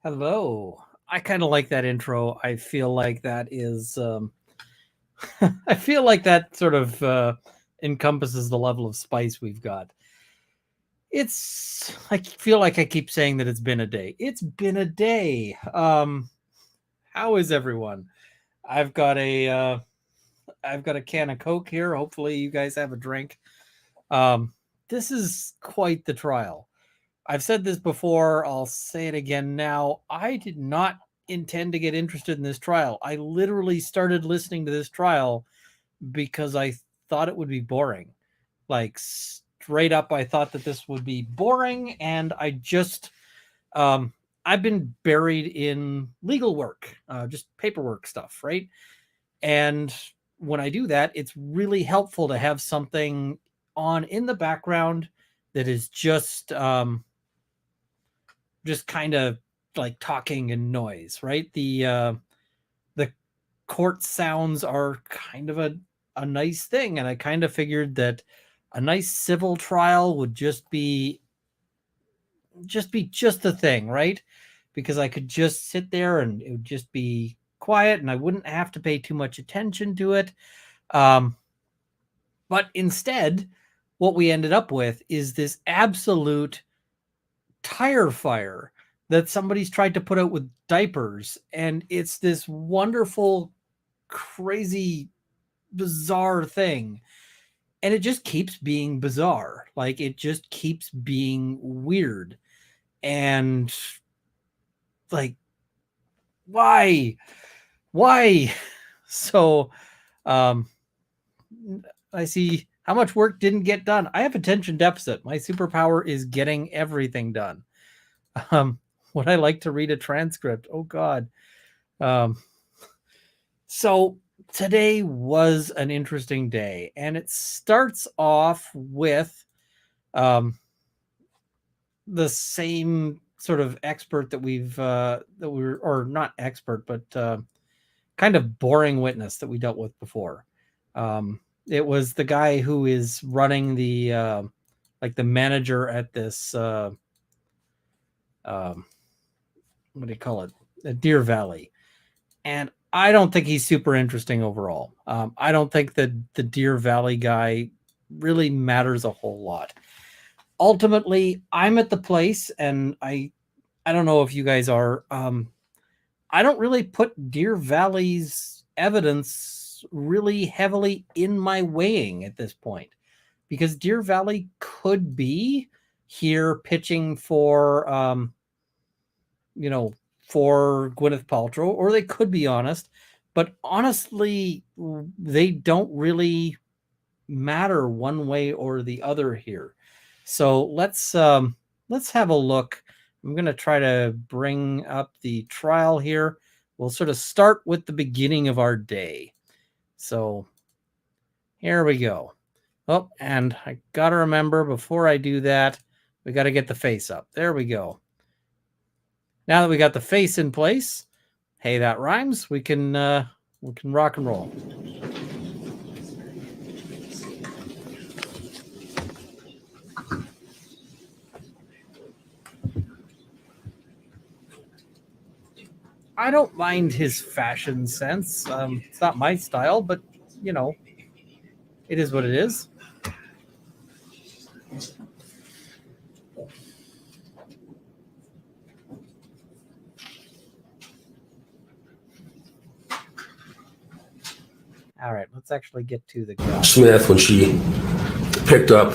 Hello. I kind of like that intro. I feel like that is, I feel like that sort of encompasses the level of spice we've got. I feel like I keep saying that it's been a day. It's been a day. How is everyone? I've got a, uh, I've got a can of Coke here. Hopefully you guys have a drink. This is quite the trial. I've said this before. I'll say it again now. I did not intend to get interested in this trial. I literally started listening to this trial because I thought it would be boring. Like straight up, I thought that this would be boring. And I've been buried in legal work, just paperwork stuff, right? And when I do that, it's really helpful to have something on in the background that is just kind of like talking and noise, right? The court sounds are kind of a nice thing, and I kind of figured that a nice civil trial would just be just the thing, right? Because I could just sit there and it would just be quiet, and I wouldn't have to pay too much attention to it. But instead, what we ended up with is this absolute tire fire that somebody's tried to put out with diapers, and it's this wonderful, crazy, bizarre thing, and it just keeps being bizarre. Like, it just keeps being weird, and like, why so I see how much work didn't get done. I have attention deficit. My superpower is getting everything done. Would I like to read a transcript? Oh God. So today was an interesting day, and it starts off with the same sort of expert that or not expert, but kind of boring witness that we dealt with before. It was the guy who is running the like the manager at this what do you call it? Deer Valley. And I don't think he's super interesting overall. I don't think that the Deer Valley guy really matters a whole lot. Ultimately, I'm at the place, and I don't know if you guys are. I don't really put Deer Valley's evidence really heavily in my weighing at this point, because Deer Valley could be here pitching for, for Gwyneth Paltrow, or they could be honest. But honestly, they don't really matter one way or the other here. So let's have a look. I'm going to try to bring up the trial here. We'll sort of start with the beginning of our day. So here we go. Oh, and I got to remember, before I do that, we got to get the face up. There we go. Now that we got the face in place, hey, that rhymes. We can rock and roll. I don't mind his fashion sense. It's not my style, but, it is what it is. All right, let's actually get to the guy. Smith, when she picked up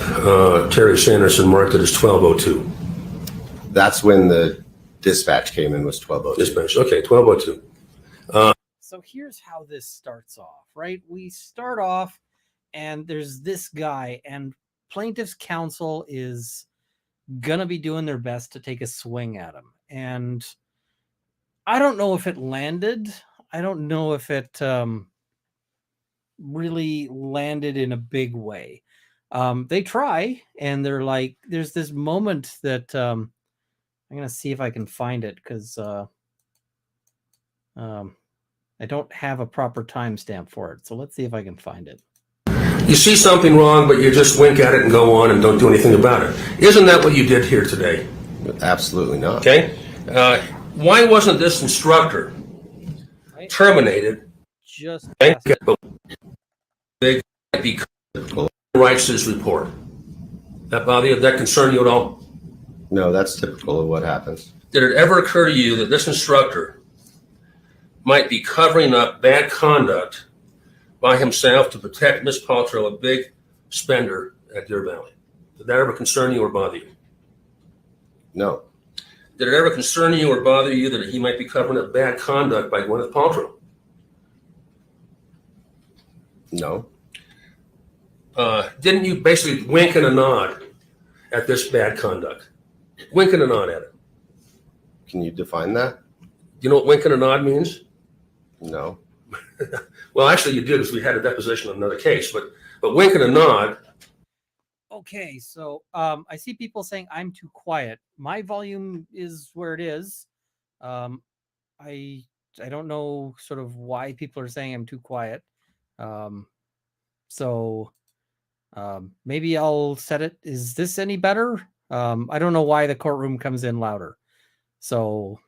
Terry Sanderson, marked it as 12:02. That's when the dispatch came in, was 12:02. Dispatch, okay, 12:02. So here's how this starts off, right? We start off, and there's this guy, and plaintiff's counsel is gonna be doing their best to take a swing at him. And I don't know if it landed. I don't know if it really landed in a big way. They try, and they're like, there's this moment that I'm gonna see if I can find it, because I don't have a proper timestamp for it. So let's see if I can find it. You see something wrong, but you just wink at it and go on and don't do anything about it. Isn't that what you did here today? Absolutely not. Okay. Why wasn't this instructor terminated? Just Because Typical. writes his report. That bother you? That concern you at all? No, that's typical of what happens. Did it ever occur to you that this instructor might be covering up bad conduct by himself to protect Miss Paltrow, a big spender at Deer Valley? Did that ever concern you or bother you? No, Did it ever concern you or bother you that he might be covering up bad conduct by Gwyneth Paltrow? no, Didn't you basically wink and a nod at this bad conduct? Wink and a nod at it. can you define that? You know what wink and a nod means? No, Well, actually, you did, because we had a deposition on another case. But wink and a nod. Okay, so I see people saying I'm too quiet. My volume is where it is. I don't know sort of why people are saying I'm too quiet. So maybe I'll set it. Is this any better? I don't know why the courtroom comes in louder. So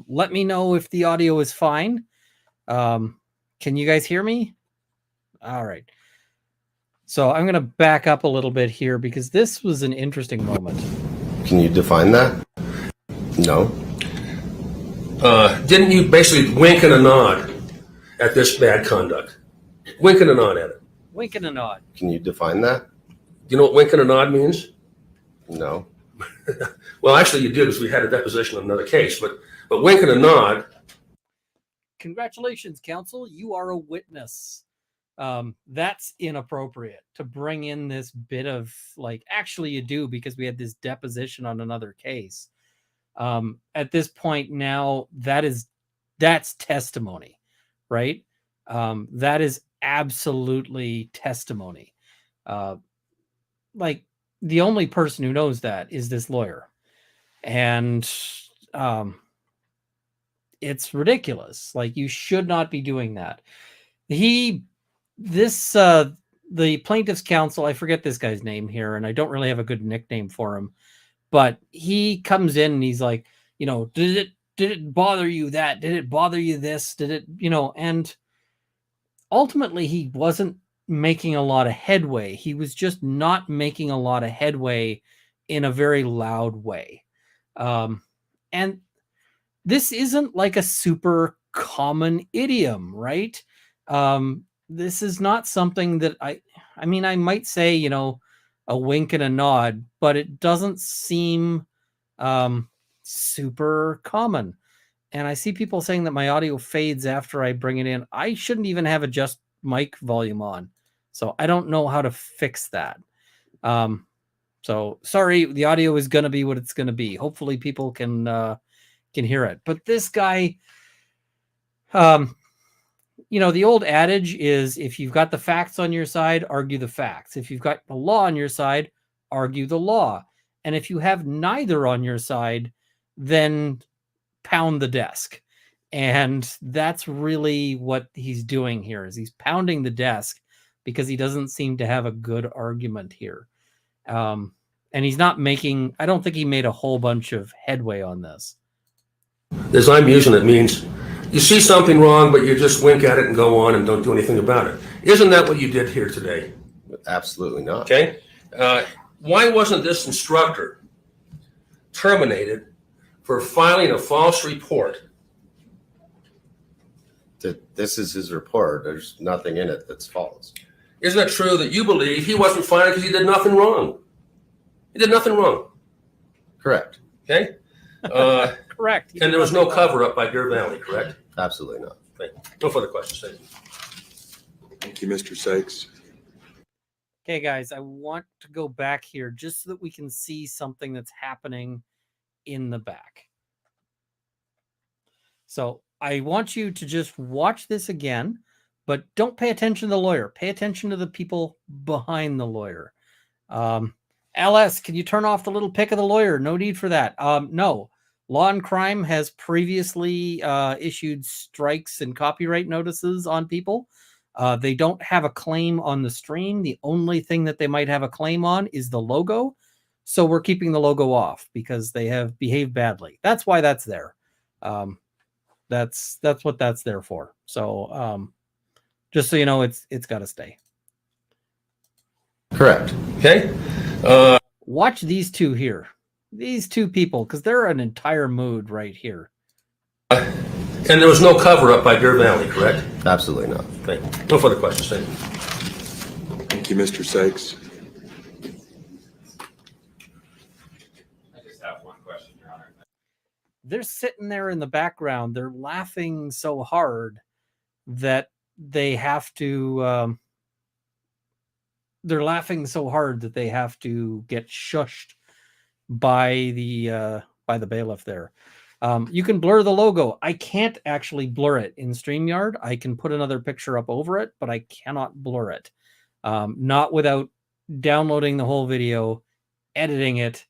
let me know if the audio is fine. Can you guys hear me? All right. So I'm going to back up a little bit here because this was an interesting moment. can you define that? No, Didn't you basically wink and a nod at this bad conduct? Wink and a nod at it. Wink and a nod. can you define that? You know what wink and a nod means? No, Well, actually, you did, because we had a deposition on another case. But wink and a nod. Congratulations, counsel. You are a witness. That's inappropriate to bring in this bit of like, actually you do, because we had this deposition on another case. At this point now, that's testimony, right? That is absolutely testimony. Like the only person who knows that is this lawyer. And it's ridiculous. Like, you should not be doing that. The plaintiff's counsel, I forget this guy's name here, and I don't really have a good nickname for him, but he comes in and he's like, did it bother you that? Did it bother you this? Did it, and ultimately he wasn't making a lot of headway. He was just not making a lot of headway in a very loud way. And this isn't like a super common idiom, right? This is not something that I might say, a wink and a nod, but it doesn't seem super common. And I see people saying that my audio fades after I bring it in. I shouldn't even have adjust mic volume on. So I don't know how to fix that. So sorry, the audio is going to be what it's going to be. Hopefully people can hear it. But this guy, the old adage is, if you've got the facts on your side, argue the facts. If you've got the law on your side, argue the law. And if you have neither on your side, then pound the desk. And that's really what he's doing here, is he's pounding the desk because he doesn't seem to have a good argument here. And he's not making, I don't think he made a whole bunch of headway on this. As I'm using it, means you see something wrong, but you just wink at it and go on and don't do anything about it. Isn't that what you did here today? absolutely not. Okay. Why wasn't this instructor terminated for filing a false report? This is his report. There's nothing in it that's false. Isn't it true that you believe he wasn't fired because he did nothing wrong? He did nothing wrong. Correct. Okay. Correct. And there was no cover up by Deer Valley, correct? Absolutely not. Okay. No further questions. Thank you. Thank you, Mr. Sykes. Okay, guys, I want to go back here just so that we can see something that's happening in the back. So I want you to just watch this again, but don't pay attention to the lawyer. Pay attention to the people behind the lawyer. LS, can you turn off the little pic of the lawyer? No need for that. No. Law and Crime has previously issued strikes and copyright notices on people. They don't have a claim on the stream. The only thing that they might have a claim on is the logo. So we're keeping the logo off because they have behaved badly. That's why that's there. That's what that's there for. So just so you know, it's got to stay. Correct. Okay. Watch these two here, these two people, because they're an entire mood right here. And there was no cover up by Deer Valley, correct? Absolutely not. Thank you. No further questions. Thank you. Thank you, Mr. Sykes. I just have one question, Your Honor. They're sitting there in the background. They're laughing so hard that they have to. They're laughing so hard that they have to get shushed by the bailiff there. You can blur the logo. I can't actually blur it in StreamYard. I can put another picture up over it, but I cannot blur it. Not without downloading the whole video, editing it,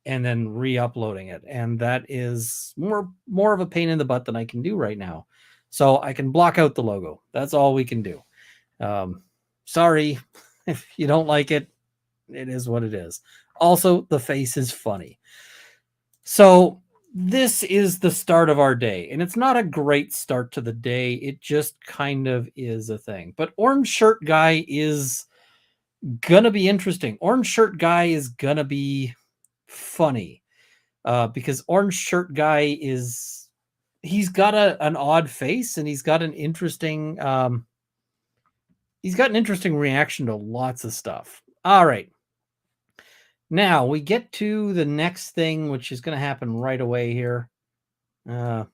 and then re-uploading it. And that is more of a pain in the butt than I can do right now. So I can block out the logo. That's all we can do. Sorry if you don't like it. It is what it is. Also, the face is funny. So this is the start of our day, and it's not a great start to the day. It just kind of is a thing. But Orange Shirt Guy is gonna be interesting. Orange Shirt Guy is gonna be funny because Orange Shirt Guy he's got an odd face, and he's got an interesting reaction to lots of stuff. All right. Now we get to the next thing, which is going to happen right away here. We're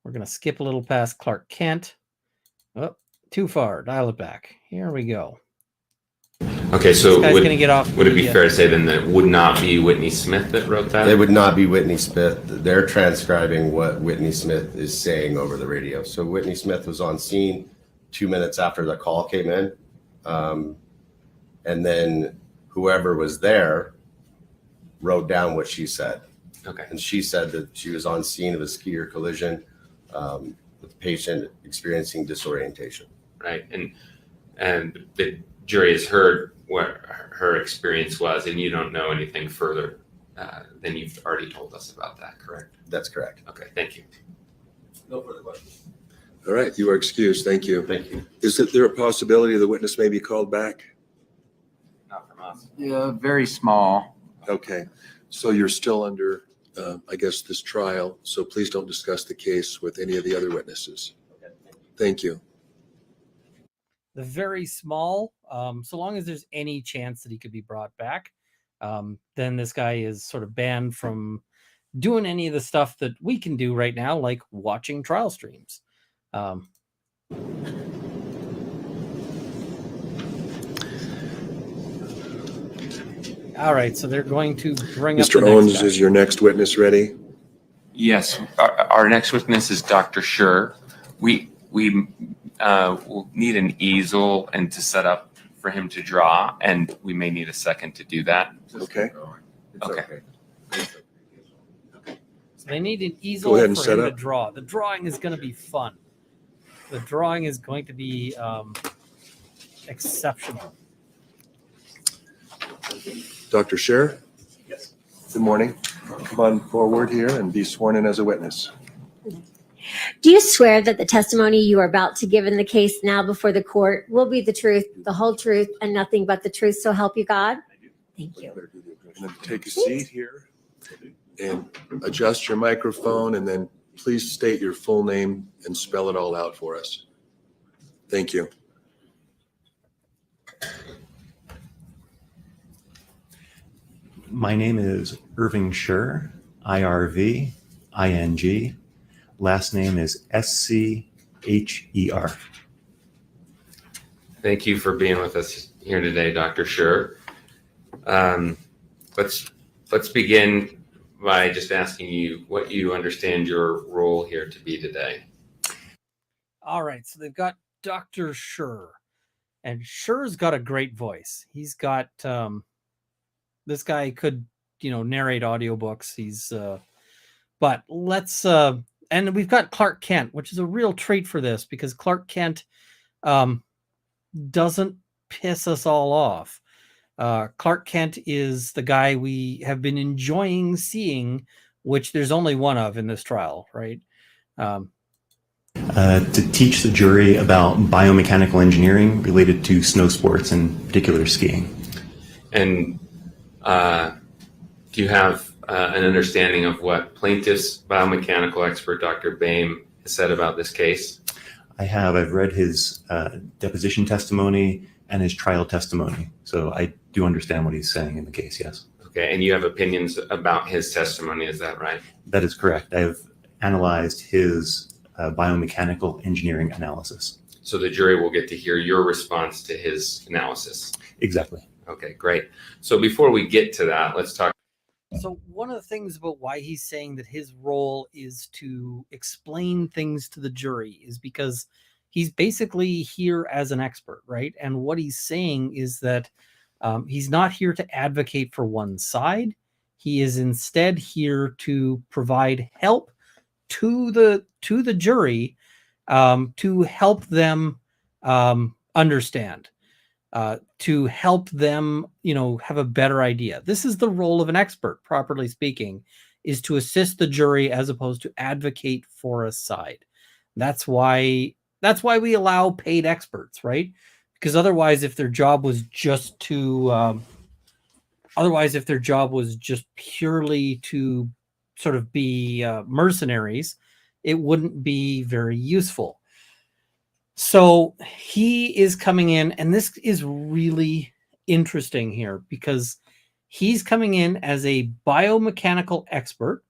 going to skip a little past Clark Kent. Oh, too far. Dial it back. Here we go. Okay, so This guy's going to get off. would it be fair to say then that it would not be Whitney Smith that wrote that? It would not be Whitney Smith. They're transcribing what Whitney Smith is saying over the radio. So Whitney Smith was on scene 2 minutes after the call came in. And then whoever was there wrote down what she said. Okay. And she said that she was on scene of a skier collision with the patient experiencing disorientation. Right. And the jury has heard what her experience was, and you don't know anything further than you've already told us about that, correct? That's correct. Okay, thank you. No further questions. All right, you are excused. Thank you. Thank you. Is there a possibility the witness may be called back? Not from us. Yeah, very small. Okay, so you're still under, I guess, this trial, so please don't discuss the case with any of the other witnesses. Thank you. The very small, so long as there's any chance that he could be brought back, then this guy is sort of banned from doing any of the stuff that we can do right now, like watching trial streams. All right, so they're going to bring up Mr. the next Owens, guy. is your next witness ready? Yes, our next witness is Dr. Schur. We will need an easel and to set up for him to draw, and we may need a second to do that. Okay. It's Okay. So they need an easel Go ahead and for set him to up. draw. The drawing is going to be fun. The drawing is going to be exceptional. Dr. Scher? Yes. Good morning. Come on forward here and be sworn in as a witness. Do you swear that the testimony you are about to give in the case now before the court will be the truth, the whole truth, and nothing but the truth, so help you God? Thank you. And then take a seat here and adjust your microphone, and then please state your full name and spell it all out for us. Thank you. My name is Irving Schur, IRVING. Last name is SCHER. Thank you for being with us here today, Dr. Schur. Let's begin by just asking you what you understand your role here to be today. All right, so they've got Dr. Schur, and Schur's got a great voice. He's got this guy could, narrate audiobooks. He's but let's and we've got Clark Kent, which is a real treat for this because Clark Kent doesn't piss us all off. Clark Kent is the guy we have been enjoying seeing which there's only one of in this trial, right? To teach the jury about biomechanical engineering related to snow sports, in particular skiing. And do you have an understanding of what plaintiff's biomechanical expert, Dr. Bain, has said about this case? I've read his deposition testimony and his trial testimony. So I do understand what he's saying in the case, yes. Okay, and you have opinions about his testimony, is that right? That is correct. I've analyzed his biomechanical engineering analysis. So the jury will get to hear your response to his analysis. Exactly. Okay, great. So before we get to that, let's talk. So one of the things about why he's saying that his role is to explain things to the jury is because he's basically here as an expert, right? And what he's saying is that he's not here to advocate for one side. He is instead here to provide help to the jury, to help them understand, to help them, have a better idea. This is the role of an expert, properly speaking, is to assist the jury as opposed to advocate for a side. That's why we allow paid experts, right? Because otherwise, if their job was just purely to sort of be mercenaries, it wouldn't be very useful. So he is coming in, and this is really interesting here because he's coming in as a biomechanical expert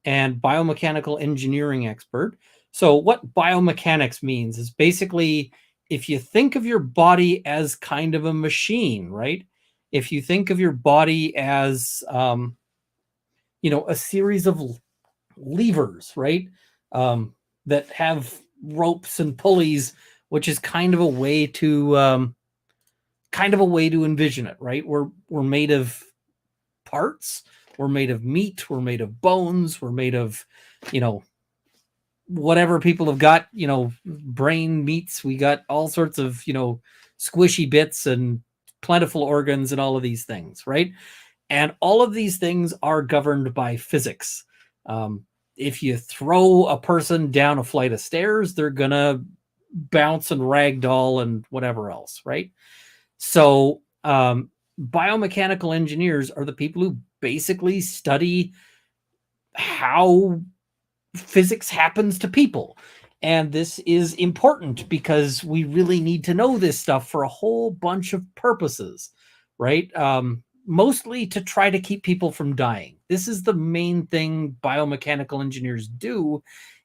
and biomechanical engineering expert. So what biomechanics means is basically, if you think of your body as kind of a machine, right? If you think of your body as, a series of levers, right? That have ropes and pulleys, which is kind of a way to envision it, right? We're made of parts, we're made of meat, we're made of bones, we're made of, whatever people have got, brain meats, we got all sorts of, squishy bits and plentiful organs and all of these things, right? And all of these things are governed by physics. If you throw a person down a flight of stairs, they're gonna bounce and ragdoll and whatever else, right? So biomechanical engineers are the people who basically study how physics happens to people. And this is important because we really need to know this stuff for a whole bunch of purposes, right? Mostly to try to keep people from dying. This is the main thing biomechanical engineers do,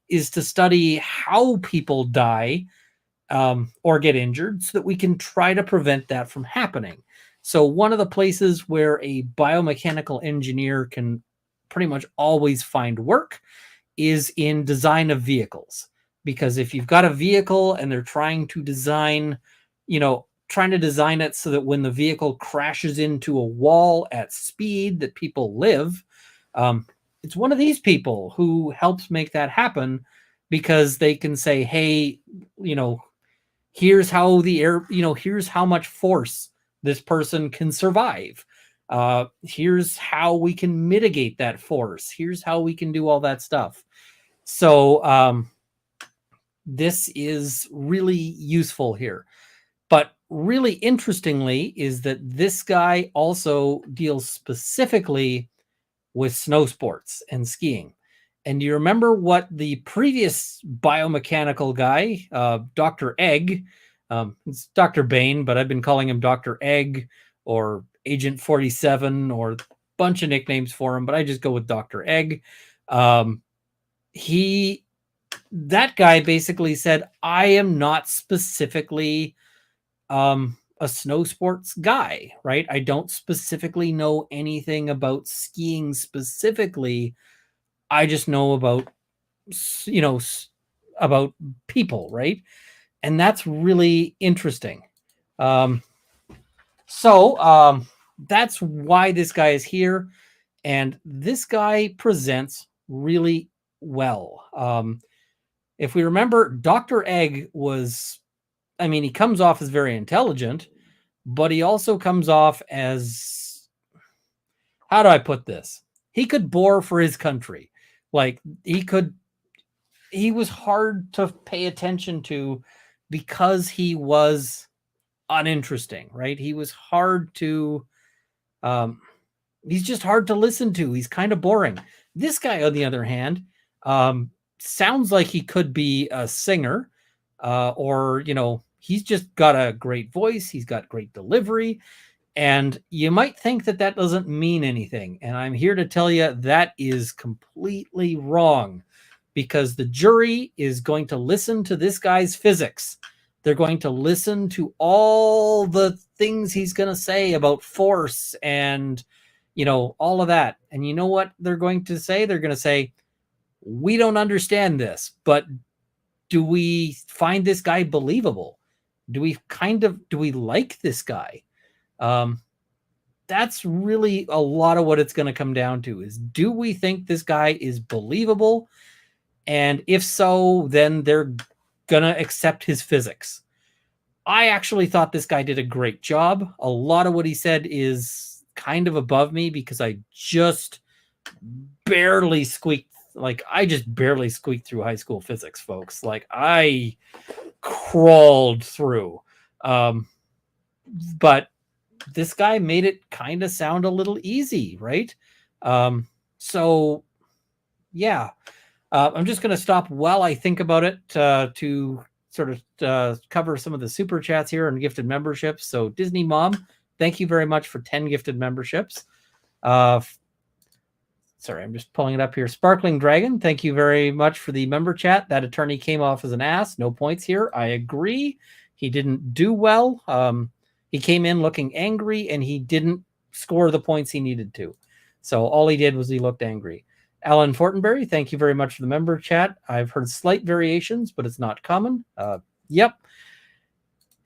is to study how people die or get injured so that we can try to prevent that from happening. So one of the places where a biomechanical engineer can pretty much always find work is in design of vehicles. Because if you've got a vehicle and they're trying to design it so that when the vehicle crashes into a wall at speed that people live, it's one of these people who helps make that happen, because they can say, hey, here's how the air, here's how much force this person can survive. Here's how we can mitigate that force. Here's how we can do all that stuff. So this is really useful here. But really interestingly is that this guy also deals specifically with snow sports and skiing. And do you remember what the previous biomechanical guy, Dr. Egg, it's Dr. Bain, but I've been calling him Dr. Egg or Agent 47 or a bunch of nicknames for him, but I just go with Dr. Egg. That guy basically said, I am not specifically a snow sports guy, right? I don't specifically know anything about skiing specifically. I just know about, about people, right? And that's really interesting. So that's why this guy is here. And this guy presents really well. If we remember, Dr. Egg he comes off as very intelligent, but he also comes off as, how do I put this? he could bore for his country. Like he was hard to pay attention to because he was uninteresting, right? He was hard to, he's just hard to listen to. He's kind of boring. This guy, on the other hand, sounds like he could be a singer, or, he's just got a great voice. He's got great delivery. And you might think that that doesn't mean anything. And I'm here to tell you that is completely wrong, because the jury is going to listen to this guy's physics. They're going to listen to all the things he's going to say about force and, all of that. And you know what they're going to say? They're going to say, we don't understand this, but do we find this guy believable? Do we like this guy? That's really a lot of what it's going to come down to, is, do we think this guy is believable? And if so, then they're going to accept his physics. I actually thought this guy did a great job. A lot of what he said is kind of above me, because I just barely squeaked. I just barely squeaked through high school physics, folks. I crawled through. But this guy made it kind of sound a little easy, right? So, yeah. I'm just going to stop while I think about it to sort of cover some of the super chats here and gifted memberships. So, Disney Mom, thank you very much for 10 gifted memberships. Sorry, I'm just pulling it up here. Sparkling Dragon, thank you very much for the member chat. That attorney came off as an ass. No points here. I agree. He didn't do well. He came in looking angry, and he didn't score the points he needed to. So all he did was he looked angry. Alan Fortenberry, thank you very much for the member chat. I've heard slight variations, but it's not common. Yep.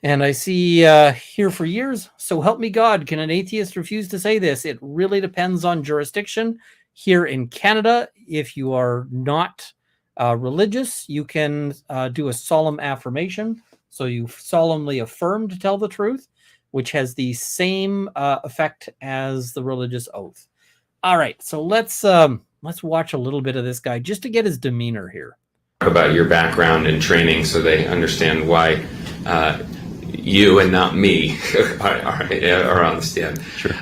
And I see here for years, so help me God, can an atheist refuse to say this? It really depends on jurisdiction. Here in Canada, if you are not religious, you can do a solemn affirmation. So you solemnly affirm to tell the truth, which has the same effect as the religious oath. All right, so let's watch a little bit of this guy just to get his demeanor here. About your background and training, so they understand why you and not me are on the stand. Sure.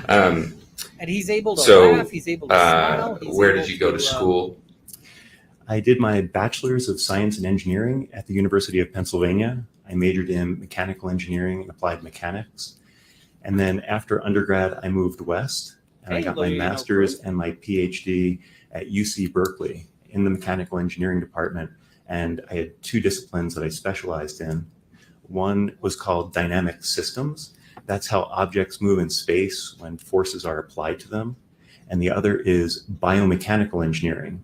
And he's able to So, laugh. He's able to smile. where did you go to school? I did my bachelor's of science and engineering at the University of Pennsylvania. I majored in mechanical engineering and applied mechanics. And then after undergrad, I moved west, and I got my master's and my PhD at UC Berkeley in the mechanical engineering department. And I had two disciplines that I specialized in. One was called dynamic systems. That's how objects move in space when forces are applied to them. And the other is biomechanical engineering.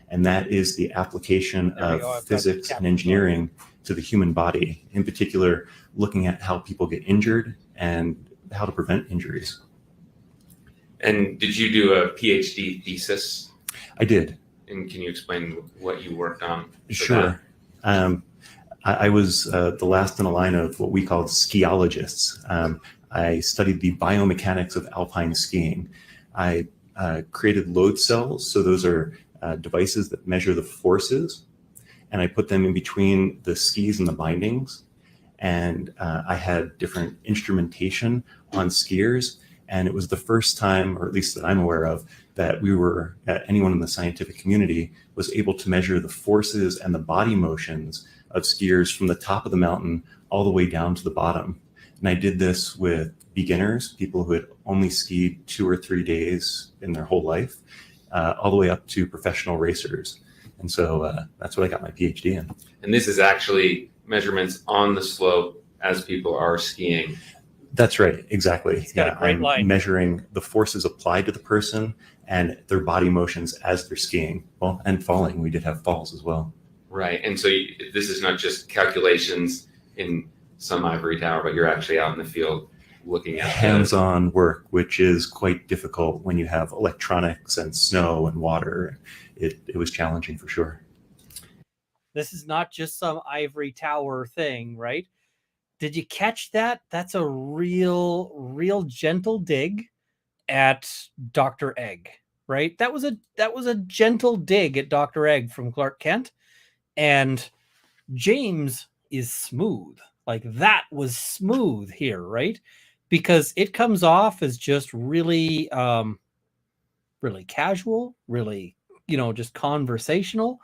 And that is the application of physics and engineering to the human body, in particular, looking at how people get injured and how to prevent injuries. And did you do a PhD thesis? I did. And can you explain what you worked on? Sure. I was the last in a line of what we called skiologists. I studied the biomechanics of alpine skiing. I created load cells. So those are devices that measure the forces. And I put them in between the skis and the bindings. And I had different instrumentation on skiers. And it was the first time, or at least that I'm aware of, that anyone in the scientific community was able to measure the forces and the body motions of skiers from the top of the mountain all the way down to the bottom. And I did this with beginners, people who had only skied 2 or 3 days in their whole life, all the way up to professional racers. And so that's what I got my PhD in. And this is actually measurements on the slope as people are skiing. That's right, exactly. He's got a great line. Measuring the forces applied to the person and their body motions as they're skiing. Well, and falling. We did have falls as well. Right. And so this is not just calculations in some ivory tower, but you're actually out in the field looking at hands-on work, which is quite difficult when you have electronics and snow and water. It was challenging for sure. This is not just some ivory tower thing, right? Did you catch that? That's a real gentle dig at Dr. Egg. right? That was a gentle dig at Dr. Egg from Clark Kent, and James is smooth. Like that was smooth here, right? Because it comes off as just really really casual, really, just conversational,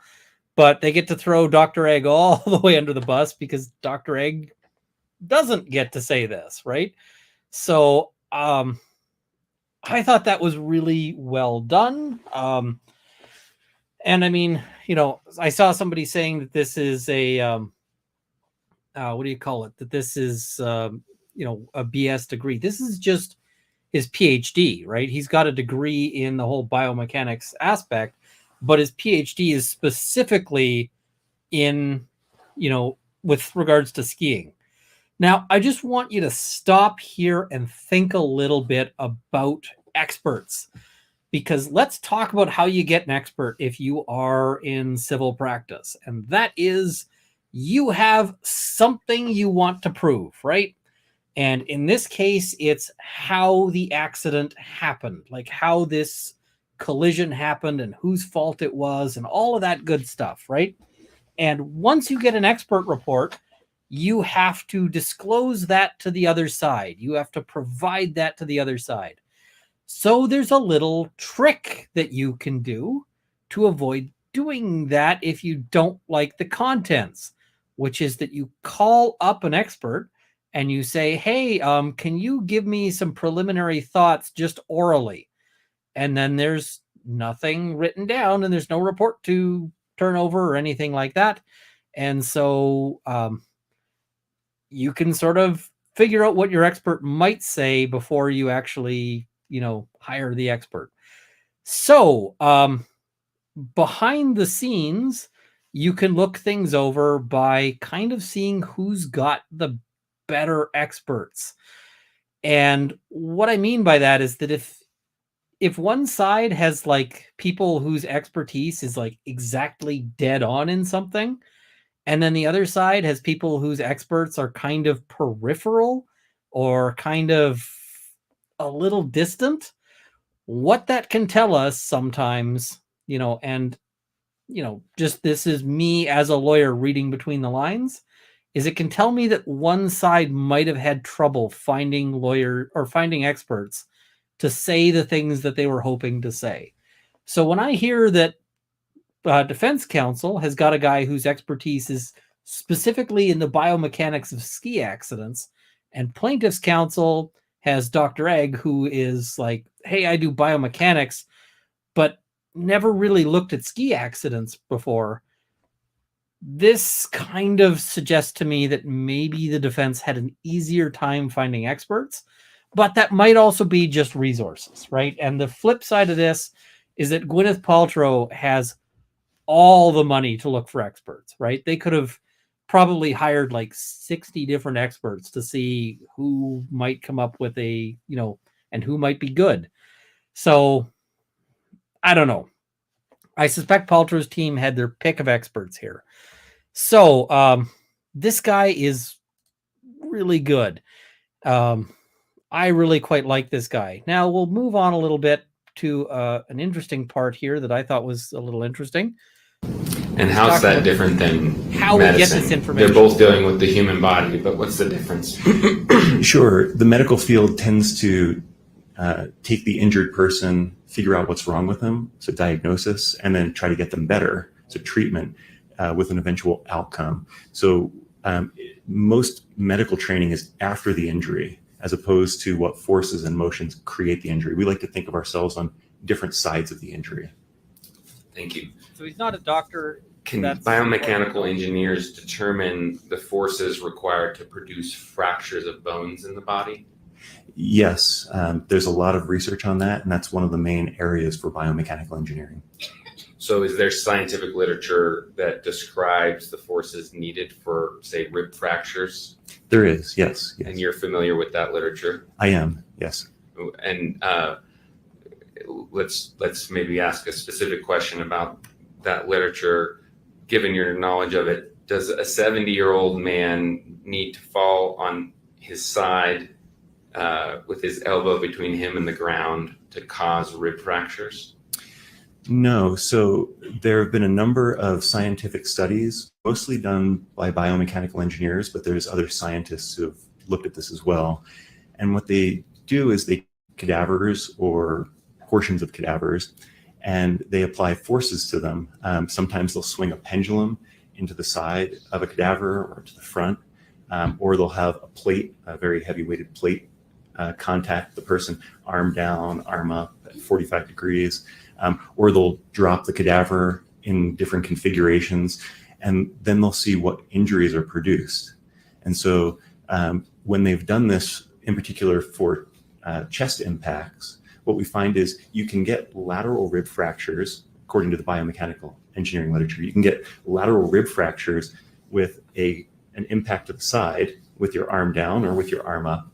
but they get to throw Dr. Egg all the way under the bus because Dr. Egg doesn't get to say this, right? So I thought that was really well done. And I mean, I saw somebody saying that this is a what do you call it? That this is a BS degree. This is just his PhD, right? He's got a degree in the whole biomechanics aspect, but his PhD is specifically in, with regards to skiing. Now, I just want you to stop here and think a little bit about experts, because let's talk about how you get an expert if you are in civil practice. And that is, you have something you want to prove, right? And in this case, it's how the accident happened, like how this collision happened and whose fault it was and all of that good stuff, right? And once you get an expert report, you have to disclose that to the other side. You have to provide that to the other side. So there's a little trick that you can do to avoid doing that if you don't like the contents, which is that you call up an expert and you say, hey, can you give me some preliminary thoughts just orally? And then there's nothing written down and there's no report to turn over or anything like that. And so you can sort of figure out what your expert might say before you actually, hire the expert. So behind the scenes, you can look things over by kind of seeing who's got the better experts. And what I mean by that is that if one side has like people whose expertise is like exactly dead on in something, and then the other side has people whose experts are kind of peripheral or kind of a little distant, what that can tell us sometimes, and just this is me as a lawyer reading between the lines, is it can tell me that one side might have had trouble finding experts to say the things that they were hoping to say. So when I hear that defense counsel has got a guy whose expertise is specifically in the biomechanics of ski accidents, and plaintiff's counsel has Dr. Egg, who is like, hey, I do biomechanics, but never really looked at ski accidents before, this kind of suggests to me that maybe the defense had an easier time finding experts, but that might also be just resources, right? And the flip side of this is that Gwyneth Paltrow has all the money to look for experts, right? They could have probably hired like 60 different experts to see who might come up with and who might be good. So I don't know. I suspect Paltrow's team had their pick of experts here. So this guy is really good. I really quite like this guy. Now we'll move on a little bit to an interesting part here that I thought was a little interesting. And how's that different than how medicine? We get this information? They're both dealing with the human body, but what's the difference? Sure. The medical field tends to take the injured person, figure out what's wrong with them, so diagnosis, and then try to get them better, so treatment with an eventual outcome. So most medical training is after the injury, as opposed to what forces and motions create the injury. We like to think of ourselves on different sides of the injury. Thank you. So he's not a doctor. Can biomechanical engineers determine the forces required to produce fractures of bones in the body? Yes, there's a lot of research on that, and that's one of the main areas for biomechanical engineering. So is there scientific literature that describes the forces needed for, say, rib fractures? There is, yes. And you're familiar with that literature? I am, yes. And let's maybe ask a specific question about that literature. Given your knowledge of it, does a 70-year-old man need to fall on his side with his elbow between him and the ground to cause rib fractures? No. So there have been a number of scientific studies, mostly done by biomechanical engineers, but there's other scientists who have looked at this as well. And what they do is they cadavers or portions of cadavers, and they apply forces to them. Sometimes they'll swing a pendulum into the side of a cadaver or to the front, or they'll have a plate, a very heavy weighted plate, contact the person arm down, arm up at 45 degrees, or they'll drop the cadaver in different configurations, and then they'll see what injuries are produced. And so when they've done this, in particular for chest impacts, what we find is you can get lateral rib fractures, according to the biomechanical engineering literature. You can get lateral rib fractures with an impact to the side with your arm down or with your arm up.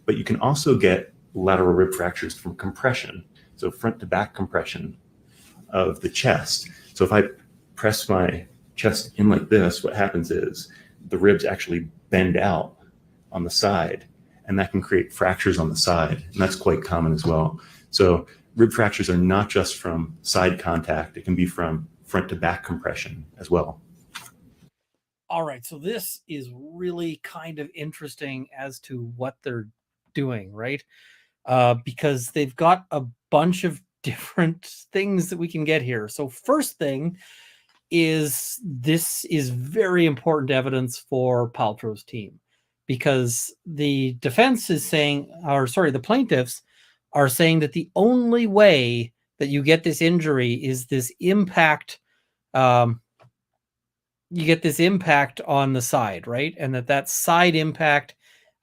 But you can also get lateral rib fractures from compression, so front to back compression of the chest. So if I press my chest in like this, what happens is the ribs actually bend out on the side, and that can create fractures on the side, and that's quite common as well. So rib fractures are not just from side contact, it can be from front to back compression as well. All right, so this is really kind of interesting as to what they're doing, right? Because they've got a bunch of different things that we can get here. So first thing is, this is very important evidence for Paltrow's team, because the defense is saying, or sorry, the plaintiffs are saying that the only way that you get this injury is this impact. You get this impact on the side, right? And that side impact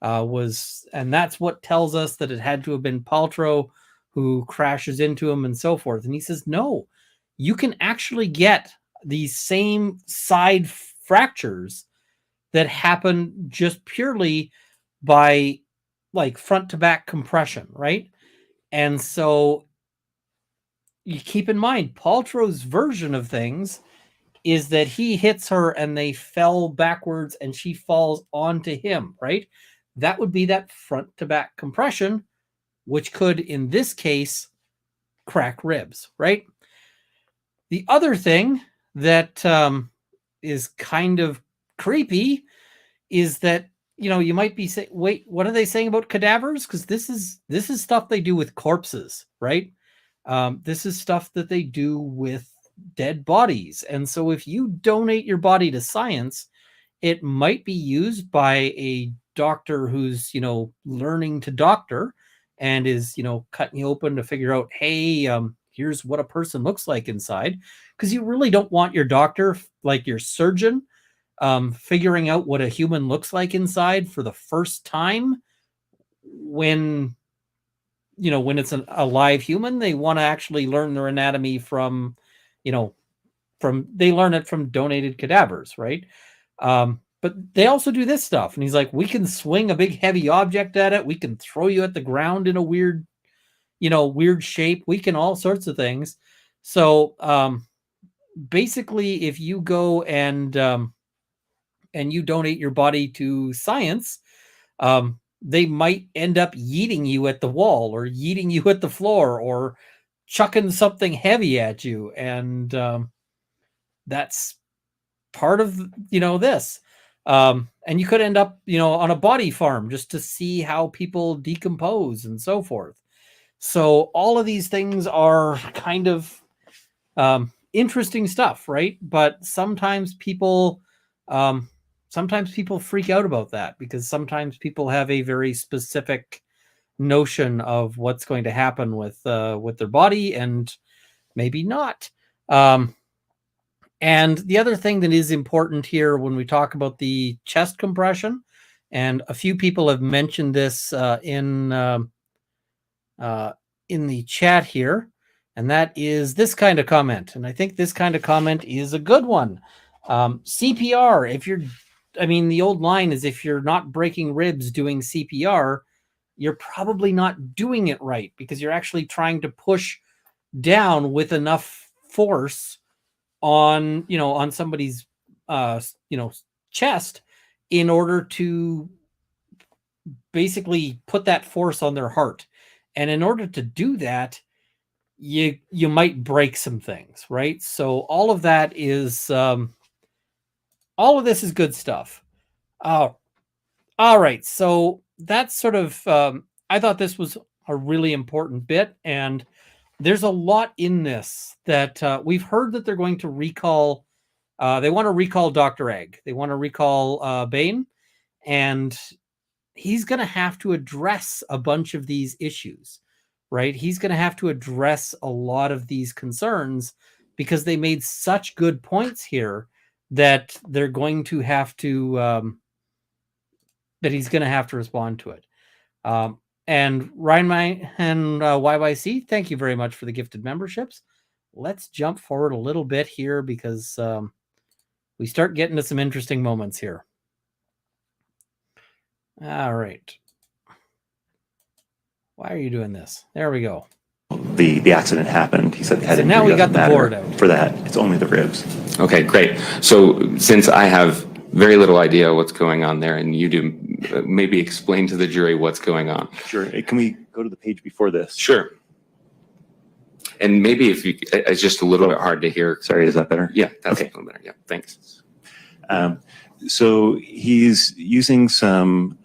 and that's what tells us that it had to have been Paltrow who crashes into him and so forth. And he says, no, you can actually get these same side fractures that happen just purely by like front to back compression, right? And so you keep in mind, Paltrow's version of things is that he hits her and they fell backwards and she falls onto him, right? That would be that front to back compression, which could, in this case, crack ribs, right? The other thing that is kind of creepy is that, you might be saying, wait, what are they saying about cadavers? Because this is stuff they do with corpses, right? This is stuff that they do with dead bodies. And so if you donate your body to science, it might be used by a doctor who's, learning to doctor and is, cutting you open to figure out, hey, here's what a person looks like inside. Because you really don't want your doctor, like your surgeon, figuring out what a human looks like inside for the first time when it's a live human. They want to actually learn their anatomy from they learn it from donated cadavers, right? But they also do this stuff. And he's like, we can swing a big heavy object at it. We can throw you at the ground in a weird shape. We can all sorts of things. So basically, if you go and you donate your body to science, they might end up yeeting you at the wall or yeeting you at the floor or chucking something heavy at you. And that's part of, this. And you could end up, on a body farm just to see how people decompose and so forth. So all of these things are kind of interesting stuff, right? But sometimes people freak out about that because sometimes people have a very specific notion of what's going to happen with their body and maybe not. And the other thing that is important here when we talk about the chest compression, and a few people have mentioned this in the chat here, and that is this kind of comment. And I think this kind of comment is a good one. CPR, the old line is, if you're not breaking ribs doing CPR, you're probably not doing it right, because you're actually trying to push down with enough force on somebody's chest in order to basically put that force on their heart. And in order to do that, you might break some things, right? So all of that is all of this is good stuff. All right, so that's sort of I thought this was a really important bit, and there's a lot in this that we've heard that they're going to recall. They want to recall Dr. Egg. They want to recall Bane, and he's going to have to address a bunch of these issues, right? He's going to have to address a lot of these concerns because they made such good points here that they're going to have to that he's going to have to respond to it. And Ryan and YYC, thank you very much for the gifted memberships. Let's jump forward a little bit here because we start getting to some interesting moments here. All right. Why are you doing this? There we go. The accident happened. He said the head So now injury we got doesn't the matter board out. for that. It's only the ribs. Okay, great. So since I have very little idea what's going on there, and you do, maybe explain to the jury what's going on. Sure. Can we go to the page before this? Sure. And maybe if you, it's just a little bit hard to hear. Sorry, is that better? Yeah, that's Okay. a little better. Yeah, thanks. So he's using some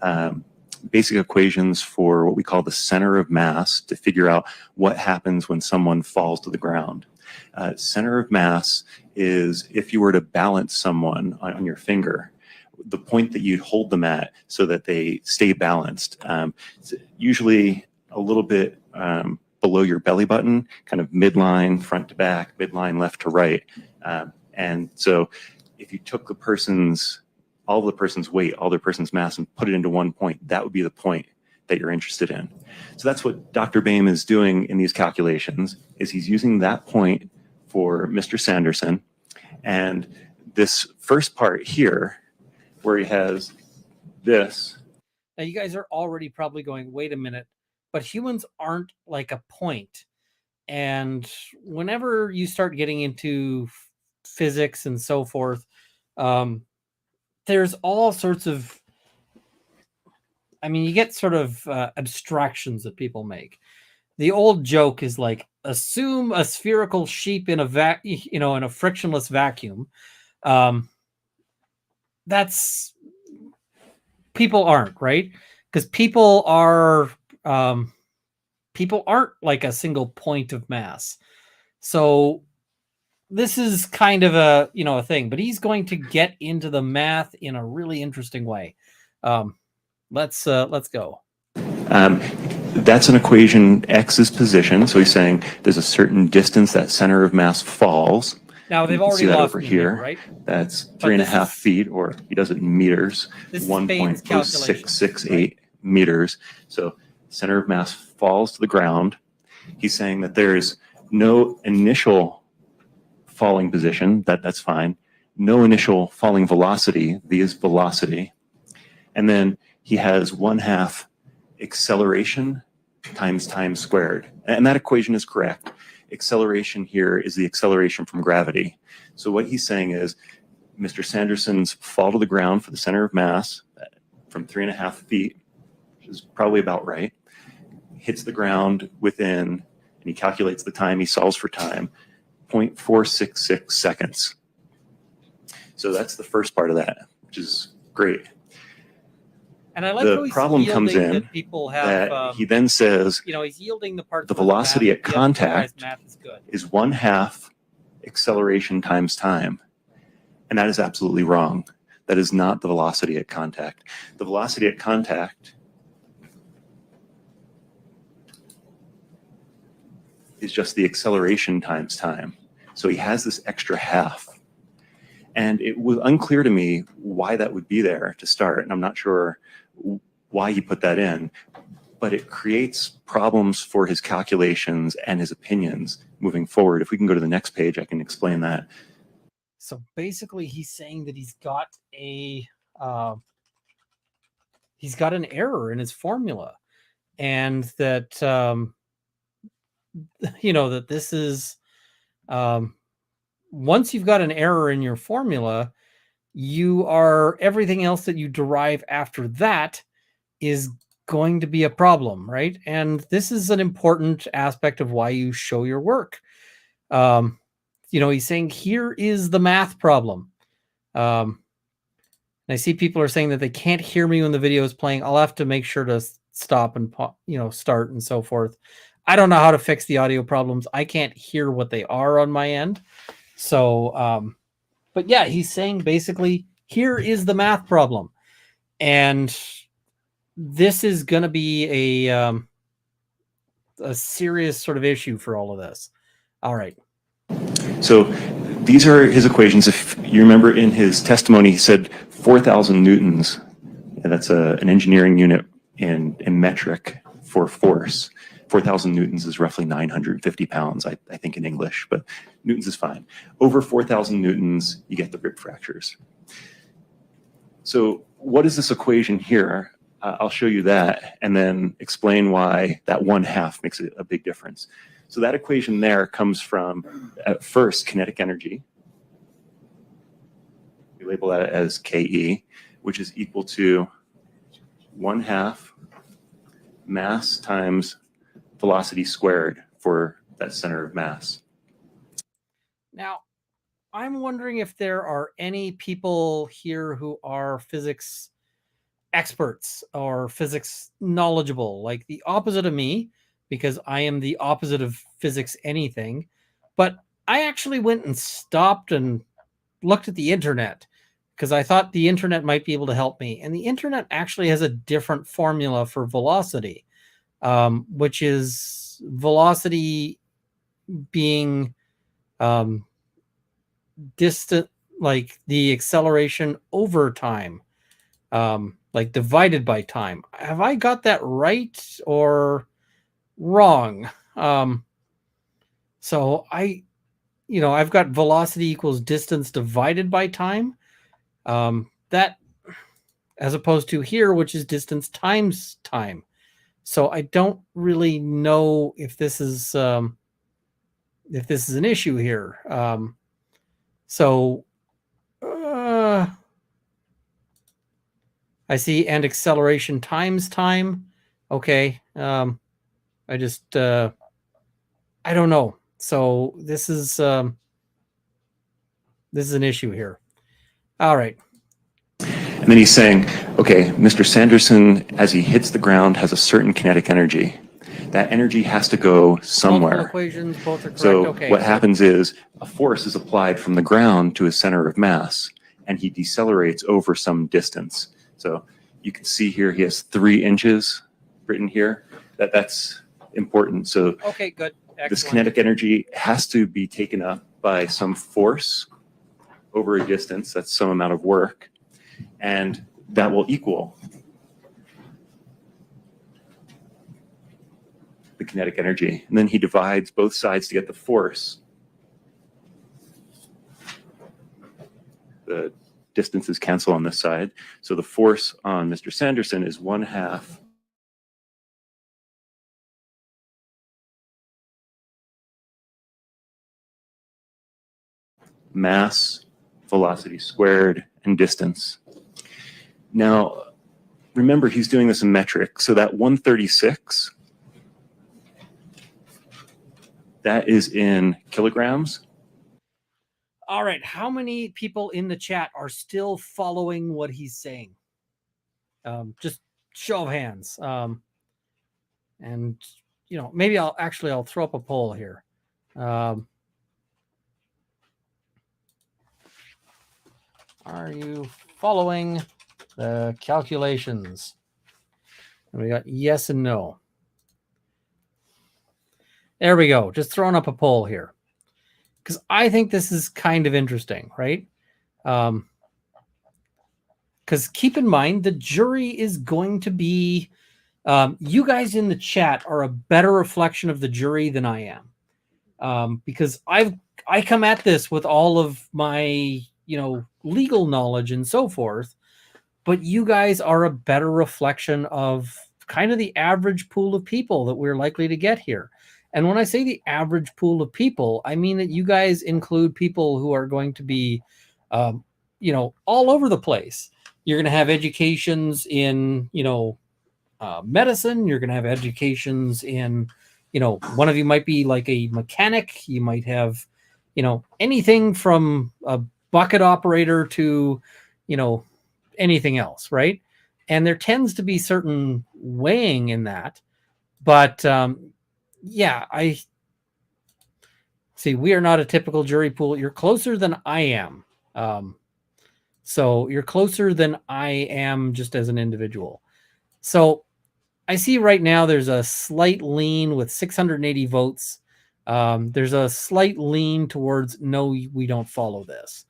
basic equations for what we call the center of mass to figure out what happens when someone falls to the ground. Center of mass is if you were to balance someone on your finger, the point that you'd hold them at so that they stay balanced. It's usually a little bit below your belly button, kind of midline front to back, midline left to right. And so if you took all the person's weight, all their person's mass, and put it into one point, that would be the point that you're interested in. So that's what Dr. Boehm is doing in these calculations, is he's using that point for Mr. Sanderson. And this first part here, where he has this. Now you guys are already probably going, wait a minute, but humans aren't like a point. And whenever you start getting into physics and so forth, there's all sorts of, you get sort of abstractions that people make. The old joke is like, assume a spherical sheep in a frictionless vacuum. That's, people aren't, right? Because people aren't like a single point of mass. So this is kind of a thing, but he's going to get into the math in a really interesting way. Let's go. That's an equation. X is position. So he's saying there's a certain distance that center of mass falls. Now they've You can already see that lost over me here, right? That's But 3.5 feet, or he does it in meters, This is Bain's calculation, 1.0668 meters. So center of mass falls to the ground. He's saying that there's no initial falling position, that's fine. No initial falling velocity, V is velocity. And then he has 1/2 acceleration times time squared. And that equation is correct. Acceleration here is the acceleration from gravity. So what he's saying is Mr. Sanderson's fall to the ground for the center of mass from 3.5 feet, which is probably about right, hits the ground within, and he calculates the time, he solves for time, 0.466 seconds. So that's the first part of that, which is great. And I like how The he's problem comes yielding in that people have, that he then says he's yielding the part the where velocity math- at yes, contact math is good. is 1/2 acceleration times time. And that is absolutely wrong. That is not the velocity at contact. The velocity at contact is just the acceleration times time. So he has this extra half. And it was unclear to me why that would be there to start. And I'm not sure why he put that in, but it creates problems for his calculations and his opinions moving forward. If we can go to the next page, I can explain that. So basically he's saying that he's got an error in his formula, and that, that this is, once you've got an error in your formula, everything else that you derive after that is going to be a problem, right? And this is an important aspect of why you show your work. He's saying, here is the math problem. And I see people are saying that they can't hear me when the video is playing. I'll have to make sure to stop and, start and so forth. I don't know how to fix the audio problems. I can't hear what they are on my end. So, but yeah, he's saying basically, here is the math problem. And this is going to be a serious sort of issue for all of this. All right. So these are his equations. If you remember in his testimony, he said 4,000 newtons. And that's an engineering unit in metric for force. 4,000 newtons is roughly 950 pounds, I think in English, but newtons is fine. Over 4,000 newtons, you get the rib fractures. So what is this equation here? I'll show you that and then explain why that 1/2 makes a big difference. So that equation there comes from, at first, kinetic energy. We label that as KE, which is equal to 1/2 mass times velocity squared for that center of mass. Now, I'm wondering if there are any people here who are physics experts or physics knowledgeable, like the opposite of me, because I am the opposite of physics anything. But I actually went and stopped and looked at the internet because I thought the internet might be able to help me. And the internet actually has a different formula for velocity, which is velocity being distant, like the acceleration over time, like divided by time. Have I got that right or wrong? So I've got velocity equals distance divided by time. That, as opposed to here, which is distance times time. So I don't really know if this is an issue here. I see, and acceleration times time. Okay. I don't know. So this is an issue here. All right. And then he's saying, okay, Mr. Sanderson, as he hits the ground, has a certain kinetic energy. That energy has to go somewhere. Multiple equations, both are correct. So okay. what happens is a force is applied from the ground to his center of mass, and he decelerates over some distance. So you can see here he has 3 inches written here. That's important. So Okay, good. Excellent. This kinetic energy has to be taken up by some force over a distance. That's some amount of work. And that will equal the kinetic energy. And then he divides both sides to get the force. The distances cancel on this side. So the force on Mr. Sanderson is 1/2 mass, velocity squared, and distance. Now, remember, he's doing this in metric. So that 136, that is in kilograms. All right. How many people in the chat are still following what he's saying? Just show of hands. And, maybe I'll throw up a poll here. Are you following the calculations? And we got yes and no. There we go. Just throwing up a poll here. Because I think this is kind of interesting, right? Because keep in mind, the jury is going to be, you guys in the chat are a better reflection of the jury than I am. Because I come at this with all of my, legal knowledge and so forth, but you guys are a better reflection of kind of the average pool of people that we're likely to get here. And when I say the average pool of people, I mean that you guys include people who are going to be, all over the place. You're going to have educations in, medicine. You're going to have educations in, one of you might be like a mechanic. You might have, anything from a bucket operator to, anything else, right? And there tends to be certain weighing in that. But I see we are not a typical jury pool. You're closer than I am. So you're closer than I am just as an individual. So I see right now there's a slight lean with 680 votes. There's a slight lean towards no, we don't follow this.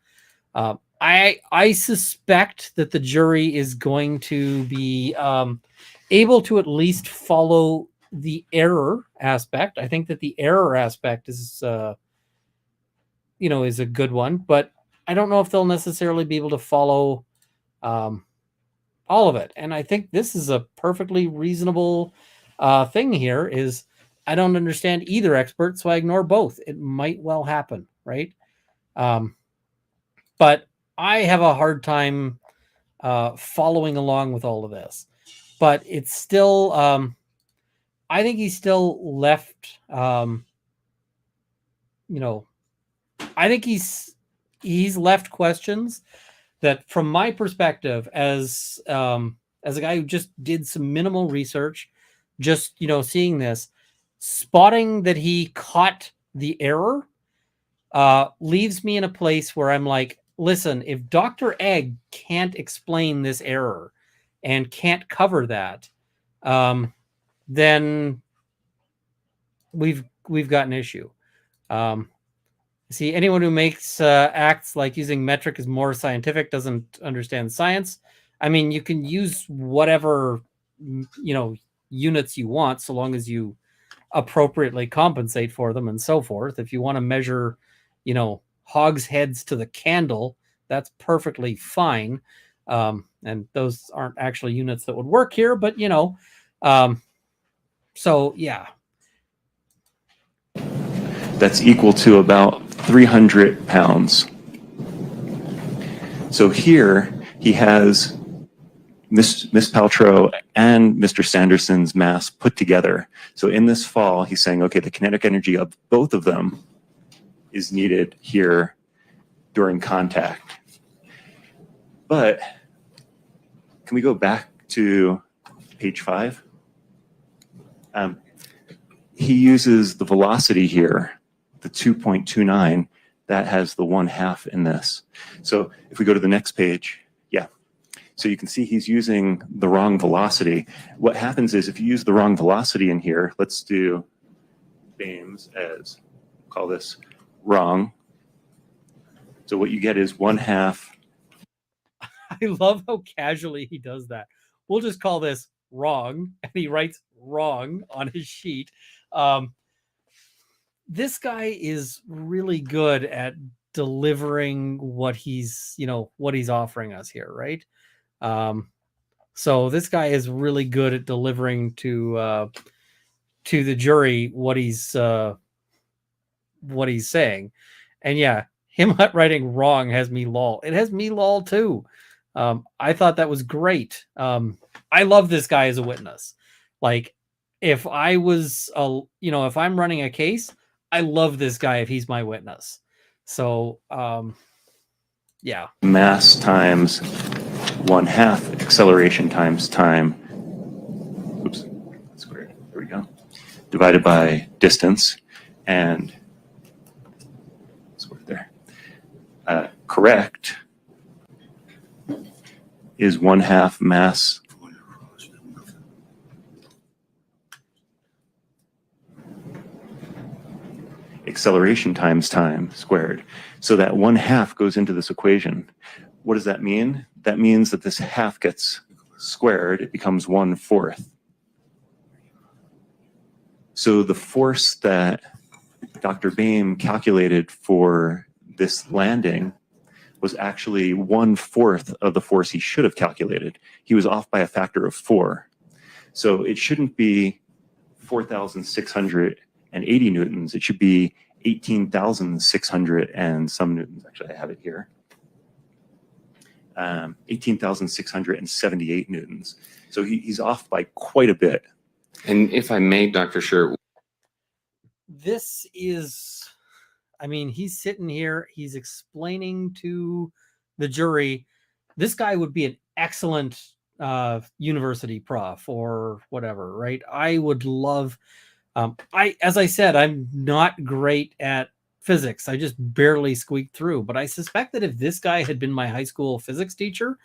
I suspect that the jury is going to be able to at least follow the error aspect. I think that the error aspect is, is a good one, but I don't know if they'll necessarily be able to follow all of it. And I think this is a perfectly reasonable thing here is I don't understand either expert, so I ignore both. It might well happen, right? But I have a hard time following along with all of this. But it's still, I think he's still left, I think he's left questions that, from my perspective, as a guy who just did some minimal research, just seeing this, spotting that he caught the error, leaves me in a place where I'm like, listen, if Dr. Egg can't explain this error and can't cover that, then we've got an issue. See, anyone who makes acts like using metric is more scientific doesn't understand science. I mean, you can use whatever, units you want, so long as you appropriately compensate for them and so forth. If you want to measure, hogsheads to the candle, that's perfectly fine. And those aren't actually units that would work here, but, so yeah. That's equal to about 300 pounds. So here he has Miss Paltrow and Mr. Sanderson's mass put together. So in this fall, he's saying, okay, the kinetic energy of both of them is needed here during contact. But can we go back to page 5? He uses the velocity here, the 2.29, that has the 1/2 in this. So if we go to the next page, yeah. So you can see he's using the wrong velocity. What happens is if you use the wrong velocity in here, let's do BAMES as, call this wrong. So what you get is 1/2. I love how casually he does that. We'll just call this wrong, and he writes wrong on his sheet. This guy is really good at delivering what he's offering us here, right? So this guy is really good at delivering to the jury what he's saying. And yeah, him writing wrong has me lol. It has me lol too. I thought that was great. I love this guy as a witness. Like, if I was, if I'm running a case, I love this guy if he's my witness. So, yeah. Mass times 1/2 acceleration times time. Oops, squared. There we go. Divided by distance, and squared there. Correct is 1/2 mass acceleration times time squared. So that 1/2 goes into this equation. What does that mean? That means that this half gets squared. It becomes 1/4. So the force that Dr. Boehm calculated for this landing was actually 1/4 of the force he should have calculated. He was off by a factor of 4. So it shouldn't be 4,680 newtons. It should be 18,600 and some newtons. Actually, I have it here. 18,678 newtons. So he's off by quite a bit. And if I may, Dr. Scher, This is, I mean, he's sitting here, he's explaining to the jury, this guy would be an excellent university prof or whatever, right? I would love, as I said, I'm not great at physics. I just barely squeaked through, but I suspect that if this guy had been my high school physics teacher,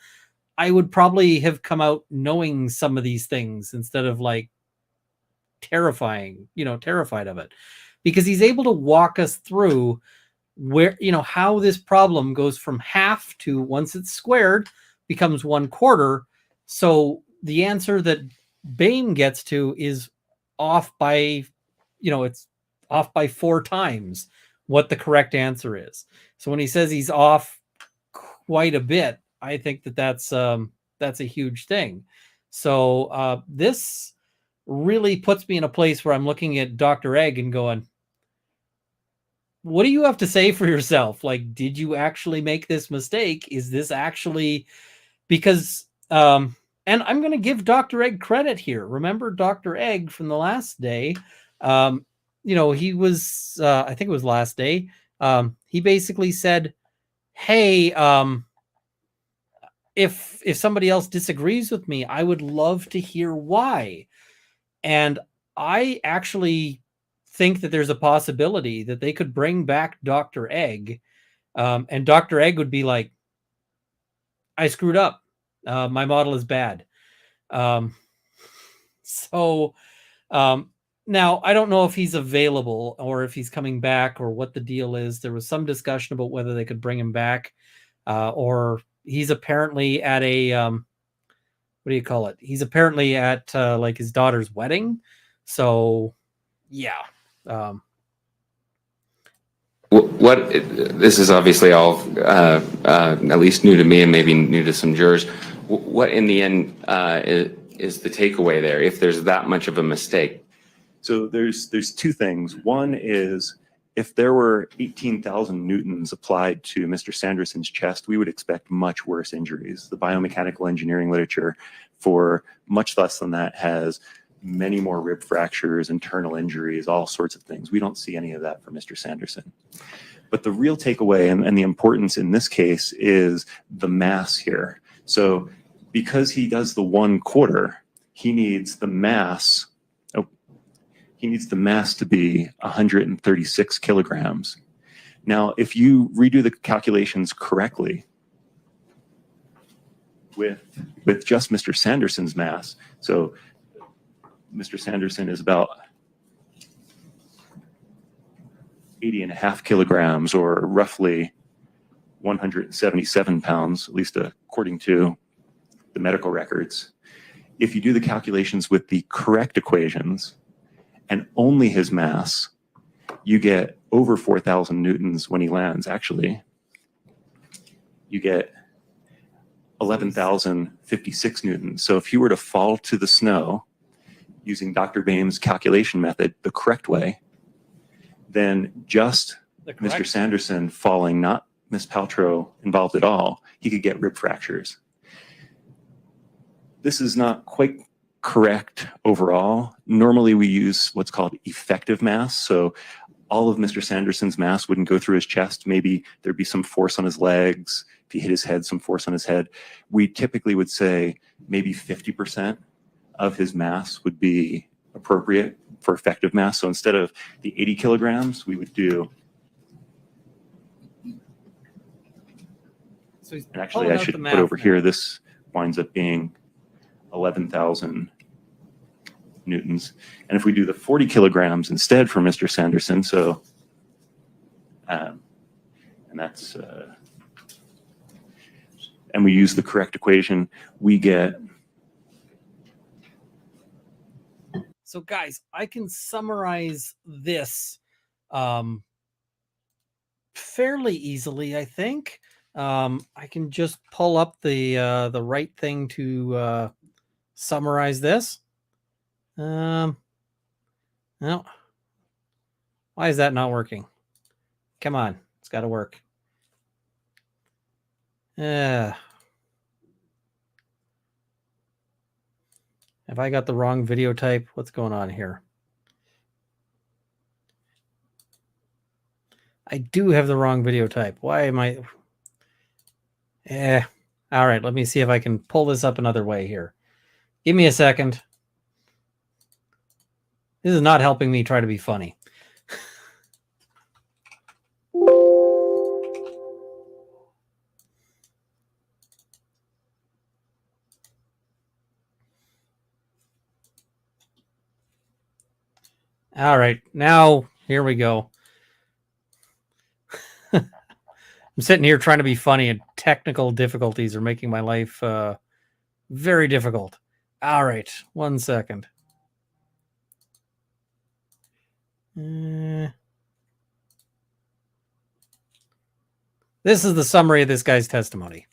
I would probably have come out knowing some of these things instead of like terrified of it, because he's able to walk us through where, how this problem goes from half to, once it's squared, becomes 1/4. So the answer that Bain gets to is off by, it's off by 4 times what the correct answer is. So when he says he's off quite a bit, I think that that's a huge thing. So this really puts me in a place where I'm looking at Dr. Egg and going, what do you have to say for yourself? Like, did you actually make this mistake? Is this actually, because, and I'm going to give Dr. Egg credit here. Remember Dr. Egg from the last day? He was, I think it was last day. He basically said, hey, if somebody else disagrees with me, I would love to hear why. And I actually think that there's a possibility that they could bring back Dr. Egg, and Dr. Egg would be like, I screwed up. My model is bad. Now, I don't know if he's available or if he's coming back or what the deal is. There was some discussion about whether they could bring him back, or he's apparently at a, what do you call it? He's apparently at like his daughter's wedding. So, yeah. this is obviously all at least new to me and maybe new to some jurors. What in the end is the takeaway there if there's that much of a mistake? So there's 2 things. One is, if there were 18,000 newtons applied to Mr. Sanderson's chest, we would expect much worse injuries. The biomechanical engineering literature for much less than that has many more rib fractures, internal injuries, all sorts of things. We don't see any of that for Mr. Sanderson. But the real takeaway and the importance in this case is the mass here. So because he does the 1/4, he needs the mass. He needs the mass to be 136 kilograms. Now, if you redo the calculations correctly with just Mr. Sanderson's mass, so Mr. Sanderson is about 80.5 kilograms, or roughly 177 pounds, at least according to the medical records. If you do the calculations with the correct equations and only his mass, you get over 4,000 newtons when he lands. Actually, you get 11,056 newtons. So if he were to fall to the snow using Dr. Bain's calculation method the correct way, then just Mr. Sanderson falling, not Ms. Paltrow involved at all, he could get rib fractures. This is not quite correct overall. Normally we use what's called effective mass. So all of Mr. Sanderson's mass wouldn't go through his chest. Maybe there'd be some force on his legs. If he hit his head, some force on his head. We typically would say maybe 50% of his mass would be appropriate for effective mass. So instead of the 80 kilograms, we would do. So he's and actually, I should put over here, this winds up being 11,000 newtons. And if we do the 40 kilograms instead for Mr. Sanderson, so, and that's, and we use the correct equation, we get. So guys, I can summarize this fairly easily, I think. I can just pull up the right thing to summarize this. No. Why is that not working? Come on, it's got to work. Have I got the wrong video type? What's going on here? I do have the wrong video type. Why am I? All right, let me see if I can pull this up another way here. Give me a second. This is not helping me try to be funny. All right, now here we go. I'm sitting here trying to be funny, and technical difficulties are making my life very difficult. All right, 1 second. This is the summary of this guy's testimony.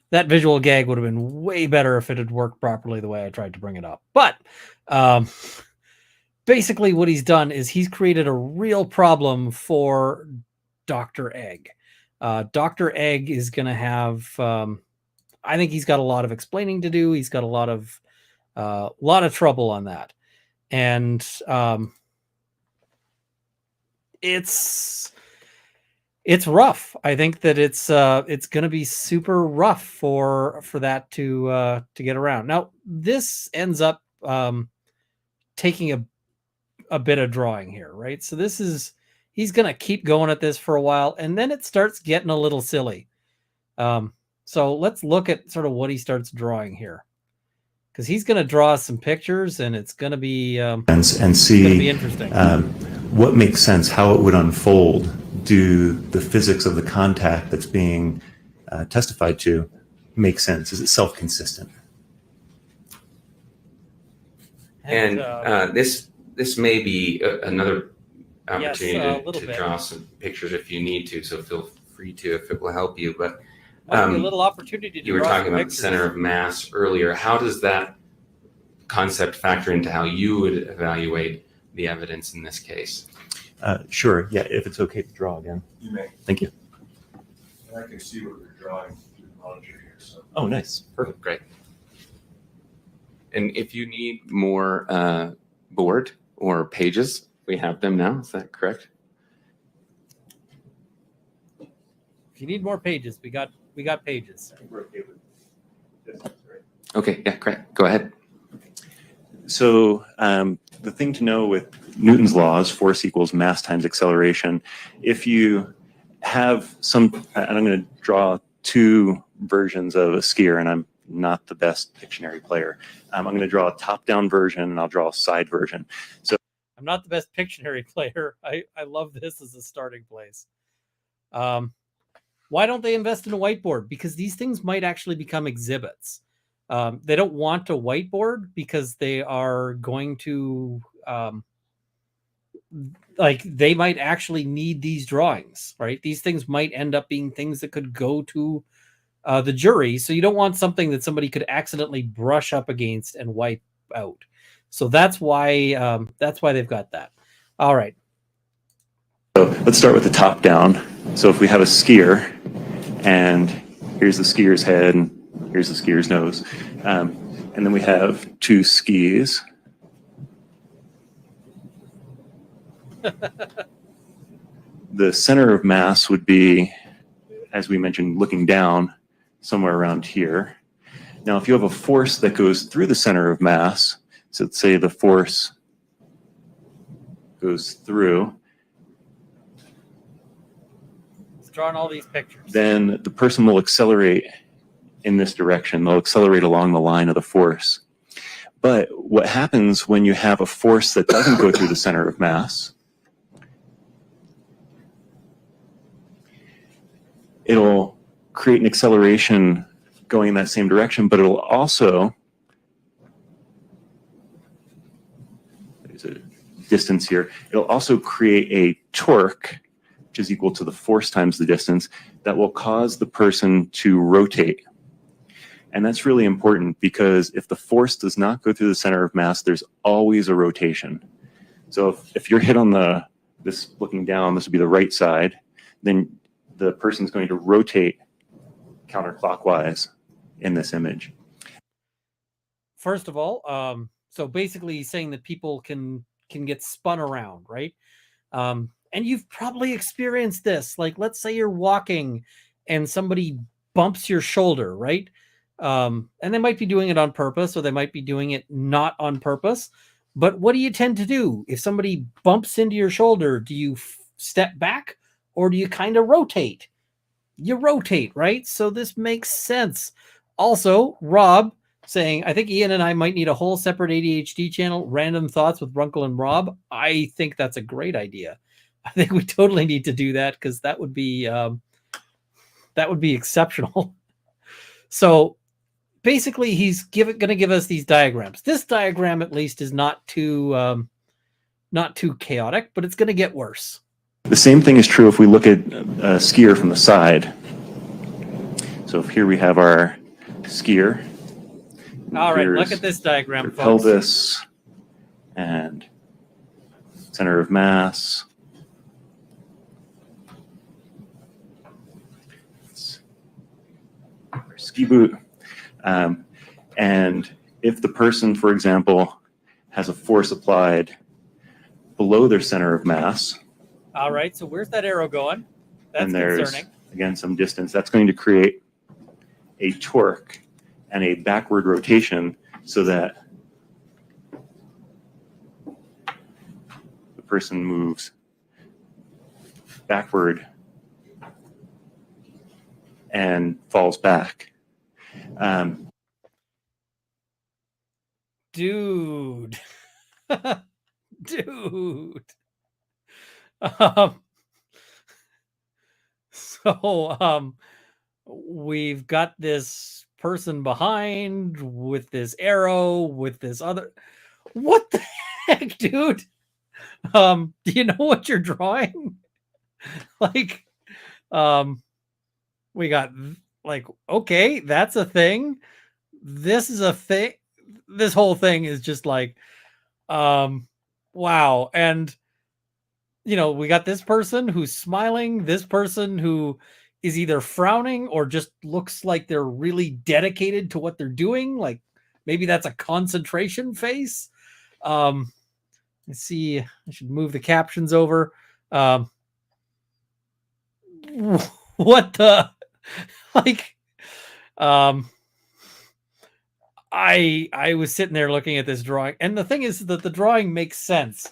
That visual gag would have been way better if it had worked properly the way I tried to bring it up. But basically what he's done is he's created a real problem for Dr. Egg. Dr. Egg is going to have, I think he's got a lot of explaining to do. He's got a lot of trouble on that. And it's rough. I think that it's going to be super rough for that to get around. Now, this ends up taking a bit of drawing here, right? So he's going to keep going at this for a while, and then it starts getting a little silly. So let's look at sort of what he starts drawing here, because he's going to draw some pictures, and it's going to be and see it's going to be interesting. What makes sense, how it would unfold. Do the physics of the contact that's being testified to make sense? Is it self-consistent? And this may be another opportunity yes, to draw some pictures if you need to. So feel free to if it will help you. But a little opportunity. You were talking about the center of mass earlier. How does that concept factor into how you would evaluate the evidence in this case? Sure. Yeah, if it's okay to draw again. You may. Thank you. And I can see what you're drawing through the monitor here. So. Oh, nice. Perfect. Great. And if you need more board or pages, we have them now. Is that correct? If you need more pages, we got pages. Okay, yeah, great. Go ahead. So the thing to know with Newton's laws, force equals mass times acceleration. If you have and I'm going to draw two versions of a skier, and I'm not the best Pictionary player. I'm going to draw a top-down version, and I'll draw a side version. So I'm not the best Pictionary player. I love this as a starting place. Why don't they invest in a whiteboard? Because these things might actually become exhibits. They don't want a whiteboard because they are going to they might actually need these drawings, right? These things might end up being things that could go to the jury. So you don't want something that somebody could accidentally brush up against and wipe out. So that's why they've got that. All right. So let's start with the top down. So if we have a skier, and here's the skier's head, and here's the skier's nose, and then we have two skis. The center of mass would be, as we mentioned, looking down somewhere around here. Now, if you have a force that goes through the center of mass, so let's say the force goes through, Drawing all these pictures. then the person will accelerate in this direction. They'll accelerate along the line of the force. But what happens when you have a force that doesn't go through the center of mass? It'll create an acceleration going in that same direction, but it'll also, there's a distance here, it'll also create a torque, which is equal to the force times the distance, that will cause the person to rotate. And that's really important because if the force does not go through the center of mass, there's always a rotation. So if you're hit on the this looking down, this would be the right side. Then the person's going to rotate counterclockwise in this image. First of all, so basically he's saying that people can get spun around, right? And you've probably experienced this. Like, let's say you're walking and somebody bumps your shoulder, right? And they might be doing it on purpose, or they might be doing it not on purpose. But what do you tend to do? If somebody bumps into your shoulder, do you step back, or do you kind of rotate? You rotate, right? So this makes sense. Also, Rob saying, I think Ian and I might need a whole separate ADHD channel, Random Thoughts with Runkle and Rob. I think that's a great idea. I think we totally need to do that, because that would be exceptional. So basically, he's going to give us these diagrams. This diagram, at least, is not too chaotic, but it's going to get worse. The same thing is true if we look at a skier from the side. So if here we have our skier. All right, look Here's at this diagram, their folks. pelvis and center of mass. Our ski boot. And if the person, for example, has a force applied below their center of mass, All right, so where's that arrow going? That's and there's, concerning. again, some distance, that's going to create a torque and a backward rotation so that the person moves backward and falls back. Dude. Dude. So we've got this person behind with this arrow, with this other. What the heck, dude? Do you know what you're drawing? Like, we got like, okay, that's a thing. This is a thing. This whole thing is just like, wow. And we got this person who's smiling, this person who is either frowning or just looks like they're really dedicated to what they're doing. Like, maybe that's a concentration face. Let's see. I should move the captions over. What the, like, I was sitting there looking at this drawing, and the thing is that the drawing makes sense.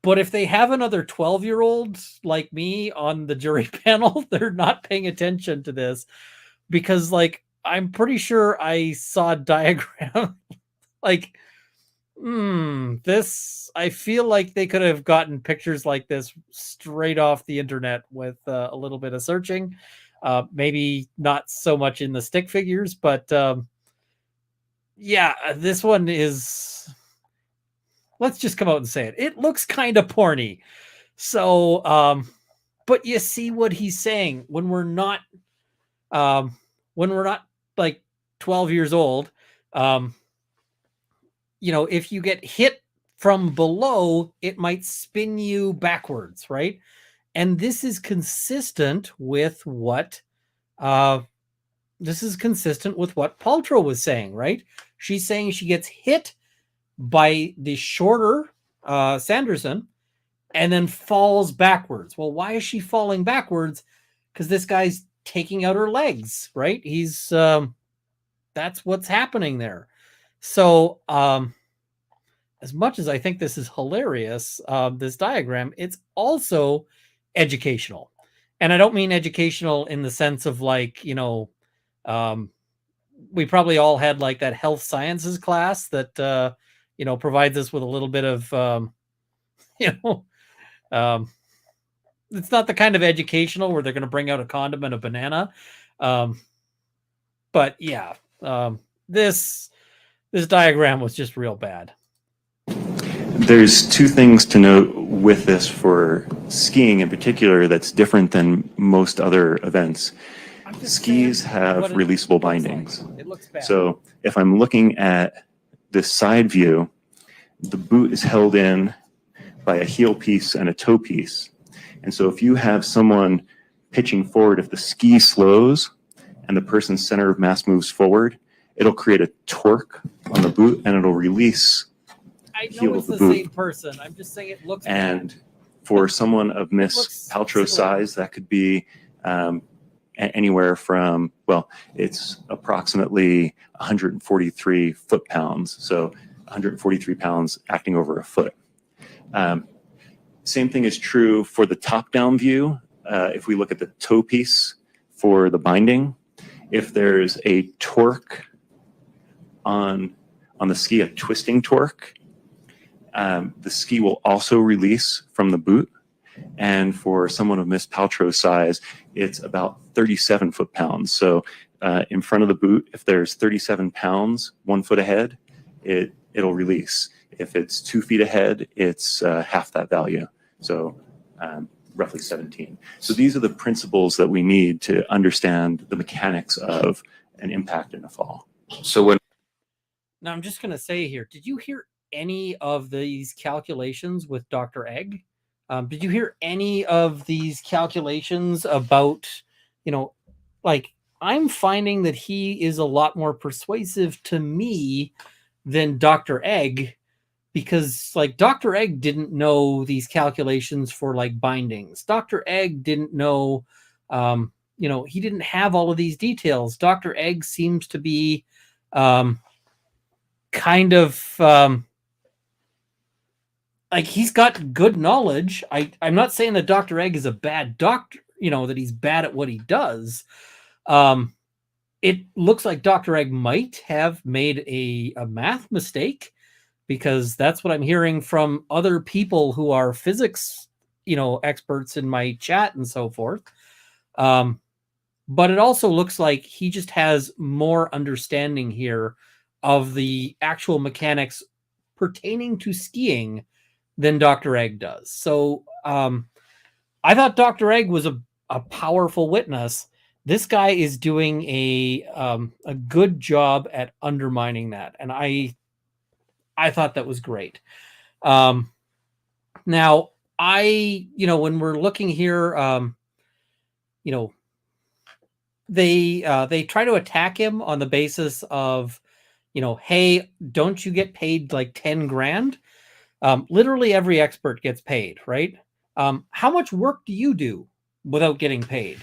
But if they have another 12-year-old like me on the jury panel, they're not paying attention to this, because, like, I'm pretty sure I saw a diagram. Like, this, I feel like they could have gotten pictures like this straight off the internet with a little bit of searching. Maybe not so much in the stick figures, but yeah, this one is, let's just come out and say it. It looks kind of porny. So, but you see what he's saying. When we're not like 12 years old, if you get hit from below, it might spin you backwards, right? And this is consistent with what Paltrow was saying, right? She's saying she gets hit by the shorter Sanderson and then falls backwards. Well, why is she falling backwards? Because this guy's taking out her legs, right? He's that's what's happening there. So as much as I think this is hilarious, this diagram, it's also educational. And I don't mean educational in the sense of like, we probably all had like that health sciences class that, provides us with a little bit of, it's not the kind of educational where they're going to bring out a condom and a banana. But yeah, this diagram was just real bad. There's two things to note with this for skiing in particular that's different than most other events. Skis have releasable bindings. It looks bad. So if I'm looking at this side view, the boot is held in by a heel piece and a toe piece. And so if you have someone pitching forward, if the ski slows and the person's center of mass moves forward, it'll create a torque on the boot and it'll release. I know heel it's of the boot. same person. I'm just saying it looks And bad. for someone of Miss looks Paltrow's similar. size, that could be anywhere from, well, it's approximately 143 foot-pounds. So 143 pounds acting over a foot. Same thing is true for the top-down view. If we look at the toe piece for the binding, if there's a torque on the ski, a twisting torque, the ski will also release from the boot. And for someone of Miss Paltrow's size, it's about 37 foot-pounds. So in front of the boot, if there's 37 pounds, 1 foot ahead, it'll release. If it's 2 feet ahead, it's half that value. So roughly 17. So these are the principles that we need to understand the mechanics of an impact in a fall. So when Now, I'm just going to say here, did you hear any of these calculations with Dr. Egg? Did you hear any of these calculations about, like, I'm finding that he is a lot more persuasive to me than Dr. Egg, because, like, Dr. Egg didn't know these calculations for, like, bindings. Dr. Egg didn't know, he didn't have all of these details. Dr. Egg seems to be kind of like he's got good knowledge. I'm not saying that Dr. Egg is a bad doctor, that he's bad at what he does. It looks like Dr. Egg might have made a math mistake, because that's what I'm hearing from other people who are physics, experts in my chat and so forth. But it also looks like he just has more understanding here of the actual mechanics pertaining to skiing than Dr. Egg does. So I thought Dr. Egg was a powerful witness. This guy is doing a good job at undermining that, and I thought that was great. Now, when we're looking here, they try to attack him on the basis of, hey, don't you get paid like 10 grand? Literally every expert gets paid, right? How much work do you do without getting paid?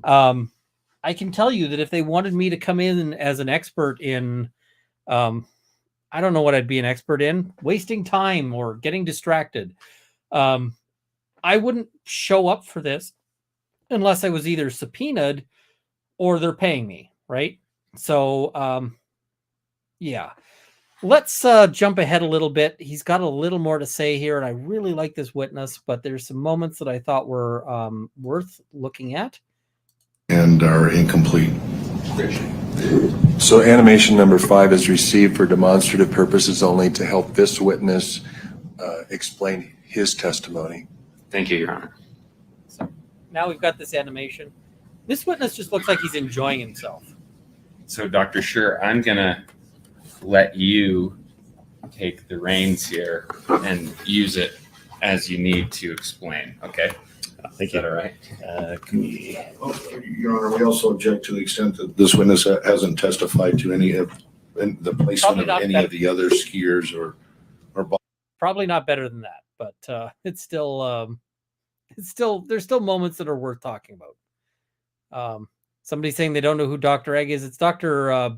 I can tell you that if they wanted me to come in as an expert in, I don't know what I'd be an expert in, wasting time or getting distracted, I wouldn't show up for this unless I was either subpoenaed or they're paying me, right? So, yeah. Let's jump ahead a little bit. He's got a little more to say here, and I really like this witness, but there's some moments that I thought were worth looking at. And are incomplete. So animation number 5 is received for demonstrative purposes only to help this witness explain his testimony. Thank you, Your Honor. So now we've got this animation. This witness just looks like he's enjoying himself. So Dr. Scher, I'm going to let you take the reins here and use it as you need to explain. Okay. Thank Is that all right? Your Honor, we also object to the extent that this witness hasn't testified to any of the placement of any of the other skiers or Probably not better than that, but it's still there's still moments that are worth talking about. Somebody saying they don't know who Dr. Egg is. It's Dr.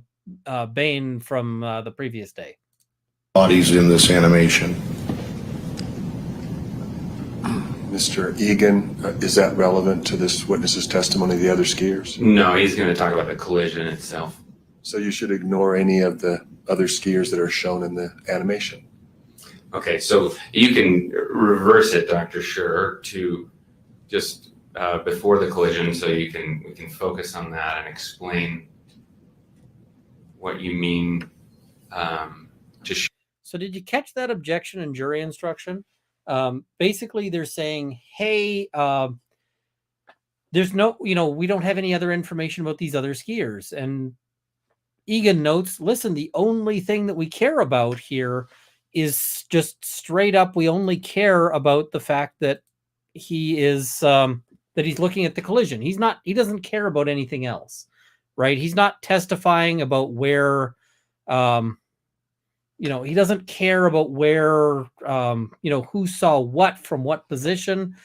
Bain from the previous day. bodies in this animation. Mr. Egan, is that relevant to this witness's testimony of the other skiers? No, he's going to talk about the collision itself. So you should ignore any of the other skiers that are shown in the animation. Okay, so you can reverse it, Dr. Scher, to just before the collision, so we can focus on that and explain what you mean to. So did you catch that objection and jury instruction? Basically, they're saying, hey, there's no, we don't have any other information about these other skiers. And Egan notes, listen, the only thing that we care about here is just straight up. We only care about the fact that he is that he's looking at the collision. He doesn't care about anything else, right? He's not testifying about where, he doesn't care about where, who saw what from what position.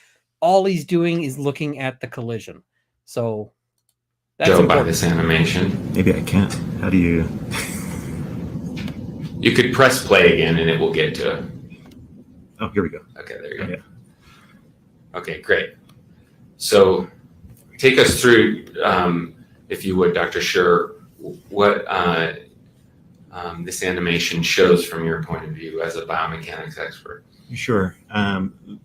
All he's doing is looking at the collision. So that's Show by important. this animation. Maybe I can't. How do you? You could press play again and it will get to it. Oh, here we go. Okay, there you go. Yeah. Okay, great. So take us through, if you would, Dr. Scher, what this animation shows from your point of view as a biomechanics expert. Sure.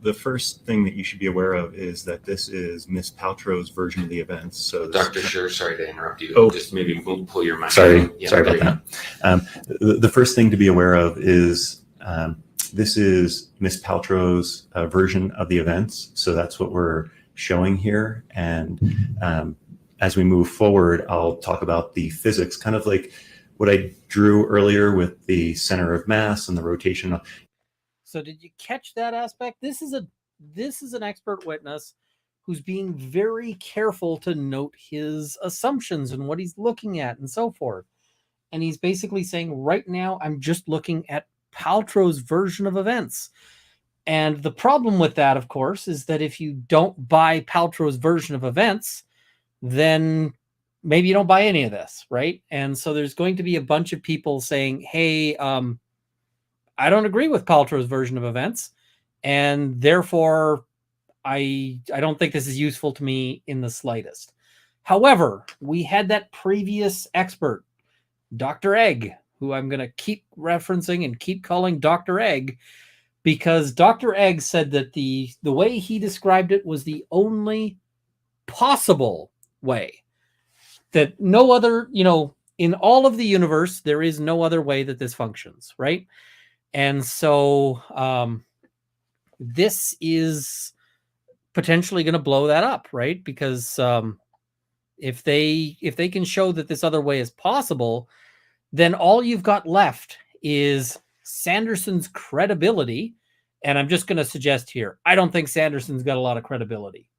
The first thing that you should be aware of is that this is Miss Paltrow's version of the events. So, Dr. Scher, sorry to interrupt you. Oh. Just maybe pull your mic. Sorry Yeah, about that. The first thing to be aware of is this is Miss Paltrow's version of the events. So that's what we're showing here. And as we move forward, I'll talk about the physics, kind of like what I drew earlier with the center of mass and the rotation. So did you catch that aspect? This is an expert witness who's being very careful to note his assumptions and what he's looking at and so forth. And he's basically saying, right now, I'm just looking at Paltrow's version of events. And the problem with that, of course, is that if you don't buy Paltrow's version of events, then maybe you don't buy any of this, right? And so there's going to be a bunch of people saying, hey, I don't agree with Paltrow's version of events, and therefore I don't think this is useful to me in the slightest. However, we had that previous expert, Dr. Egg, who I'm going to keep referencing and keep calling Dr. Egg, because Dr. Egg said that the way he described it was the only possible way, that no other, in all of the universe, there is no other way that this functions, right? And so this is potentially going to blow that up, right? Because if they can show that this other way is possible, then all you've got left is Sanderson's credibility. And I'm just going to suggest here, I don't think Sanderson's got a lot of credibility.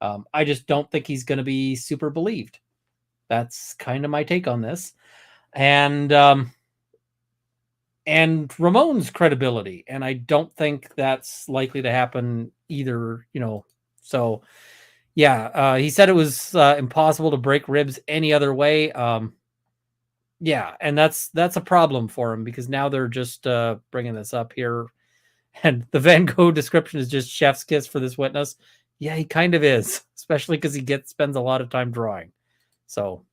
I just don't think he's going to be super believed. That's kind of my take on this. And Ramon's credibility. And I don't think that's likely to happen either, So, yeah, he said it was impossible to break ribs any other way. Yeah, and that's a problem for him, because now they're just bringing this up here. And the Van Gogh description is just chef's kiss for this witness. Yeah, he kind of is, especially because he spends a lot of time drawing. So,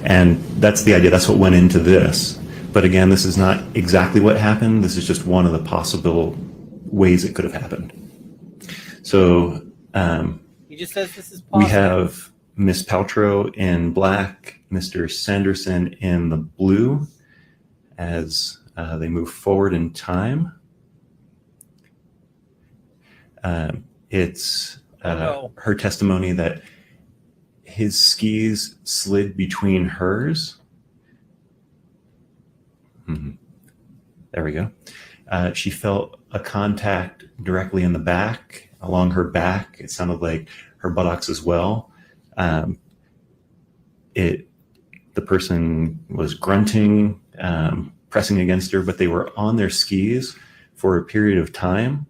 and that's the idea. That's what went into this. But again, this is not exactly what happened. This is just one of the possible ways it could have happened. So he just says this is possible. We have Miss Paltrow in black, Mr. Sanderson in the blue, as they move forward in time. It's her testimony that his skis slid between hers. There we go. She felt a contact directly in the back, along her back. It sounded like her buttocks as well. The person was grunting, pressing against her, but they were on their skis for a period of time.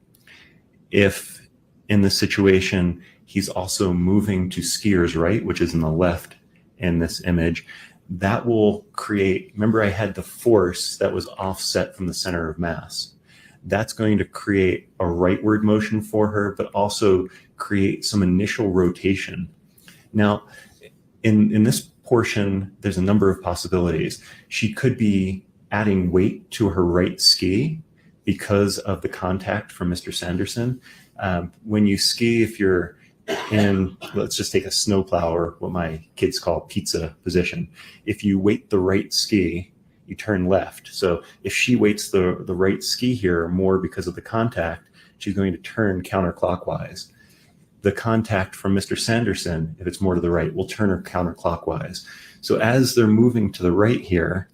If in this situation, he's also moving to skier's right, which is in the left in this image, that will create, remember I had the force that was offset from the center of mass. That's going to create a rightward motion for her, but also create some initial rotation. Now, in this portion, there's a number of possibilities. She could be adding weight to her right ski because of the contact from Mr. Sanderson. When you ski, if you're in, let's just take a snowplow, or what my kids call pizza position. If you weight the right ski, you turn left. So if she weights the right ski here more because of the contact, she's going to turn counterclockwise. The contact from Mr. Sanderson, if it's more to the right, will turn her counterclockwise. So as they're moving to the right here,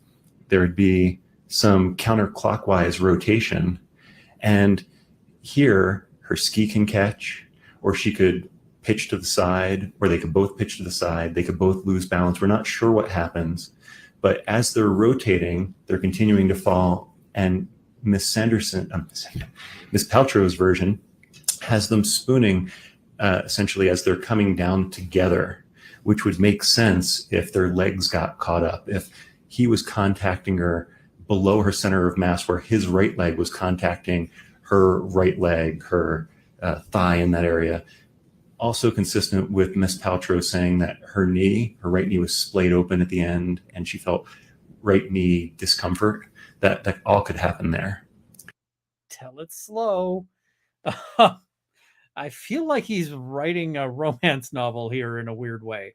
there would be some counterclockwise rotation. And here, her ski can catch, or she could pitch to the side, or they could both pitch to the side. They could both lose balance. We're not sure what happens. But as they're rotating, they're continuing to fall. And Miss Paltrow's version has them spooning essentially as they're coming down together, which would make sense if their legs got caught up. If he was contacting her below her center of mass, where his right leg was contacting her right leg, her thigh in that area. Also consistent with Miss Paltrow saying that her right knee was splayed open at the end, and she felt right knee discomfort. That all could happen there. Tell it slow. I feel like he's writing a romance novel here in a weird way.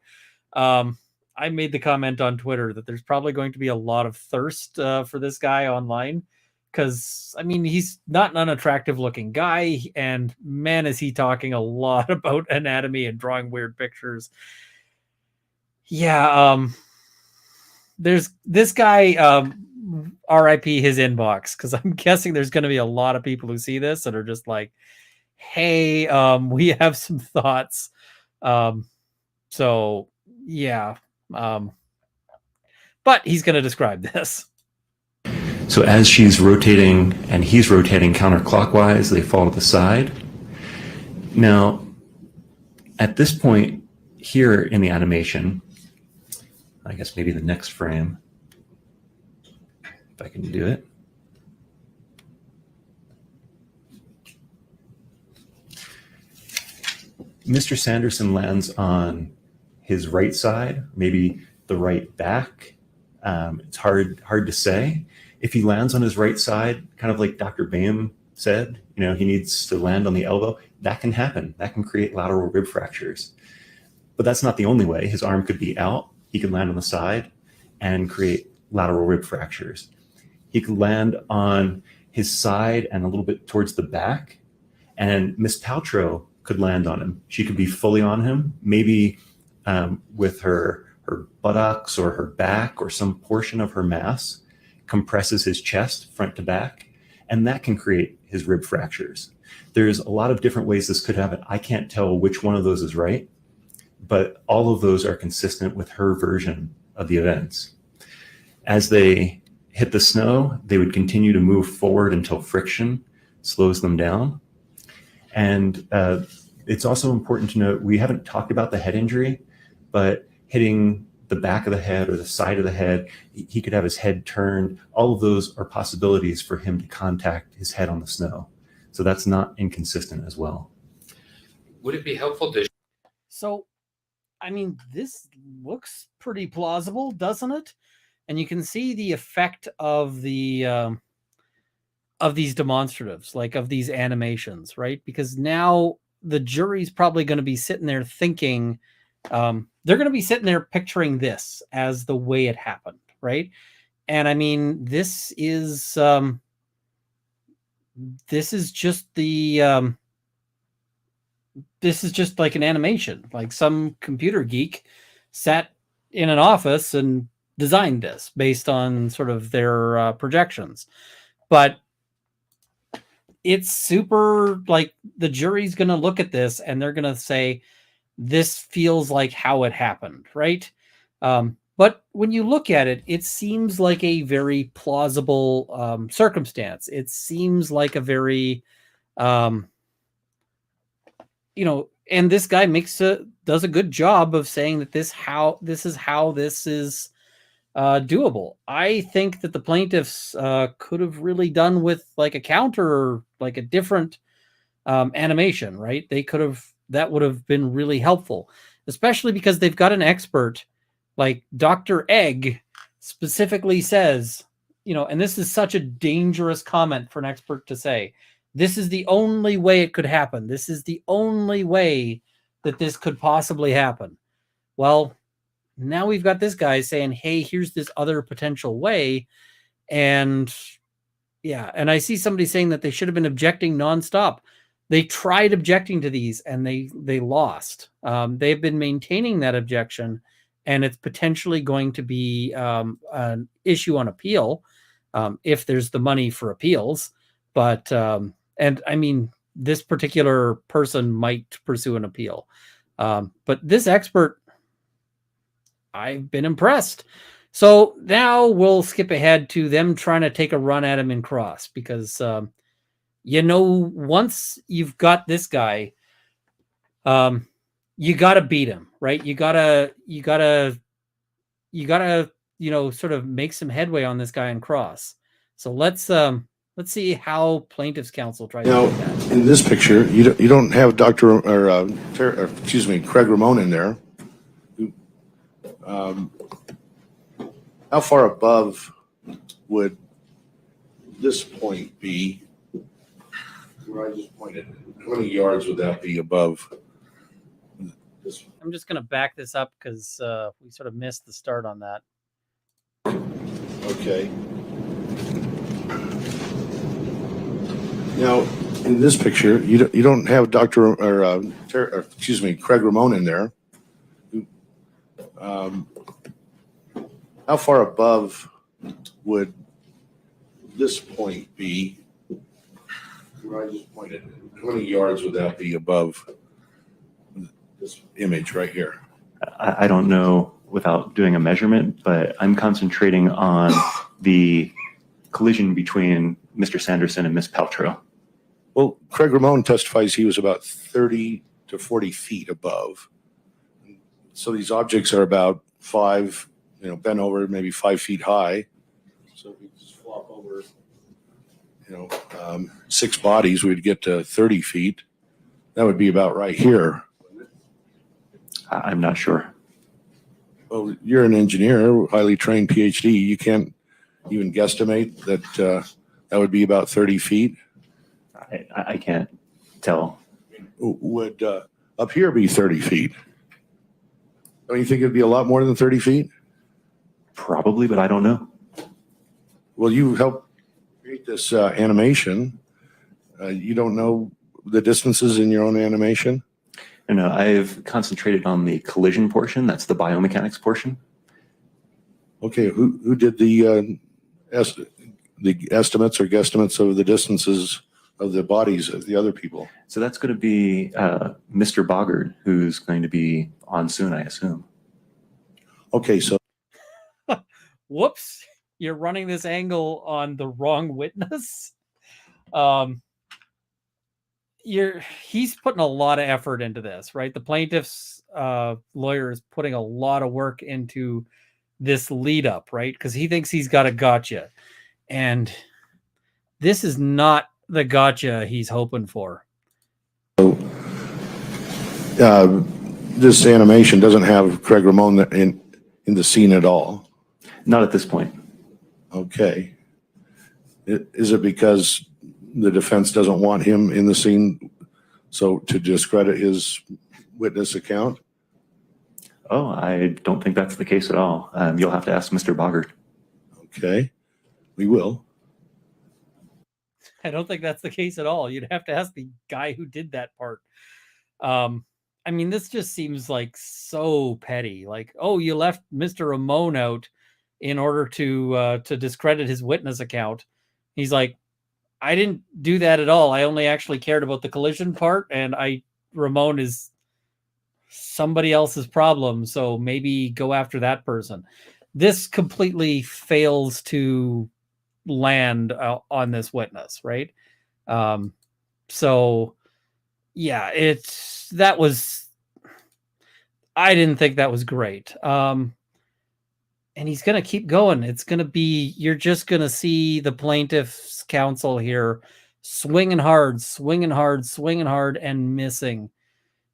I made the comment on Twitter that there's probably going to be a lot of thirst for this guy online, because, I mean, he's not an unattractive looking guy, and man, is he talking a lot about anatomy and drawing weird pictures. Yeah, there's this guy, RIP his inbox, because I'm guessing there's going to be a lot of people who see this that are just like, hey, we have some thoughts. So yeah, but he's going to describe this. So as she's rotating and he's rotating counterclockwise, they fall to the side. Now, at this point here in the animation, I guess maybe the next frame, if I can do it. Mr. Sanderson lands on his right side, maybe the right back. It's hard to say. If he lands on his right side, kind of like Dr. Boehm said, he needs to land on the elbow, that can happen. That can create lateral rib fractures. But that's not the only way. His arm could be out. He could land on the side and create lateral rib fractures. He could land on his side and a little bit towards the back, and Miss Paltrow could land on him. She could be fully on him, maybe with her buttocks or her back or some portion of her mass compresses his chest front to back, and that can create his rib fractures. There's a lot of different ways this could happen. I can't tell which one of those is right, but all of those are consistent with her version of the events. As they hit the snow, they would continue to move forward until friction slows them down. And it's also important to note, we haven't talked about the head injury, but hitting the back of the head or the side of the head, he could have his head turned. All of those are possibilities for him to contact his head on the snow. So that's not inconsistent as well. Would it be helpful to... So, I mean, this looks pretty plausible, doesn't it? And you can see the effect of the of these demonstratives, like of these animations, right? Because now the jury's probably going to be sitting there thinking, they're going to be sitting there picturing this as the way it happened, right? And I mean, this is just the this is just like an animation. Like some computer geek sat in an office and designed this based on sort of their projections. But it's super, like, the jury's going to look at this and they're going to say, this feels like how it happened, right? But when you look at it, it seems like a very plausible circumstance. It seems like a very, and this guy does a good job of saying that this is how this is doable. I think that the plaintiffs could have really done with like a counter or like a different animation, right? That would have been really helpful, especially because they've got an expert like Dr. Egg specifically says, and this is such a dangerous comment for an expert to say, this is the only way it could happen. This is the only way that this could possibly happen. Well, now we've got this guy saying, hey, here's this other potential way. And yeah, and I see somebody saying that they should have been objecting nonstop. They tried objecting to these and they lost. They've been maintaining that objection, and it's potentially going to be an issue on appeal. if there's the money for appeals. But and I mean, this particular person might pursue an appeal. But this expert, I've been impressed. So now we'll skip ahead to them trying to take a run at him in cross, because once you've got this guy, you got to beat him, right? You gotta sort of make some headway on this guy in cross. So let's see how plaintiff's counsel tries to do that. In this picture, you don't have Craig Ramon in there. How far above would this point be? Where I just pointed. How many yards would that be above this? I'm just going to back this up because we sort of missed the start on that. Okay. Now, in this picture, you don't have Craig Ramon in there. How far above would this point be? Where I just pointed. How many yards would that be above this image right here? I don't know without doing a measurement, but I'm concentrating on the collision between Mr. Sanderson and Miss Paltrow. Well, Craig Ramon testifies he was about 30 to 40 feet above. So these objects are about bent over, maybe 5 feet high. So if we just flop over, 6 bodies, we'd get to 30 feet. That would be about right here. I'm not sure. Well, you're an engineer, highly trained PhD. You can't even guesstimate that that would be about 30 feet. I can't tell. Would up here be 30 feet? Don't you think it'd be a lot more than 30 feet? Probably, but I don't know. Well, you helped create this animation. You don't know the distances in your own animation? No, I've concentrated on the collision portion. That's the biomechanics portion. Okay, who did the estimates or guesstimates of the distances of the bodies of the other people? So that's going to be Mr. Boggart, who's going to be on soon, I assume. Okay, so Whoops, you're running this angle on the wrong witness. He's putting a lot of effort into this, right? The plaintiff's lawyer is putting a lot of work into this lead up, right? Because he thinks he's got a gotcha. And this is not the gotcha he's hoping for. This animation doesn't have Craig Ramon in the scene at all. Not at this point. Okay. Is it because the defense doesn't want him in the scene, so to discredit his witness account? Oh, I don't think that's the case at all. You'll have to ask Mr. Boggart. Okay, we will. I don't think that's the case at all. You'd have to ask the guy who did that part. I mean, this just seems like so petty. Like, oh, you left Mr. Ramon out in order to discredit his witness account. He's like, I didn't do that at all. I only actually cared about the collision part, and Ramon is somebody else's problem, so maybe go after that person. This completely fails to land on this witness, right? So yeah, I didn't think that was great. And he's going to keep going. It's going to be, you're just going to see the plaintiff's counsel here swinging hard, and missing.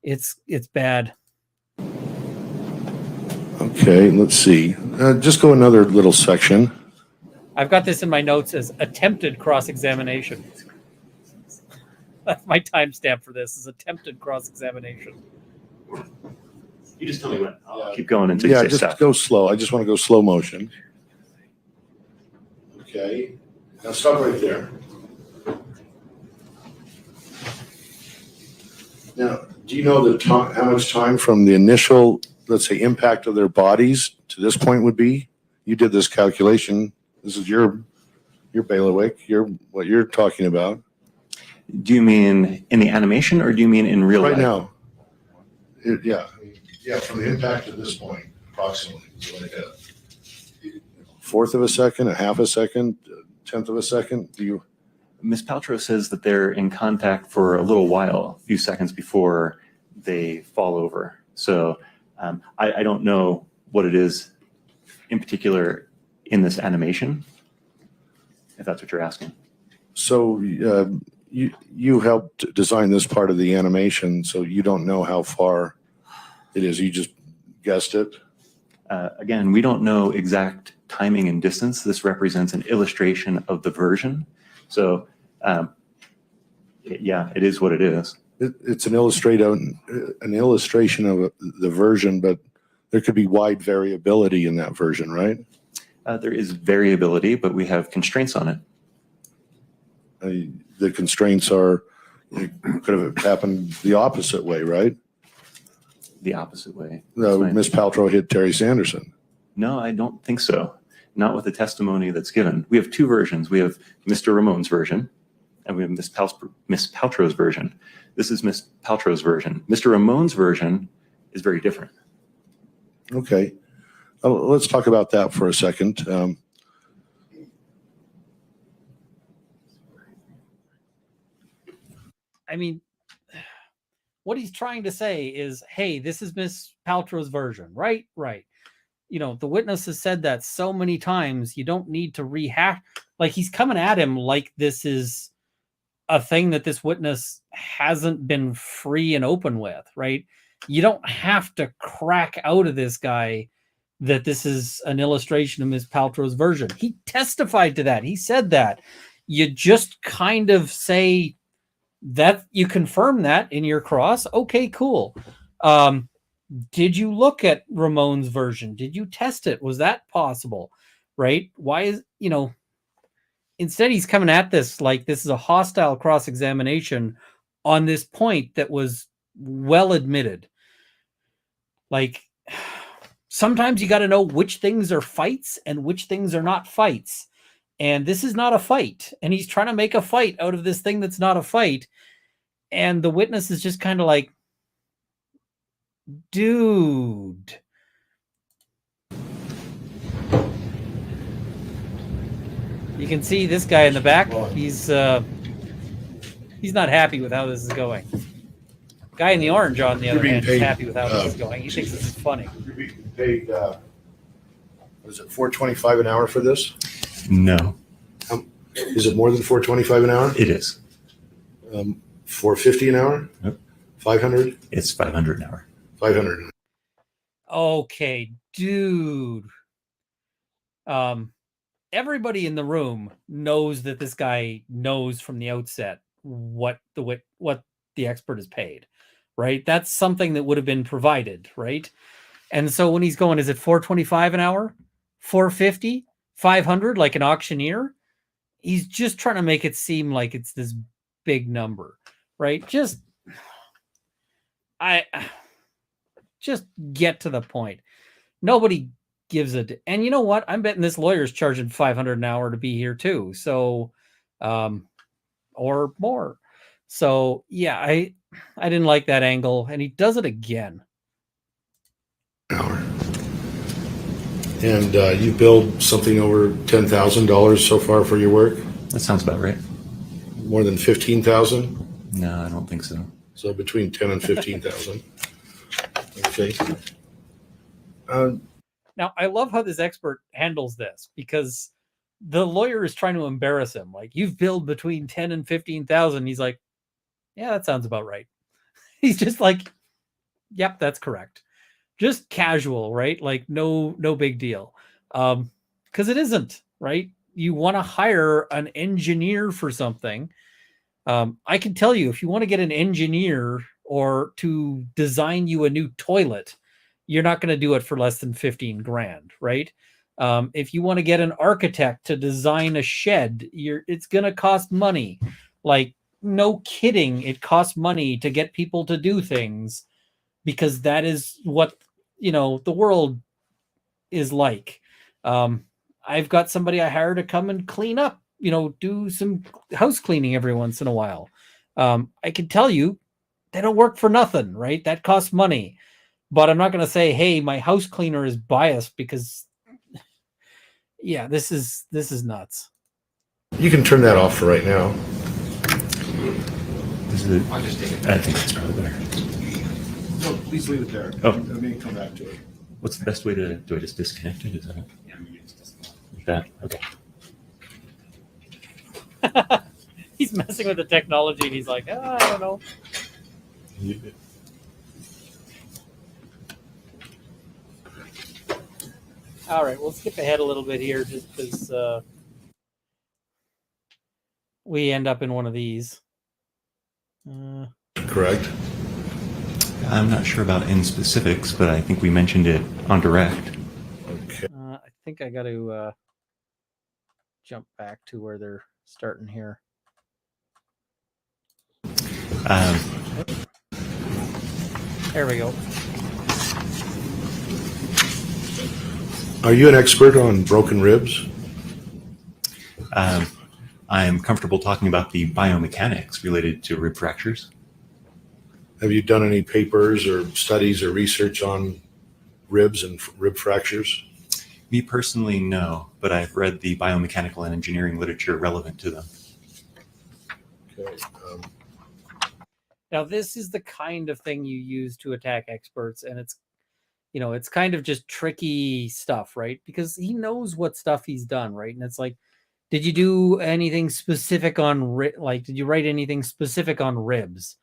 It's bad. Okay, let's see. Just go another little section. I've got this in my notes as attempted cross-examination. That's my timestamp for this, is attempted cross-examination. You just tell me when. I'll keep going until you say just stop. go slow. I just want to go slow motion. Okay. Now stop right there. Now, do you know how much time from the initial, let's say, impact of their bodies to this point would be? You did this calculation. This is your You're bailiwick. You're what you're talking about Do you mean in the animation or do you mean in real right life? now. Yeah, from the impact to this point, approximately. So like a fourth of a second, a half a second, a tenth of a second. Do you? Ms. Paltrow says that they're in contact for a little while, a few seconds before they fall over. So I don't know what it is in particular in this animation, if that's what you're asking. So you helped design this part of the animation, so you don't know how far it is. You just guessed it. Again, we don't know exact timing and distance. This represents an illustration of the version. So yeah, it is what it is. It's an illustration of the version, but there could be wide variability in that version, right? There is variability, but we have constraints on it. The constraints are, it could have happened the opposite way, right? The opposite way. Miss Paltrow hit Terry Sanderson. No, I don't think so. Not with the testimony that's given. We have two versions. We have Mr. Ramon's version, and we have Miss Paltrow's version. This is Miss Paltrow's version. Mr. Ramon's version is very different. Okay. Let's talk about that for a second. I mean, what he's trying to say is, hey, this is Miss Paltrow's version, right? Right. You know, the witness has said that so many times, you don't need to rehash. Like, he's coming at him like this is a thing that this witness hasn't been free and open with, right? You don't have to crack out of this guy that this is an illustration of Miss Paltrow's version. He testified to that. He said that. You just kind of say that you confirm that in your cross. Okay, cool. Did you look at Ramon's version? Did you test it? Was that possible? Right? Why is, you know, instead he's coming at this like this is a hostile cross-examination on this point that was well admitted. Like, sometimes you got to know which things are fights and which things are not fights. And this is not a fight. And he's trying to make a fight out of this thing that's not a fight. And the witness is just kind of like, dude. You can see this guy in the back. He's not happy with how this is going. Guy in the orange, on the other hand, is happy with how this is going. He thinks this is funny. You're being paid, what is it, $4.25 an hour for this? No, Is it more than $4.25 an hour? it is. $4.50 an hour? Yep. 500? It's 500 an hour. 500. Okay, dude. Everybody in the room knows that this guy knows from the outset what the expert is paid, right? That's something that would have been provided, right? And so when he's going, is it $4.25 an hour, $4.50, $500, like an auctioneer? He's just trying to make it seem like it's this big number, right? Just get to the point. Nobody gives it. And you know what? I'm betting this lawyer's charging $500 an hour to be here too. So, or more. So yeah, I didn't like that angle, and he does it again. Hour. And you billed something over $10,000 so far for your work? That sounds about right. More than 15,000? No, I don't think so. So between 10 and 15,000. Okay. Now, I love how this expert handles this, because the lawyer is trying to embarrass him. Like, you've billed between 10 and 15,000. He's like, yeah, that sounds about right. He's just like, yep, that's correct. Just casual, right? Like, no big deal. Because it isn't, right? You want to hire an engineer for something. I can tell you, if you want to get an engineer or to design you a new toilet, you're not going to do it for less than 15 grand, right? If you want to get an architect to design a shed, it's going to cost money. Like, no kidding, it costs money to get people to do things, because that is what, the world is like. I've got somebody I hire to come and clean up do some house cleaning every once in a while. I can tell you they don't work for nothing, right? That costs money. But I'm not going to say, hey, my house cleaner is biased because, yeah, this is nuts. You can turn that off for right now. I'll just take it. I think that's probably better. No, please leave it there. Oh. I may come back to it. What's the best way to do? I just disconnect it? Is that it? Yeah, maybe it's just- Like that? Okay. He's messing with the technology and he's like, I don't know. All right, we'll skip ahead a little bit here just because we end up in one of these. Correct. I'm not sure about in specifics, but I think we mentioned it on direct. Okay. I think I got to jump back to where they're starting here. There we go. Are you an expert on broken ribs? I am comfortable talking about the biomechanics related to rib fractures. Have you done any papers or studies or research on ribs and rib fractures? Me personally, no, but I've read the biomechanical and engineering literature relevant to them. Okay. Now, this is the kind of thing you use to attack experts, and it's kind of just tricky stuff, right? Because he knows what stuff he's done, right? And it's like, did you do anything specific on did you write anything specific on ribs?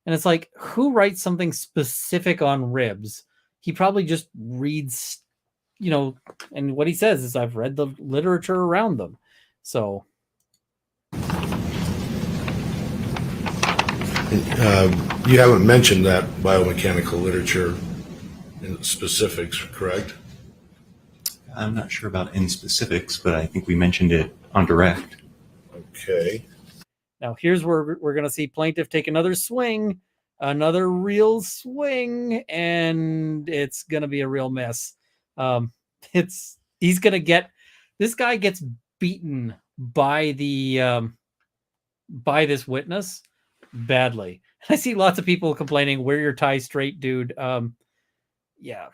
And it's like, who writes something specific on ribs? He probably just reads, and what he says is, I've read the literature around them. So. You haven't mentioned that biomechanical literature in specifics, correct? I'm not sure about in specifics, but I think we mentioned it on direct. Okay. Now, here's where we're going to see Plaintiff take another swing, another real swing, and it's going to be a real mess. This guy gets beaten by by this witness badly. I see lots of people complaining, wear your tie straight, dude. Yeah.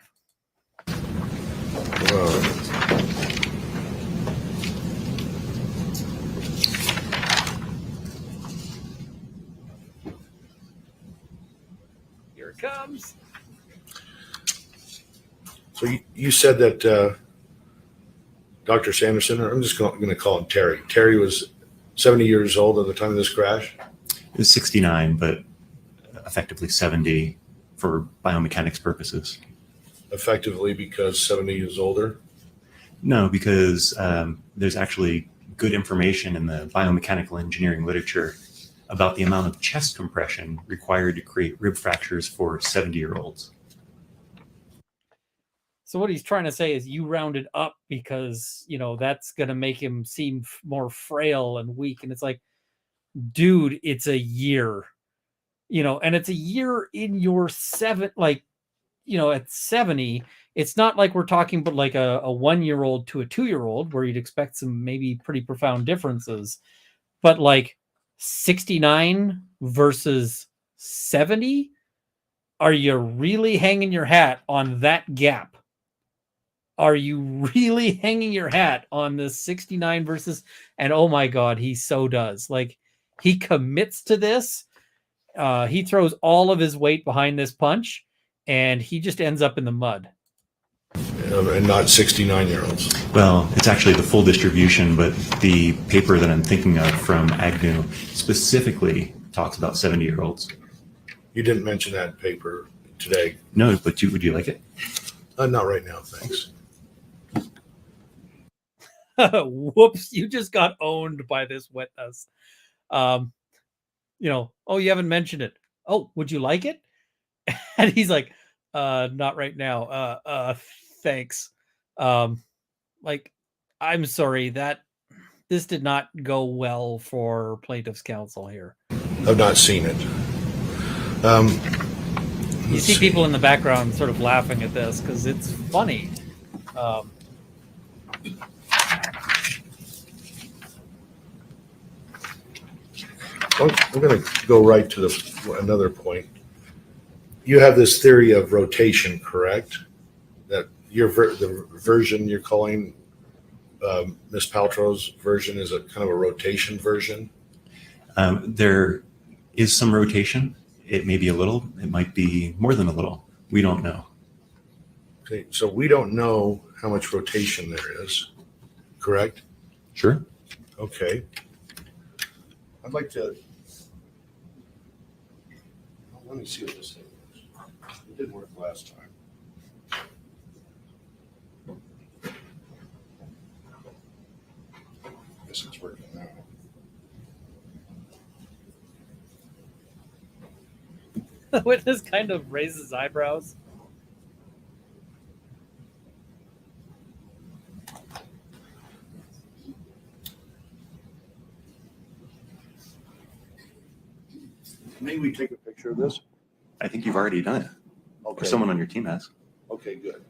Here it comes. So you said that Dr. Sanderson, or I'm just going to call him Terry. Terry was 70 years old at the time of this crash? It was 69, but effectively 70 for biomechanics purposes. Effectively because 70 years older? No, because there's actually good information in the biomechanical engineering literature about the amount of chest compression required to create rib fractures for 70-year-olds. So what he's trying to say is you rounded up because, that's going to make him seem more frail and weak. And it's like, dude, it's a year, and it's a year in your at 70, it's not like we're talking about like a 1-year-old to a 2-year-old where you'd expect some maybe pretty profound differences, but like 69 versus 70, are you really hanging your hat on that gap? Are you really hanging your hat on the 69 versus, and oh my God, he so does. Like, he commits to this. He throws all of his weight behind this punch, and he just ends up in the mud. And not 69-year-olds. Well, it's actually the full distribution, but the paper that I'm thinking of from Agnew specifically talks about 70-year-olds. You didn't mention that paper today. No, but would you like it? Not right now, thanks. Whoops, you just got owned by this witness. Oh, you haven't mentioned it. Oh, would you like it? And he's like, not right now. Thanks. I'm sorry that this did not go well for plaintiff's counsel here. I've not seen it. You see people in the background sort of laughing at this because it's funny. I'm going to go right to another point. You have this theory of rotation, correct? That the version you're calling Miss Paltrow's version is a kind of a rotation version? There is some rotation. It may be a little. It might be more than a little. We don't know. Okay, so we don't know how much rotation there is, correct? Sure. Okay. I'd like to. Let me see what this thing is. It didn't work last time. Guess it's working now. The witness kind of raises his eyebrows. May we take a picture of this? I think you've already done it, or Okay. someone on your team has. Okay, good.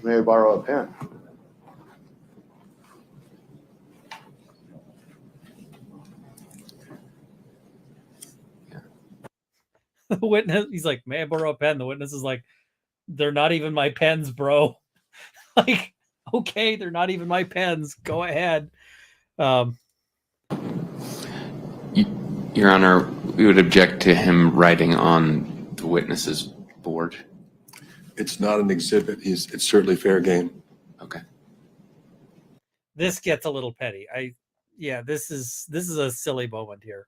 May I borrow a pen? The witness, he's like, may I borrow a pen? The witness is like, they're not even my pens, bro. Like, okay, they're not even my pens. Go ahead. Your Honor, we would object to him writing on the witness's board. It's not an exhibit. It's certainly fair game. Okay. This gets a little petty. This is a silly moment here.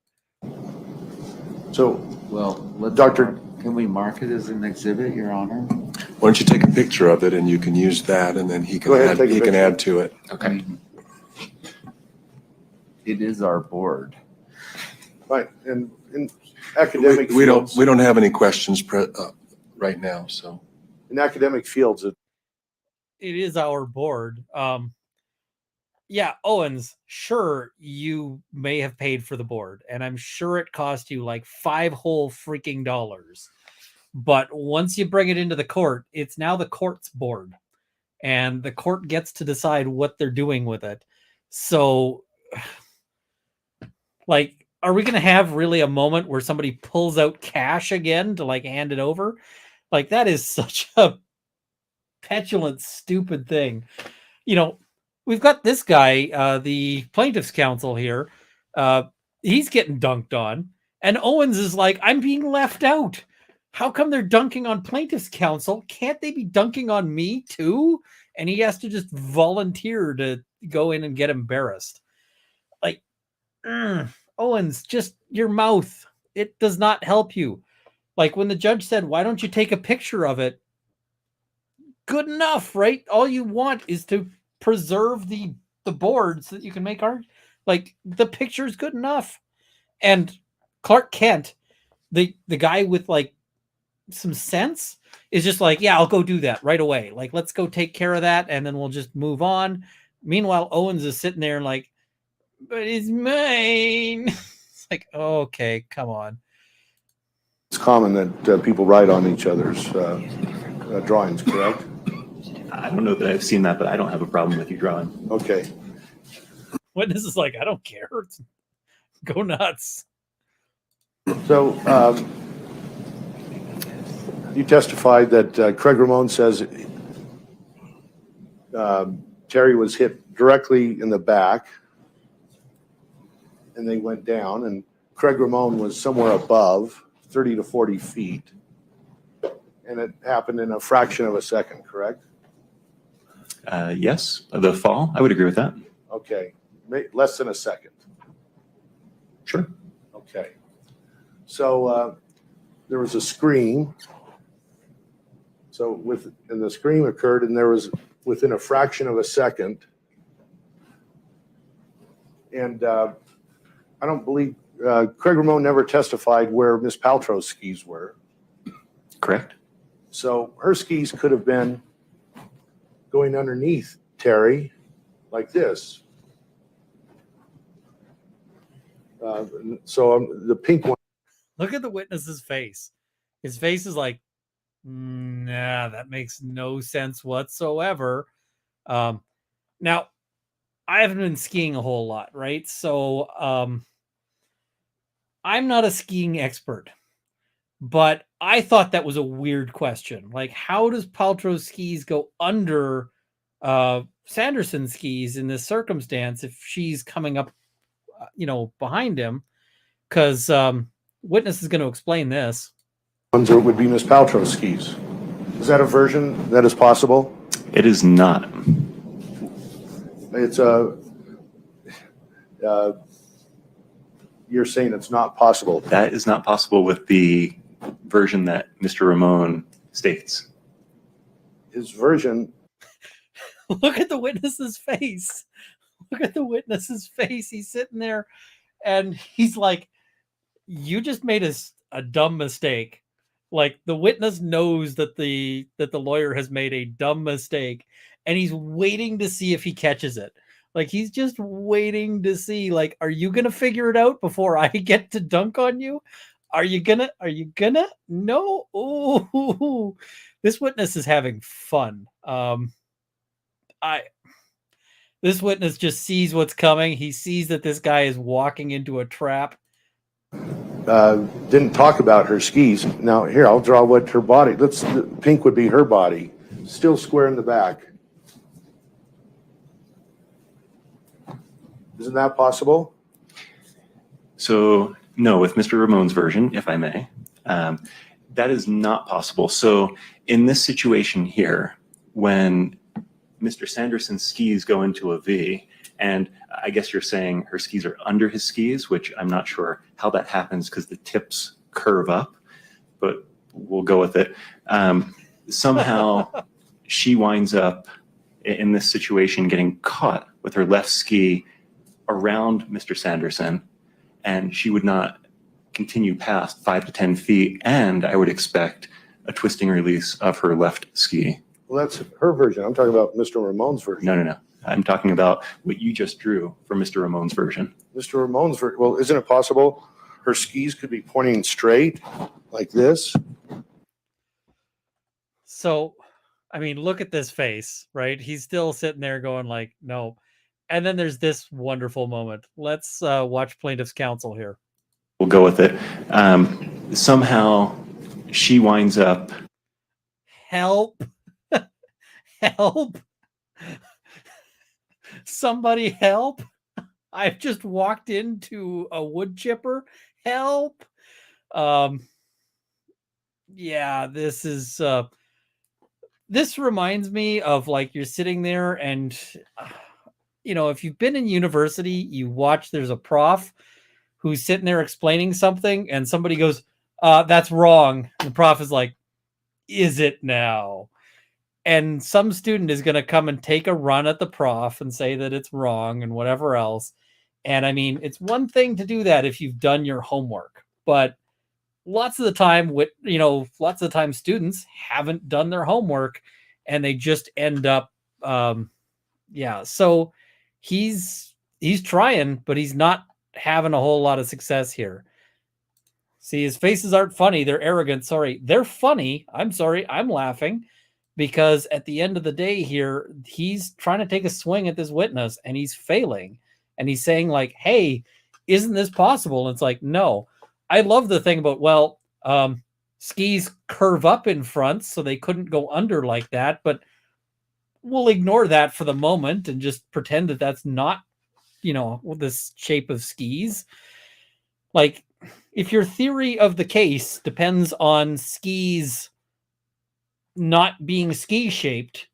So, Well, Doctor- can we mark it as an exhibit, Your Honor? Why don't you take a picture of it and you can use that and then he Go ahead, take a can picture. add to it. Okay. It is our board. right, and in academic We fields, don't have any questions right now, so. in academic fields, It is our board. Yeah, Owens, sure, you may have paid for the board, and I'm sure it cost you like $5 whole freaking dollars. But once you bring it into the court, it's now the court's board, and the court gets to decide what they're doing with it. So, like, are we going to have really a moment where somebody pulls out cash again to like hand it over? Like, that is such a petulant, stupid thing. You know, we've got this guy, the plaintiff's counsel here. He's getting dunked on. And Owens is like, I'm being left out. How come they're dunking on plaintiff's counsel? Can't they be dunking on me too? And he has to just volunteer to go in and get embarrassed. Like, Owens, just your mouth. It does not help you. Like when the judge said, why don't you take a picture of it? Good enough, right? All you want is to preserve the board so that you can make art. Like the picture is good enough. And Clark Kent, the guy with like some sense, is just like, yeah, I'll go do that right away. Like, let's go take care of that, and then we'll just move on. Meanwhile, Owens is sitting there like, but it's mine. It's like, okay, come on. it's common that people write on each other's drawings, correct? I don't know that I've seen that, but I don't have a problem with you drawing. Okay. Witness is like, I don't care. Go nuts. So you testified that Craig Ramon says Terry was hit directly in the back and they went down, and Craig Ramon was somewhere above 30 to 40 feet, and it happened in a fraction of a second, correct? Yes, the fall, I would agree with that. Okay, less than a second. Sure. Okay. So there was a scream. So and the scream occurred, and there was within a fraction of a second. And I don't believe Craig Ramon never testified where Miss Paltrow's skis were. Correct. So her skis could have been going underneath Terry like this. So the pink one. Look at the witness's face. His face is like, nah, that makes no sense whatsoever. Now, I haven't been skiing a whole lot, right? So I'm not a skiing expert, but I thought that was a weird question. Like, how does Paltrow's skis go under Sanderson's skis in this circumstance if she's coming up, behind him? Because witness is going to explain this. Ones that would be Miss Paltrow's skis. Is that a version that is possible? It is not. It's you're saying it's not possible. That is not possible with the version that Mr. Ramon states. His version. Look at the witness's face. Look at the witness's face. He's sitting there and he's like, you just made a dumb mistake. Like, the witness knows that the lawyer has made a dumb mistake, and he's waiting to see if he catches it. Like, he's just waiting to see, like, are you going to figure it out before I get to dunk on you? Are you gonna? No. Ooh, this witness is having fun. This witness just sees what's coming. He sees that this guy is walking into a trap. Didn't talk about her skis. Now here, I'll draw what her body. Pink would be her body, still square in the back. Isn't that possible? So no, with Mr. Ramon's version, if I may, that is not possible. So in this situation here, when Mr. Sanderson's skis go into a V, and I guess you're saying her skis are under his skis, which I'm not sure how that happens because the tips curve up, but we'll go with it. Somehow she winds up in this situation getting caught with her left ski around Mr. Sanderson, and she would not continue past 5 to 10 feet, and I would expect a twisting release of her left ski. Well, that's her version. I'm talking about Mr. Ramon's version. No. I'm talking about what you just drew for Mr. Ramon's version. Mr. Ramon's version. Well, isn't it possible her skis could be pointing straight like this? So, I mean, look at this face, right? He's still sitting there going like, no. And then there's this wonderful moment. Let's watch plaintiff's counsel here. We'll go with it. Somehow she winds up. Help. Help. Somebody help. I've just walked into a wood chipper. Help. Yeah, this is this reminds me of, like, you're sitting there and if you've been in university, you watch, there's a prof who's sitting there explaining something and somebody goes, that's wrong. And the prof is like, is it now? And some student is going to come and take a run at the prof and say that it's wrong and whatever else. And I mean, it's one thing to do that if you've done your homework, but lots of the time students haven't done their homework and they just end up, So he's trying, but he's not having a whole lot of success here. See, his faces aren't funny. They're arrogant. Sorry. They're funny. I'm sorry. I'm laughing. Because at the end of the day here, he's trying to take a swing at this witness and he's failing. And he's saying like, hey, isn't this possible? And it's like, no. I love the thing about, skis curve up in front, so they couldn't go under like that. But we'll ignore that for the moment and just pretend that that's not, this shape of skis. Like, if your theory of the case depends on skis not being ski shaped,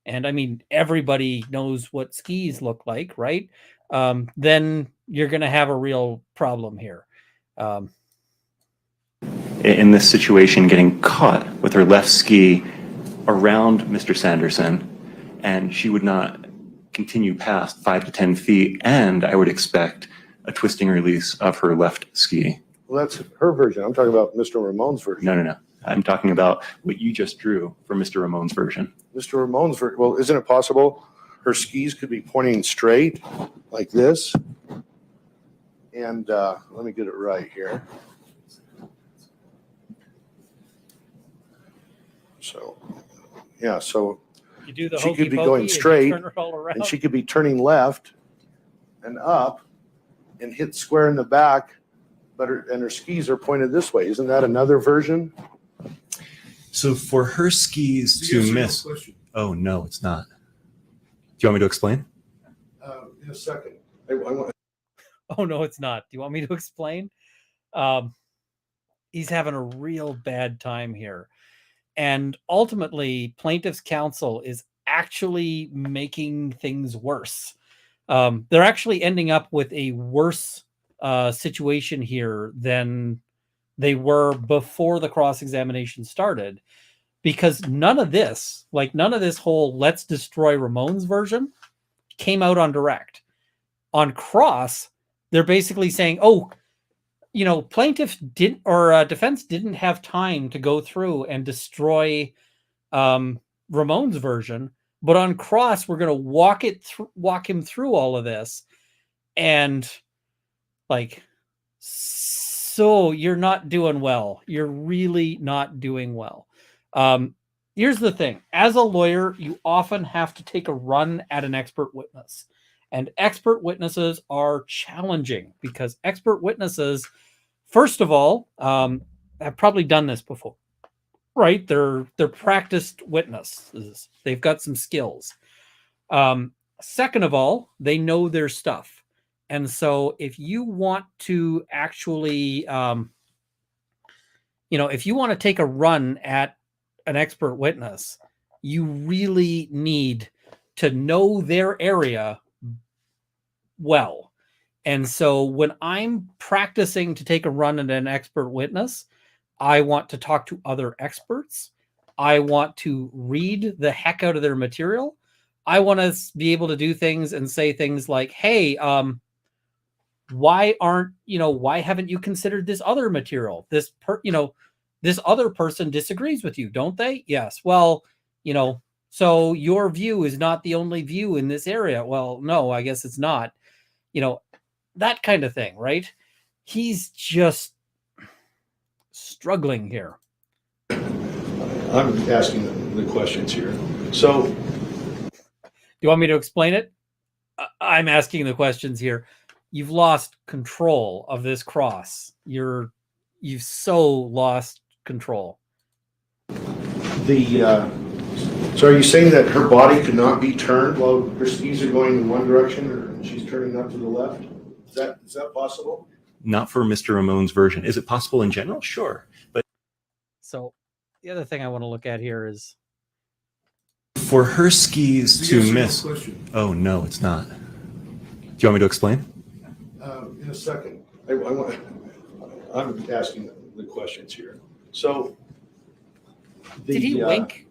and I mean everybody knows what skis look like, right? Then you're going to have a real problem here. In this situation, getting caught with her left ski around Mr. Sanderson, and she would not continue past 5 to 10 feet, and I would expect a twisting release of her left ski. Well, that's her version. I'm talking about Mr. Ramon's version. No. I'm talking about what you just drew for Mr. Ramon's version. Mr. Ramon's version. Well, isn't it possible her skis could be pointing straight like this? And let me get it right here. So do the She could hokey be pokey going and you straight, turn it all around. and she could be turning left and up and hit square in the back, but her skis are pointed this way. Isn't that another version? So for her skis to miss. Oh, no, it's not. Do you want me to explain? In a second. I want. Oh, no, it's not. Do you want me to explain? He's having a real bad time here. And ultimately, plaintiff's counsel is actually making things worse. They're actually ending up with a worse situation here than they were before the cross-examination started, because none of this whole let's destroy Ramon's version came out on direct. On cross, they're basically saying, oh, plaintiff didn't, or defense didn't have time to go through and destroy Ramon's version, but on cross, we're going to walk him through all of this. And so you're not doing well. You're really not doing well. Here's the thing. As a lawyer, you often have to take a run at an expert witness. And expert witnesses are challenging because expert witnesses, first of all, have probably done this before, right? They're practiced witnesses. They've got some skills. Second of all, they know their stuff. And so if you want to actually, if you want to take a run at an expert witness, you really need to know their area well. And so when I'm practicing to take a run at an expert witness, I want to talk to other experts. I want to read the heck out of their material. I want to be able to do things and say things like, hey, why haven't you considered this other material? This other person disagrees with you, don't they? Yes. Well, so your view is not the only view in this area. Well, no, I guess it's not. That kind of thing, right? He's just struggling here. I'm asking the questions here. So, do you want me to explain it? I'm asking the questions here. You've lost control of this cross. You've so lost control. So are you saying that her body could not be turned while her skis are going in one direction, or she's turning up to the left? Is that possible? Not for Mr. Ramon's version. Is it possible in general? Sure. But so the other thing I want to look at here is for her skis to miss. Oh, no, it's not. Do you want me to explain? In a second. I'm asking the questions here. So, did he wink?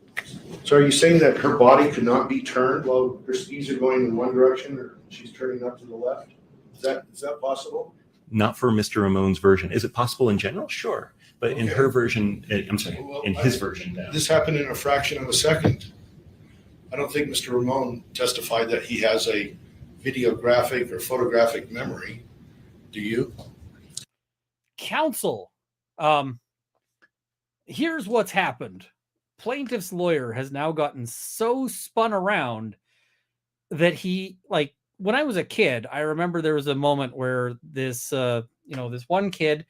So are you saying that her body could not be turned while her skis are going in one direction, or she's turning up to the left? Is that possible? Not for Mr. Ramon's version. Is it possible in general? Sure. But in her version, in his version, no. This happened in a fraction of a second. I don't think Mr. Ramon testified that he has a videographic or photographic memory. Do you? Counsel, here's what's happened. Plaintiff's lawyer has now gotten so spun around that he, when I was a kid, I remember there was a moment where this one kid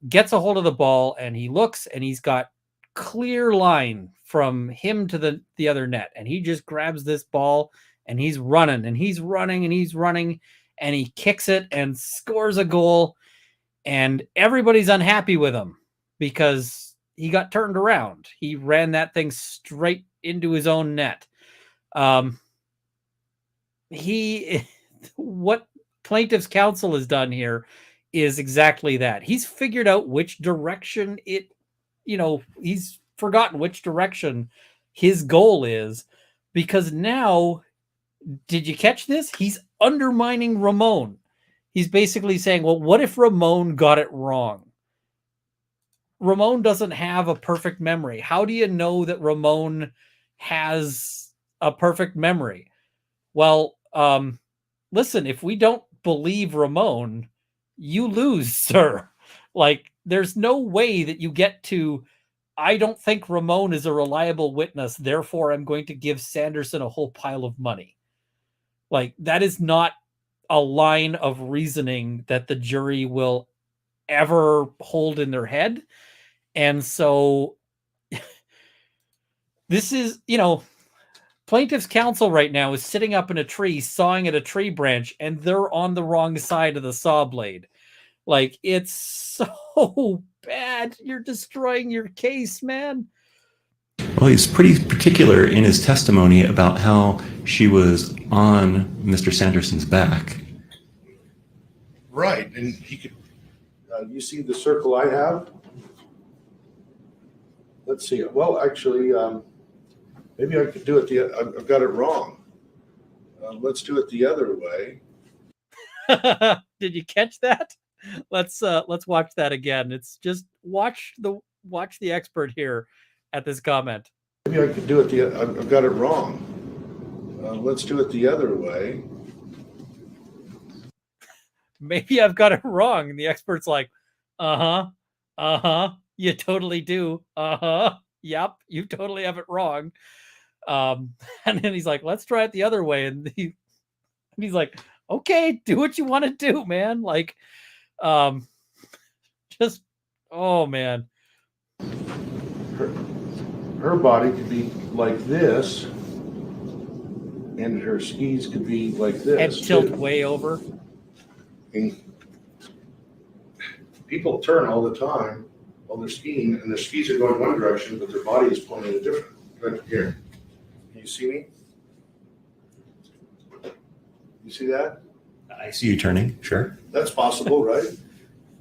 gets a hold of the ball and he looks and he's got clear line from him to the other net. And he just grabs this ball and he's running and he's running and he's running and he kicks it and scores a goal. And everybody's unhappy with him because he got turned around. He ran that thing straight into his own net. What plaintiff's counsel has done here is exactly that. He's figured out which direction he's forgotten which direction his goal is, because now, did you catch this? He's undermining Ramon. He's basically saying, well, what if Ramon got it wrong? Ramon doesn't have a perfect memory. How do you know that Ramon has a perfect memory? Well, listen, if we don't believe Ramon, you lose, sir. There's no way that you get to I don't think Ramon is a reliable witness. Therefore, I'm going to give Sanderson a whole pile of money. Like, that is not a line of reasoning that the jury will ever hold in their head. And so this is, plaintiff's counsel right now is sitting up in a tree, sawing at a tree branch, and they're on the wrong side of the saw blade. Like, it's so bad. You're destroying your case, man. Well, he's pretty particular in his testimony about how she was on Mr. Sanderson's back. Right, and he could, you see the circle I have? Let's see, well, actually, maybe I could do it, I've got it wrong. Let's do it the other way. Did you catch that? Let's watch that again. It's just watch the expert here at this comment. Maybe I could do it I've got it wrong. Let's do it the other way. Maybe I've got it wrong. And the expert's like, you totally do. Yep, you totally have it wrong. And then he's like, let's try it the other way. And he's like, okay, do what you want to do, man. Like, just, oh man. Her body could be like this, and her skis could be like this. And tilt way over. And people turn all the time while they're skiing, and their skis are going one direction, but their body is pointing a different. Right here. Can you see me? You see that? I see you turning, sure. That's possible, right?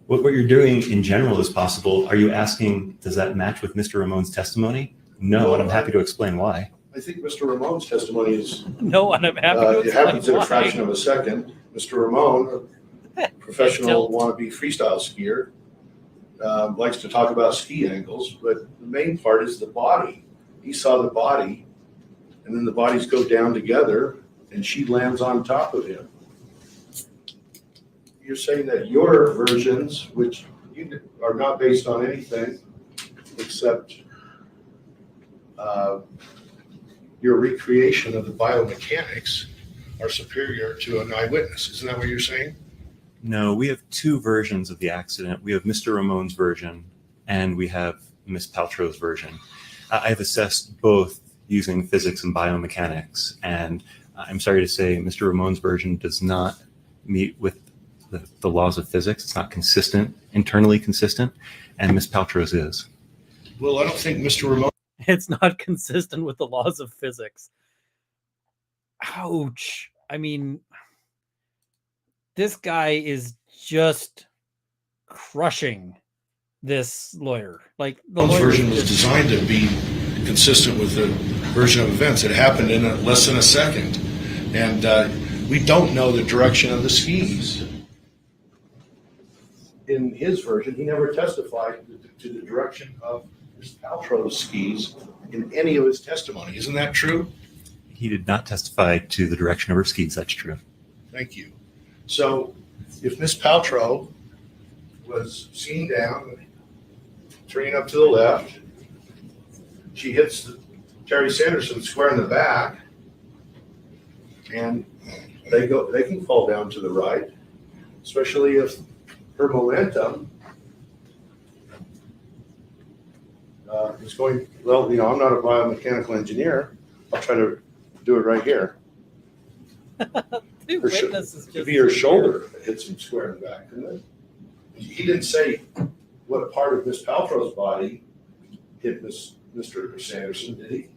What you're doing in general is possible. Are you asking, does that match with Mr. Ramon's testimony? No, and I'm happy to explain why. I think Mr. Ramon's testimony is. No, and I'm happy to It explain happens in a why. fraction of a second. Mr. Ramon, a professional wannabe freestyle skier, likes to talk about ski angles, but the main part is the body. He saw the body, and then the bodies go down together, and she lands on top of him. You're saying that your versions, which are not based on anything except your recreation of the biomechanics, are superior to an eyewitness. Isn't that what you're saying? No, we have two versions of the accident. We have Mr. Ramon's version and we have Ms. Paltrow's version. I've assessed both using physics and biomechanics, and I'm sorry to say Mr. Ramon's version does not meet with the laws of physics. It's not consistent, internally consistent, and Ms. Paltrow's is. Well, I don't think Mr. Ramon. It's not consistent with the laws of physics. Ouch. I mean, this guy is just crushing this lawyer. Like, the Ramon's lawyer version was designed to be consistent with the version of events. It happened in less than a second. And we don't know the direction of the skis. In his version, he never testified to the direction of Ms. Paltrow's skis in any of his testimony. Isn't that true? He did not testify to the direction of her skis. That's true. Thank you. So if Ms. Paltrow was seen down, turning up to the left, she hits Terry Sanderson square in the back, and they can fall down to the right, especially if her momentum is going, well, I'm not a biomechanical engineer. I'll try to do it right here. The witness is It could just be her shoulder that hits him square in the back, couldn't it? He didn't say what part of Miss Paltrow's body hit Mr. Sanderson, did he?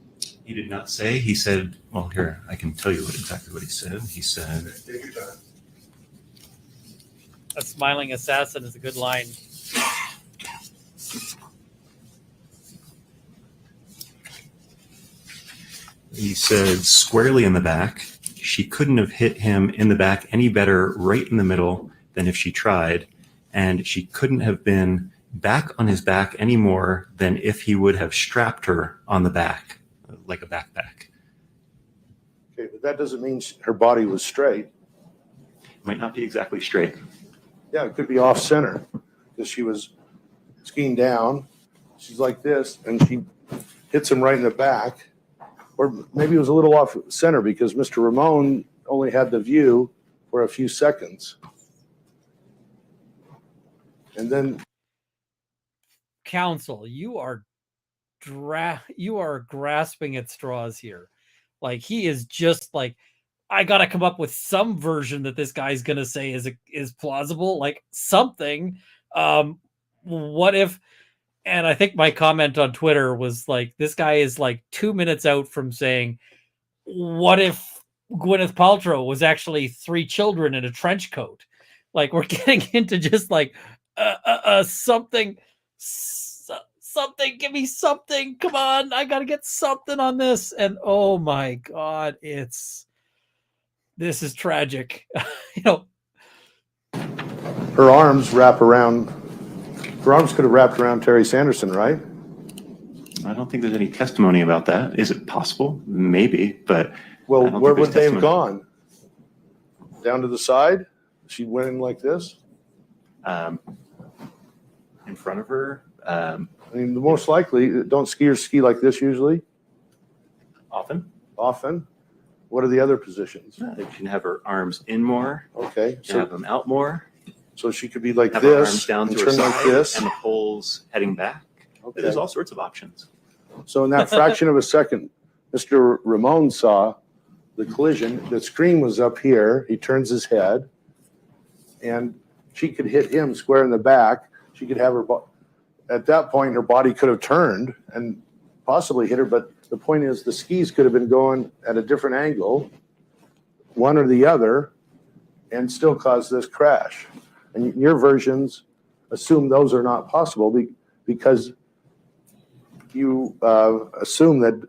He did not say. He said, well, here, I can tell you exactly what he said. He said, Take your time. a smiling assassin is a good line. he said squarely in the back. She couldn't have hit him in the back any better right in the middle than if she tried. And she couldn't have been back on his back any more than if he would have strapped her on the back, like a backpack. Okay, but that doesn't mean her body was straight. Might not be exactly straight. Yeah, it could be off center because she was skiing down she's like this, and she hits him right in the back. Or maybe it was a little off center because Mr. Ramon only had the view for a few seconds. And then Counsel, you are grasping at straws here. Like, he is just like, I gotta come up with some version that this guy's gonna say is plausible, like something. What if? And I think my comment on Twitter was like, this guy is like 2 minutes out from saying, what if Gwyneth Paltrow was actually 3 children in a trench coat? Like, we're getting into just like something. Something, give me something. Come on, I gotta get something on this. And oh my God, this is tragic. her arms wrap around, her arms could have wrapped around Terry Sanderson, right? I don't think there's any testimony about that. Is it possible? Maybe, but Well, I don't where think would there's they have testimony. gone? Down to the side? She went in like this? In front of her, I mean, the most likely, don't skiers ski like this usually? often. Often? What are the other positions? They can have her arms in more, Okay, can have them out more, so she could be like have her arms this down and to her turn like side, this? and the poles heading back. Okay. There's all sorts of options. So in that fraction of a second, Mr. Ramon saw the collision. The screen was up here. He turns his head, and she could hit him square in the back. She could have her, at that point, her body could have turned and possibly hit her. But the point is, the skis could have been going at a different angle, one or the other, and still cause this crash. And your versions assume those are not possible because you assume that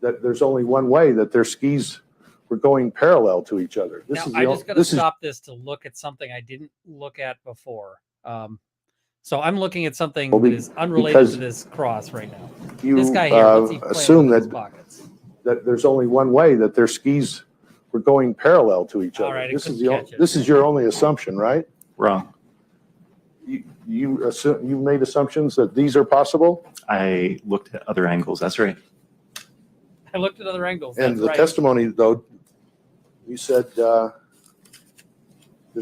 there's only one way, that their skis were going parallel to each other. Now, I just got to stop this to look at something I didn't look at before. So I'm looking at something that is unrelated to this cross right now. This guy here, what's he playing assume with in his pockets? that there's only one way, that their skis were going parallel to each All other. right, I This is couldn't catch it. this is your only assumption, right? Wrong. You assume, you made assumptions that these are possible, I looked at other angles. That's right. I looked at other angles. and That's the right. testimony, though, you said there's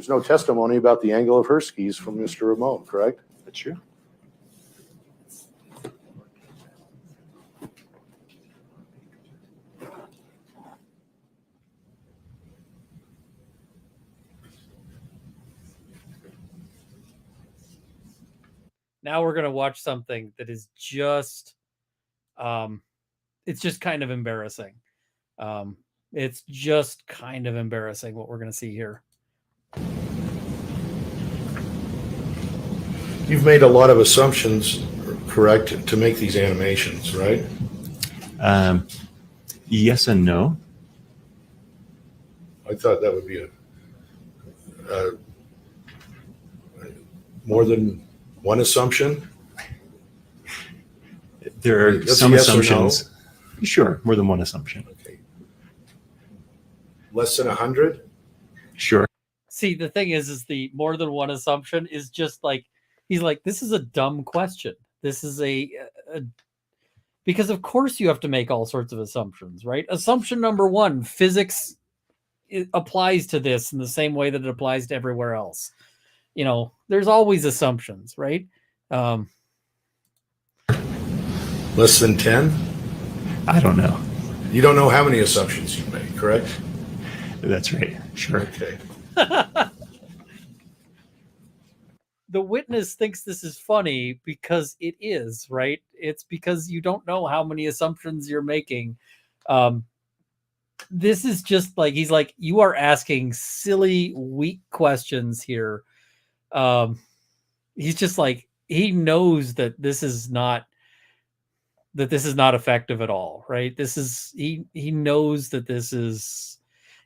no testimony about the angle of her skis from Mr. Ramon, correct? That's true. Now we're gonna watch something that is just, it's just kind of embarrassing. It's just kind of embarrassing what we're gonna see here. You've made a lot of assumptions, correct, to make these animations, right? Yes and no. I thought that would be a more than one assumption. There are That's some yes or no? assumptions. Sure, more than one assumption. Okay. Less than 100? Sure. See, the thing is the more than one assumption is just like, he's like, this is a dumb question. This is because of course you have to make all sorts of assumptions, right? Assumption number one, physics applies to this in the same way that it applies to everywhere else. You know, there's always assumptions, right? Less than 10? I don't know. You don't know how many assumptions you've made, correct? That's right. Sure. Okay. The witness thinks this is funny because it is, right? It's because you don't know how many assumptions you're making. This is just like, he's like, you are asking silly, weak questions here. He's just like, he knows that this is not effective at all, right? This is, he knows that this is,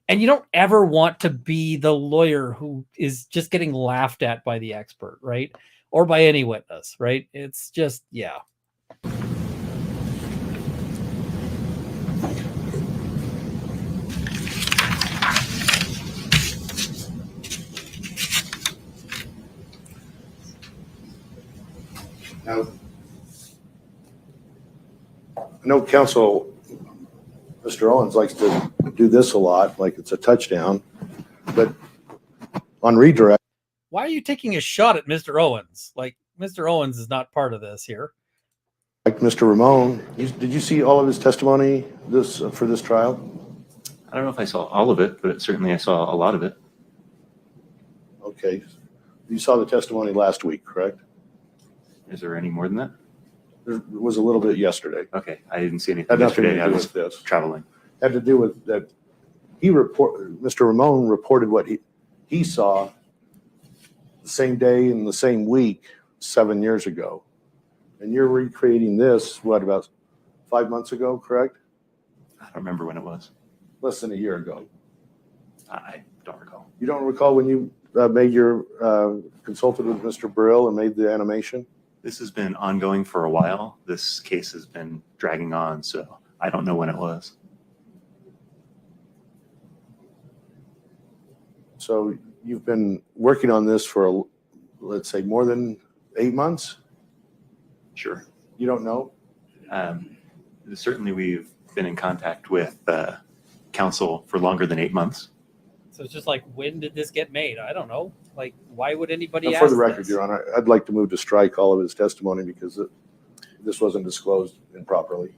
and you don't ever want to be the lawyer who is just getting laughed at by the expert, right? Or by any witness, right? It's just, yeah. Now, I know Council, Mr. Owens likes to do this a lot, like it's a touchdown, but on redirect, Why are you taking a shot at Mr. Owens? Like, Mr. Owens is not part of this here. like Mr. Ramon, did you see all of his testimony for this trial? I don't know if I saw all of it, but certainly I saw a lot of it. Okay. You saw the testimony last week, correct? Is there any more than that? There was a little bit yesterday. Okay, I didn't see anything Had nothing yesterday. to I do was with this. traveling. Had to do with that Mr. Ramon reported what he saw the same day in the same week 7 years ago. And you're recreating this, what, about 5 months ago, correct? I don't remember when it was. Less than a year ago. I don't recall. You don't recall when you consulted with Mr. Brill and made the animation? This has been ongoing for a while. This case has been dragging on, so I don't know when it was. So you've been working on this for, let's say, more than 8 months? Sure. You don't know? Certainly, we've been in contact with counsel for longer than 8 months. So it's just like, when did this get made? I don't know. Like, why would anybody And ask for the record, this? Your Honor, I'd like to move to strike all of his testimony because this wasn't disclosed improperly.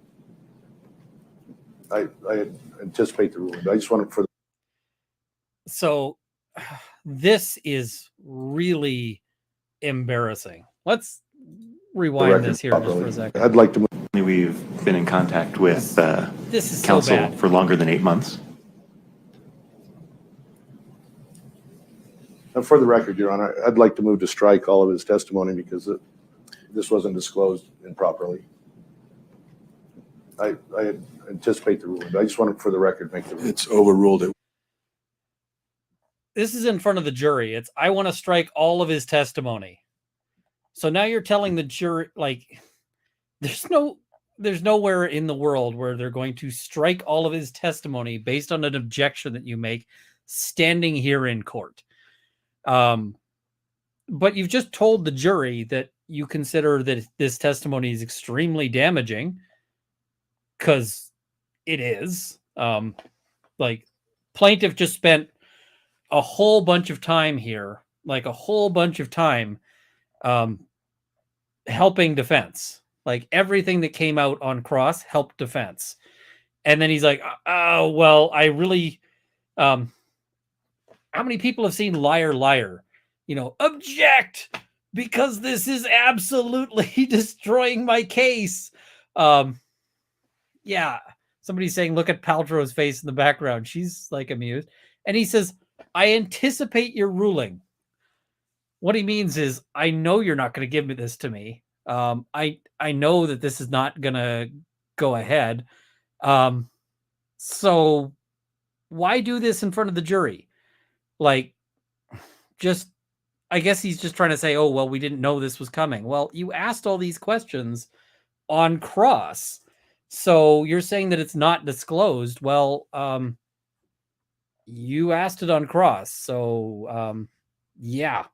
I anticipate the ruling, but I just wanted for the So this is really embarrassing. Let's rewind record this here just properly. for a second. I'd like to move. We've been in contact with This is so counsel bad. for longer than 8 months. And for the record, Your Honor, I'd like to move to strike all of his testimony because this wasn't disclosed improperly. I anticipate the ruling, but I just wanted for the record make the ruling. It's overruled. This is in front of the jury. It's, I want to strike all of his testimony. So now you're telling the jury, like, there's nowhere in the world where they're going to strike all of his testimony based on an objection that you make standing here in court. But you've just told the jury that you consider that this testimony is extremely damaging, because it is. Like, plaintiff just spent a whole bunch of time here, like a whole bunch of time, helping defense. Like, everything that came out on cross helped defense. And then he's like, oh, well, I really, how many people have seen Liar, Liar? Object, because this is absolutely destroying my case. Yeah. Somebody's saying, look at Paltrow's face in the background. She's like amused. And he says, I anticipate your ruling. What he means is, I know you're not going to give me this to me. I know that this is not going to go ahead. So why do this in front of the jury? Like, just, I guess he's just trying to say, oh, well, we didn't know this was coming. Well, you asked all these questions on cross. So you're saying that it's not disclosed. Well, you asked it on cross. So, yeah.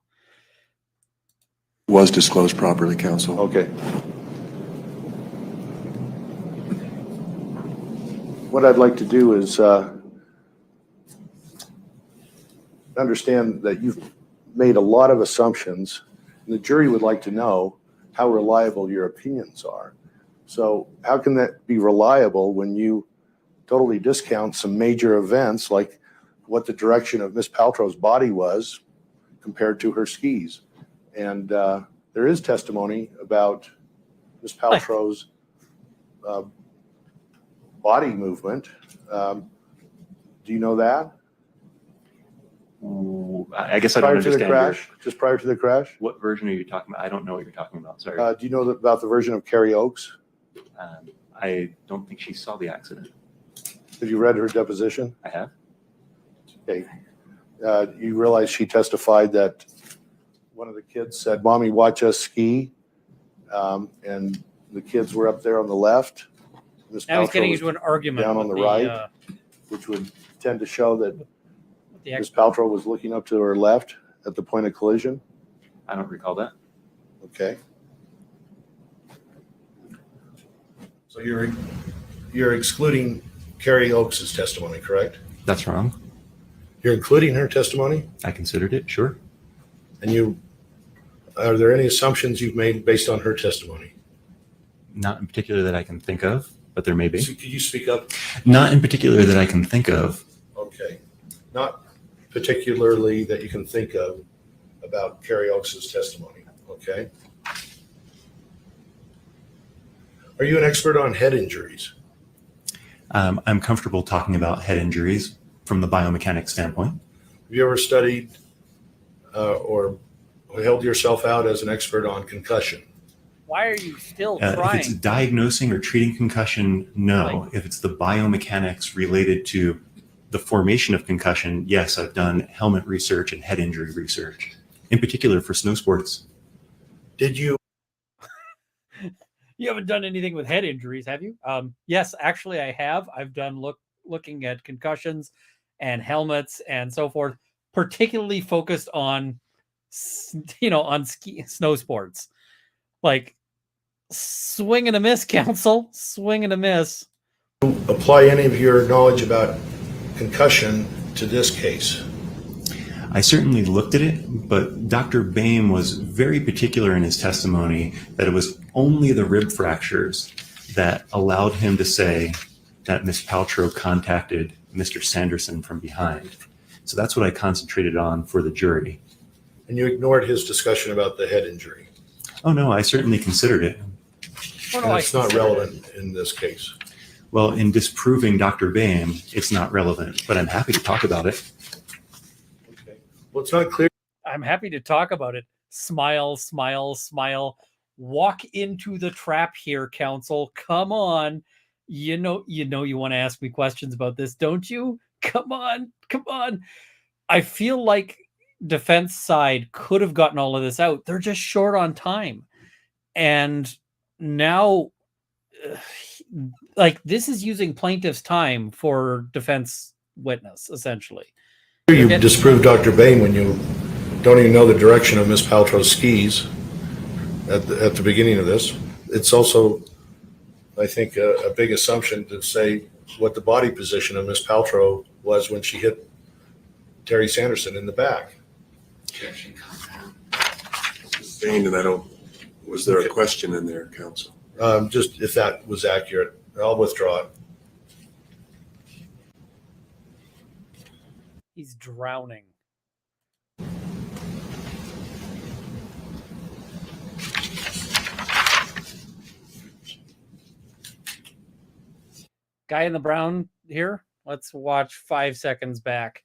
Was disclosed properly, counsel. Okay. What I'd like to do is understand that you've made a lot of assumptions, and the jury would like to know how reliable your opinions are. So how can that be reliable when you totally discount some major events like what the direction of Miss Paltrow's body was compared to her skis? And there is testimony about Miss Paltrow's body movement. Do you know that? I guess I don't Prior to the understand. crash, just prior to the crash? What version are you talking about? I don't know what you're talking about. Sorry. Do you know about the version of Carrie Oakes? I don't think she saw the accident. Have you read her deposition? I have. Okay. You realize she testified that one of the kids said, "Mommy, watch us ski," and the kids were up there on the left. Miss Now he's Paltrow getting was into an argument down on with the right, which would tend to show that the Miss Paltrow was looking up to her left at the point of collision. I don't recall that. Okay. So you're excluding Carrie Oakes' testimony, correct? That's wrong. You're including her testimony? I considered it, sure. And are there any assumptions you've made based on her testimony? Not in particular that I can think of, but there may be. So could you speak up? Not in particular that I can think of. Okay. Not particularly that you can think of about Carrie Oakes' testimony, okay? Are you an expert on head injuries? I'm comfortable talking about head injuries from the biomechanics standpoint. Have you ever studied or held yourself out as an expert on concussion? Why are you still If it's trying? diagnosing or treating concussion, no. If it's the biomechanics related to the formation of concussion, yes, I've done helmet research and head injury research, in particular for snow sports. Did you? You haven't done anything with head injuries, have you? Yes, actually, I have. I've done looking at concussions and helmets and so forth, particularly focused on, on snow sports, like swing and a miss, counsel, swing and a miss. Apply any of your knowledge about concussion to this case? I certainly looked at it, but Dr. Boehm was very particular in his testimony that it was only the rib fractures that allowed him to say that Ms. Paltrow contacted Mr. Sanderson from behind. So that's what I concentrated on for the jury. And you ignored his discussion about the head injury? Oh, no, I certainly considered it. And it's not relevant in this case. Well, in disproving Dr. Boehm, it's not relevant, but I'm happy to talk about it. Okay. Well, it's not clear. I'm happy to talk about it. Smile, smile, smile. Walk into the trap here, counsel. Come on. You know you want to ask me questions about this, don't you? Come on. I feel like defense side could have gotten all of this out. They're just short on time. And now, like, this is using plaintiff's time for defense witness, essentially. You disproved Dr. Boehm when you don't even know the direction of Ms. Paltrow's skis at the beginning of this. It's also, I think, a big assumption to say what the body position of Ms. Paltrow was when she hit Terry Sanderson in the back. Sustained, and was there a question in there, counsel? Just if that was accurate, I'll withdraw it. He's drowning. Guy in the brown here. Let's watch 5 seconds back.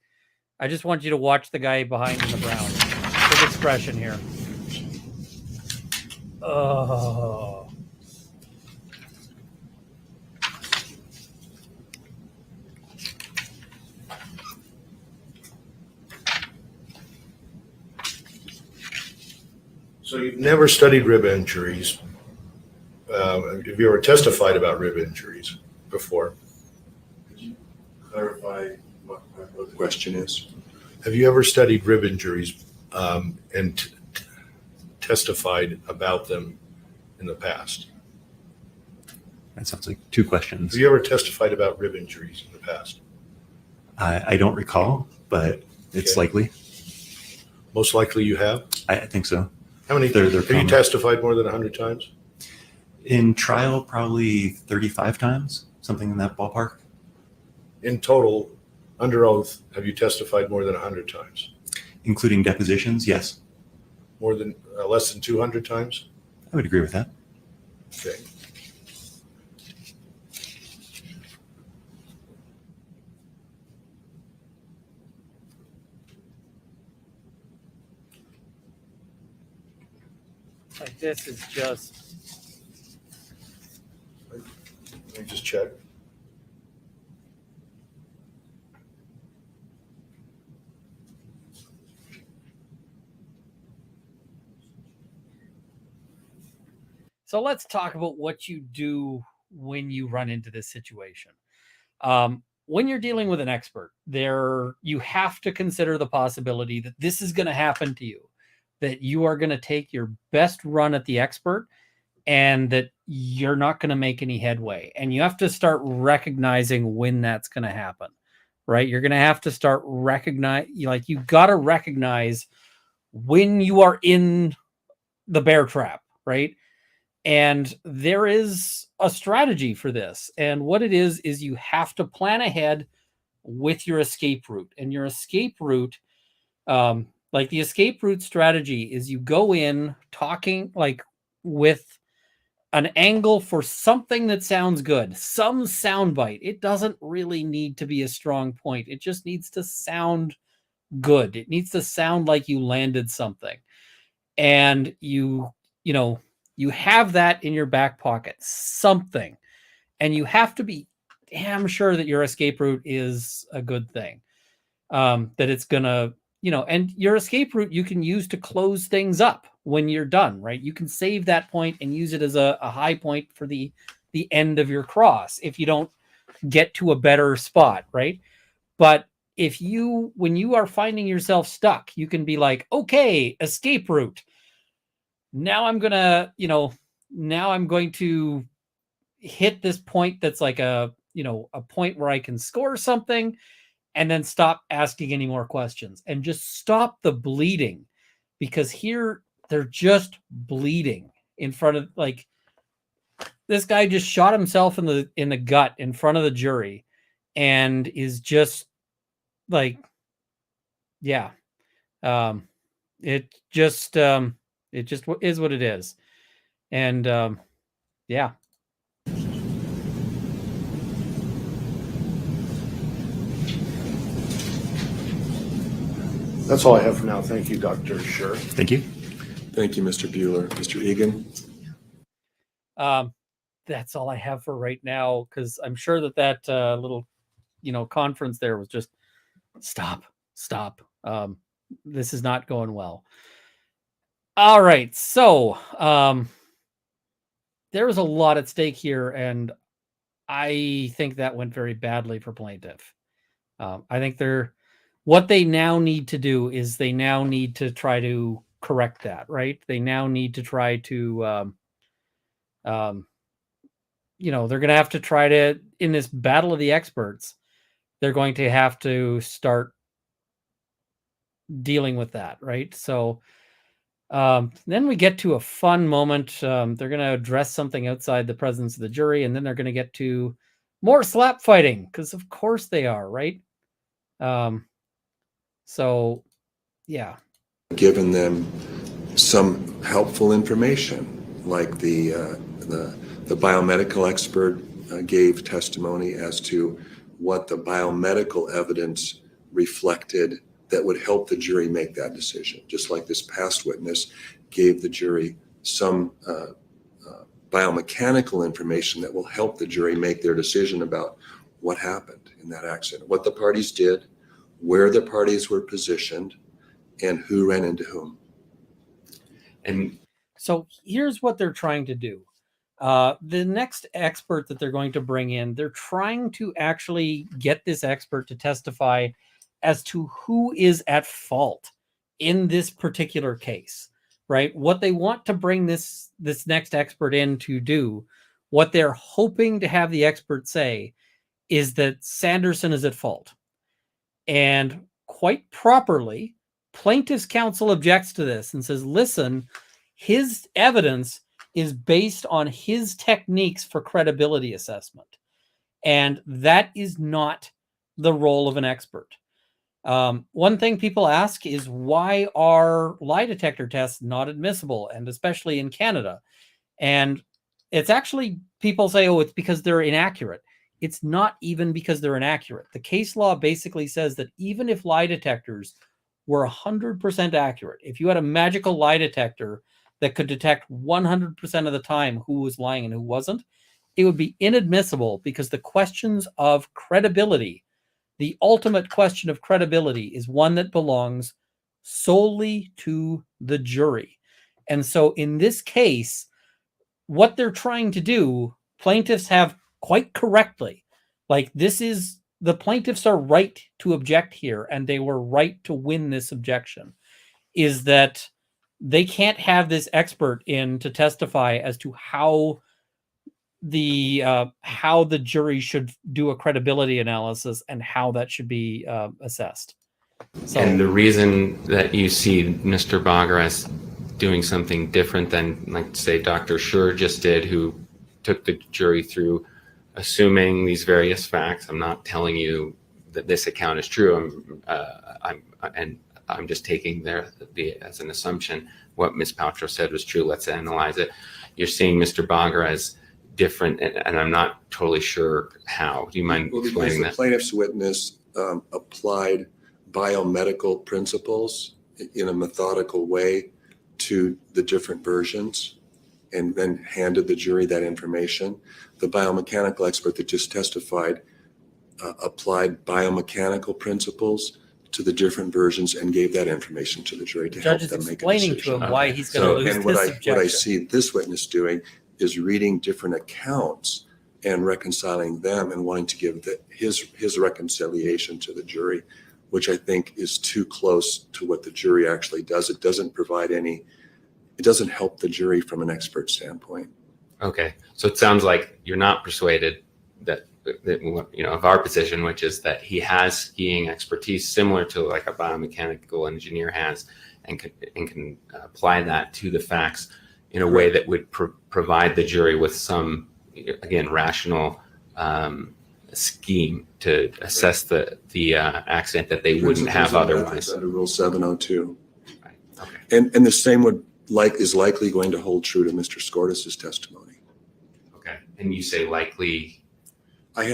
I just want you to watch the guy behind in the brown. Big expression here. Oh. So you've never studied rib injuries. Have you ever testified about rib injuries before? Could you clarify what the question is? Have you ever studied rib injuries and testified about them in the past? That sounds like two questions. Have you ever testified about rib injuries in the past? I don't recall, but it's Okay. likely. Most likely you have. I think so. How many They're have you common. testified more than 100 times? In trial, probably 35 times, something in that ballpark. In total, under oath, have you testified more than 100 times? Including depositions, yes. More than less than 200 times? I would agree with that. Okay. Like, this is just... Let me just check. So let's talk about what you do when you run into this situation. When you're dealing with an expert, you have to consider the possibility that this is going to happen to you, that you are going to take your best run at the expert and that you're not going to make any headway. And you have to start recognizing when that's going to happen, right? You're going to have to start you got to recognize when you are in the bear trap, right? And there is a strategy for this. And what it is you have to plan ahead with your escape route. And your escape route, like the escape route strategy is you go in talking like with an angle for something that sounds good, some soundbite. It doesn't really need to be a strong point. It just needs to sound good. It needs to sound like you landed something. And you have that in your back pocket, something. And you have to be damn sure that your escape route is a good thing. That it's gonna, and your escape route you can use to close things up when you're done, right? You can save that point and use it as a high point for the end of your cross if you don't get to a better spot, right? But when you are finding yourself stuck, you can be like, okay, escape route. Now I'm going to hit this point that's like a point where I can score something, and then stop asking any more questions and just stop the bleeding, because here they're just bleeding in front of, like, this guy just shot himself in the gut in front of the jury and is just like, yeah. It just is what it is. And yeah. That's all I have for now. Thank you, Dr. Scher. Thank you. Thank you, Mr. Bueller. Mr. Egan? That's all I have for right now, because I'm sure that little, conference there was just stop. This is not going well. All right. So there was a lot at stake here, and I think that went very badly for Plaintiff. I think what they now need to do is they now need to try to correct that, right? They now need to try to, they're going to have to try to, in this battle of the experts, they're going to have to start dealing with that, right? So then we get to a fun moment. They're going to address something outside the presence of the jury, and then they're going to get to more slap fighting, because of course they are, right? So, yeah. Given them some helpful information, like the biomedical expert gave testimony as to what the biomedical evidence reflected that would help the jury make that decision. Just like this past witness gave the jury some biomechanical information that will help the jury make their decision about what happened in that accident, what the parties did, where the parties were positioned, and who ran into whom. And so here's what they're trying to do. The next expert that they're going to bring in, they're trying to actually get this expert to testify as to who is at fault in this particular case, right? What they want to bring this next expert in to do, what they're hoping to have the expert say, is that Sanderson is at fault. And quite properly, plaintiff's counsel objects to this and says, listen, his evidence is based on his techniques for credibility assessment. And that is not the role of an expert. One thing people ask is, why are lie detector tests not admissible, and especially in Canada? And it's actually, people say, oh, it's because they're inaccurate. It's not even because they're inaccurate. The case law basically says that even if lie detectors were 100% accurate, if you had a magical lie detector that could detect 100% of the time who was lying and who wasn't, it would be inadmissible, because the questions of credibility, the ultimate question of credibility, is one that belongs solely to the jury. And so in this case, what they're trying to do, plaintiffs have quite correctly, like, the plaintiffs are right to object here, and they were right to win this objection, is that they can't have this expert in to testify as to how the jury should do a credibility analysis and how that should be assessed. So, And the reason that you see Mr. Bagar as doing something different than, like, say, Dr. Schur just did, who took the jury through assuming these various facts. I'm not telling you that this account is true. I'm just taking as an assumption what Ms. Paltrow said was true. Let's analyze it. You're seeing Mr. Bagar as different, and I'm not totally sure how. Do you mind explaining that? The plaintiff's witness applied biomedical principles in a methodical way to the different versions and then handed the jury that information. The biomechanical expert that just testified applied biomechanical principles to the different versions and gave that information to the jury to help judge is them make a explaining decision. to him why he's going to lose And this what I objection. see this witness doing is reading different accounts and reconciling them and wanting to give his reconciliation to the jury, which I think is too close to what the jury actually does. It doesn't help the jury from an expert standpoint. Okay, so it sounds like you're not persuaded that of our position, which is that he has skiing expertise similar to like a biomechanical engineer has, and can apply that to the facts in a way that would provide the jury with some, again, rational scheme to assess the accident that they wouldn't have otherwise. Under Rule 702. Right. Okay. And the same is likely going to hold true to Mr. Scortis's testimony. Okay. And you say likely. I've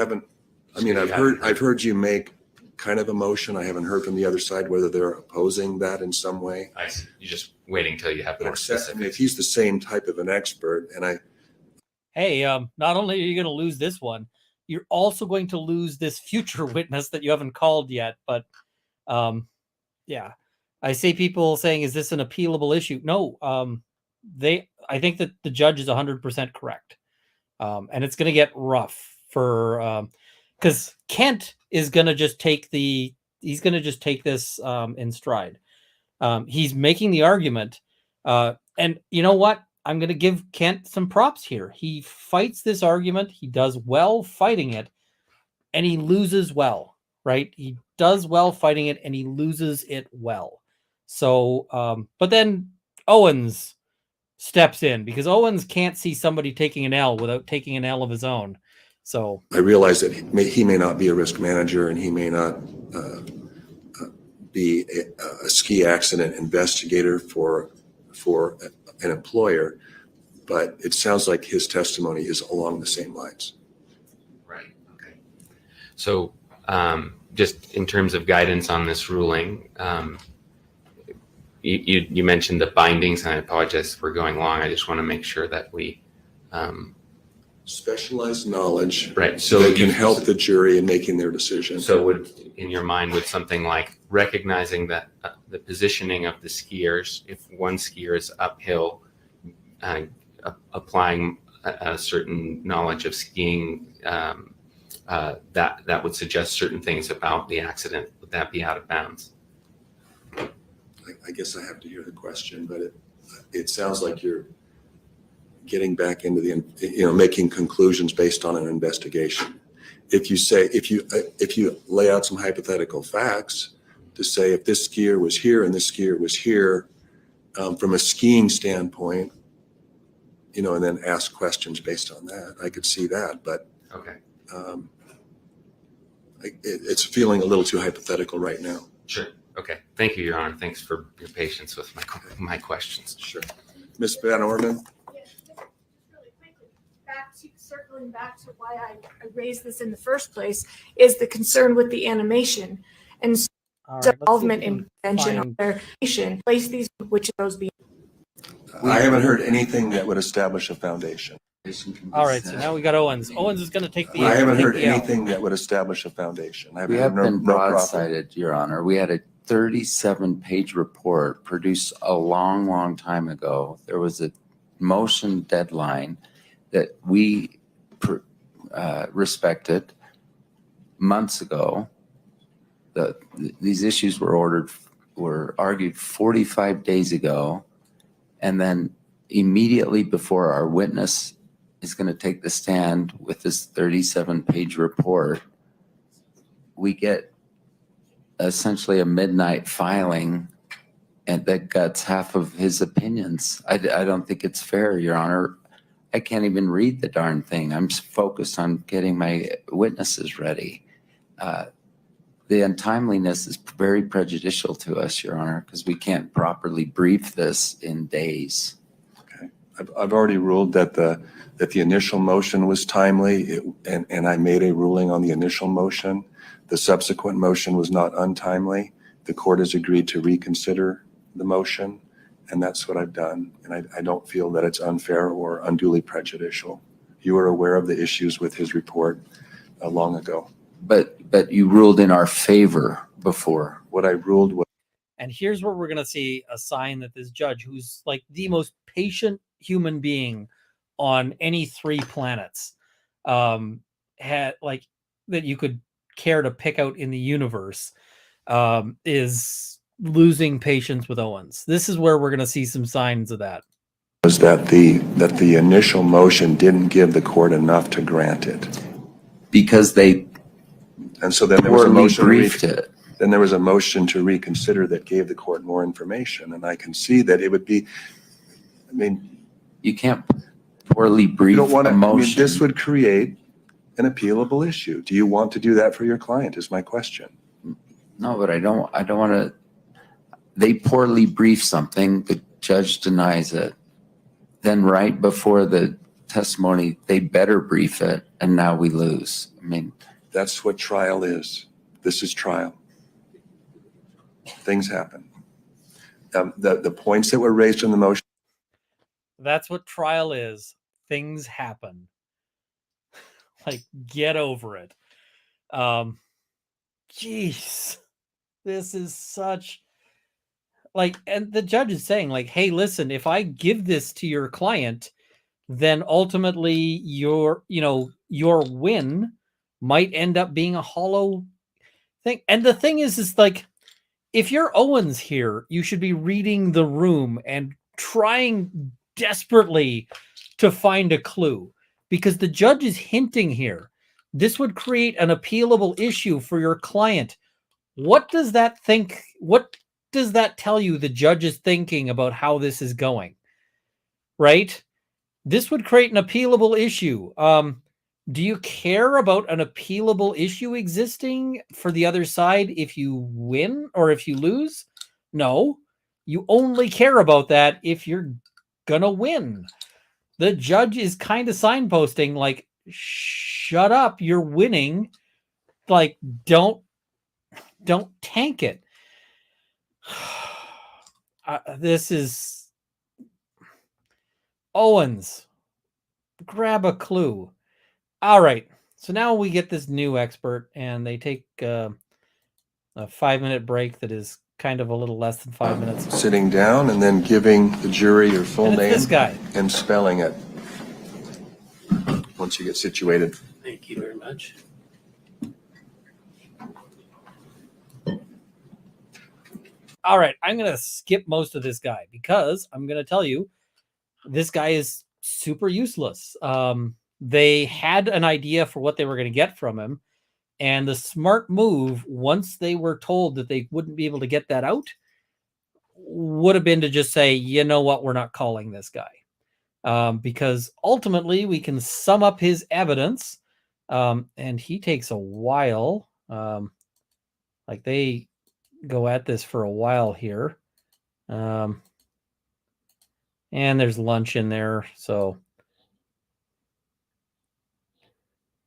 heard you make kind of a motion. I haven't heard from the other side whether they're opposing that in some way. I see. You're just waiting till you have more specifics. If he's the same type of an expert, and Hey, not only are you going to lose this one, you're also going to lose this future witness that you haven't called yet. But yeah, I see people saying, is this an appealable issue? No, I think that the judge is 100% correct. And it's going to get rough for, because Kent is going to just take this in stride. He's making the argument. And you know what? I'm going to give Kent some props here. He fights this argument. He does well fighting it, and he loses well, right? He does well fighting it, and he loses it well. So, but then Owens steps in because Owens can't see somebody taking an L without taking an L of his own. So I realize that he may not be a risk manager and he may not be a ski accident investigator for an employer, but it sounds like his testimony is along the same lines. Right. Okay. So just in terms of guidance on this ruling, you mentioned the bindings, and I apologize for going long. I just want to make sure that we specialized knowledge, right, so that can help the jury in making their decision. So in your mind, would something like recognizing that the positioning of the skiers, if one skier is uphill, applying a certain knowledge of skiing, that would suggest certain things about the accident. Would that be out of bounds? I guess I have to hear the question, but it sounds like you're getting back into making conclusions based on an investigation. If you lay out some hypothetical facts to say if this skier was here and this skier was here, from a skiing standpoint, and then ask questions based on that, I could see that. But okay, it's feeling a little too hypothetical right now. Sure. Okay. Thank you, Your Honor. Thanks for your patience with my questions. Sure. Ms. Van Orden? Circling back to why I raised this in the first place is the concern with the animation and involvement in prevention of their nation. Place these, which of those be. I haven't heard anything that would establish a foundation. all right, so now we got Owens. Owens is going to take the. I haven't heard the L. anything that would establish a foundation. We have been broadsided, Your Honor. We had a 37-page report produced a long, long time ago. There was a motion deadline that we respected months ago. These issues were argued 45 days ago. And then immediately before our witness is going to take the stand with this 37-page report, we get essentially a midnight filing and that guts half of his opinions. I don't think it's fair, Your Honor. I can't even read the darn thing. I'm focused on getting my witnesses ready. The untimeliness is very prejudicial to us, Your Honor, because we can't properly brief this in days. Okay. I've already ruled that the initial motion was timely, and I made a ruling on the initial motion. The subsequent motion was not untimely. The court has agreed to reconsider the motion, and that's what I've done. And I don't feel that it's unfair or unduly prejudicial. You were aware of the issues with his report long ago. But you ruled in our favor before. What I ruled was. And here's where we're going to see a sign that this judge, who's like the most patient human being on any 3 planets, had like that you could care to pick out in the universe, is losing patience with Owens. This is where we're going to see some signs of that. Was that the initial motion didn't give the court enough to grant it. Because they and so then there was a motion briefed it. Then there was a motion to reconsider that gave the court more information. And I can see that it would be, I mean, you can't poorly brief you don't want to, a motion. I mean, this would create an appealable issue. Do you want to do that for your client is my question. No, but I don't want to. They poorly brief something, the judge denies it. Then right before the testimony, they better brief it, and now we lose. I mean, that's what trial is. This is trial. Things happen. The points that were raised in the motion. That's what trial is. Things happen. Like, get over it. Jeez. This is such like, and the judge is saying like, hey, listen, if I give this to your client, then ultimately your win might end up being a hollow thing. And the thing is like, if you're Owens here, you should be reading the room and trying desperately to find a clue, because the judge is hinting here. This would create an appealable issue for your client. What does that tell you the judge is thinking about how this is going? Right? This would create an appealable issue. Do you care about an appealable issue existing for the other side if you win or if you lose? No. You only care about that if you're gonna win. The judge is kind of signposting like, shut up, you're winning. Like, don't tank it. This is Owens. Grab a clue. All right. So now we get this new expert, and they take a 5-minute break that is kind of a little less than 5 minutes. Sitting down and then giving the jury your full name. This guy. And spelling it. Once you get situated. Thank you very much. All right, I'm going to skip most of this guy because I'm going to tell you this guy is super useless. They had an idea for what they were going to get from him, and the smart move, once they were told that they wouldn't be able to get that out, would have been to just say, you know what, we're not calling this guy. Because ultimately we can sum up his evidence, and he takes a while. Like they go at this for a while here. And there's lunch in there, so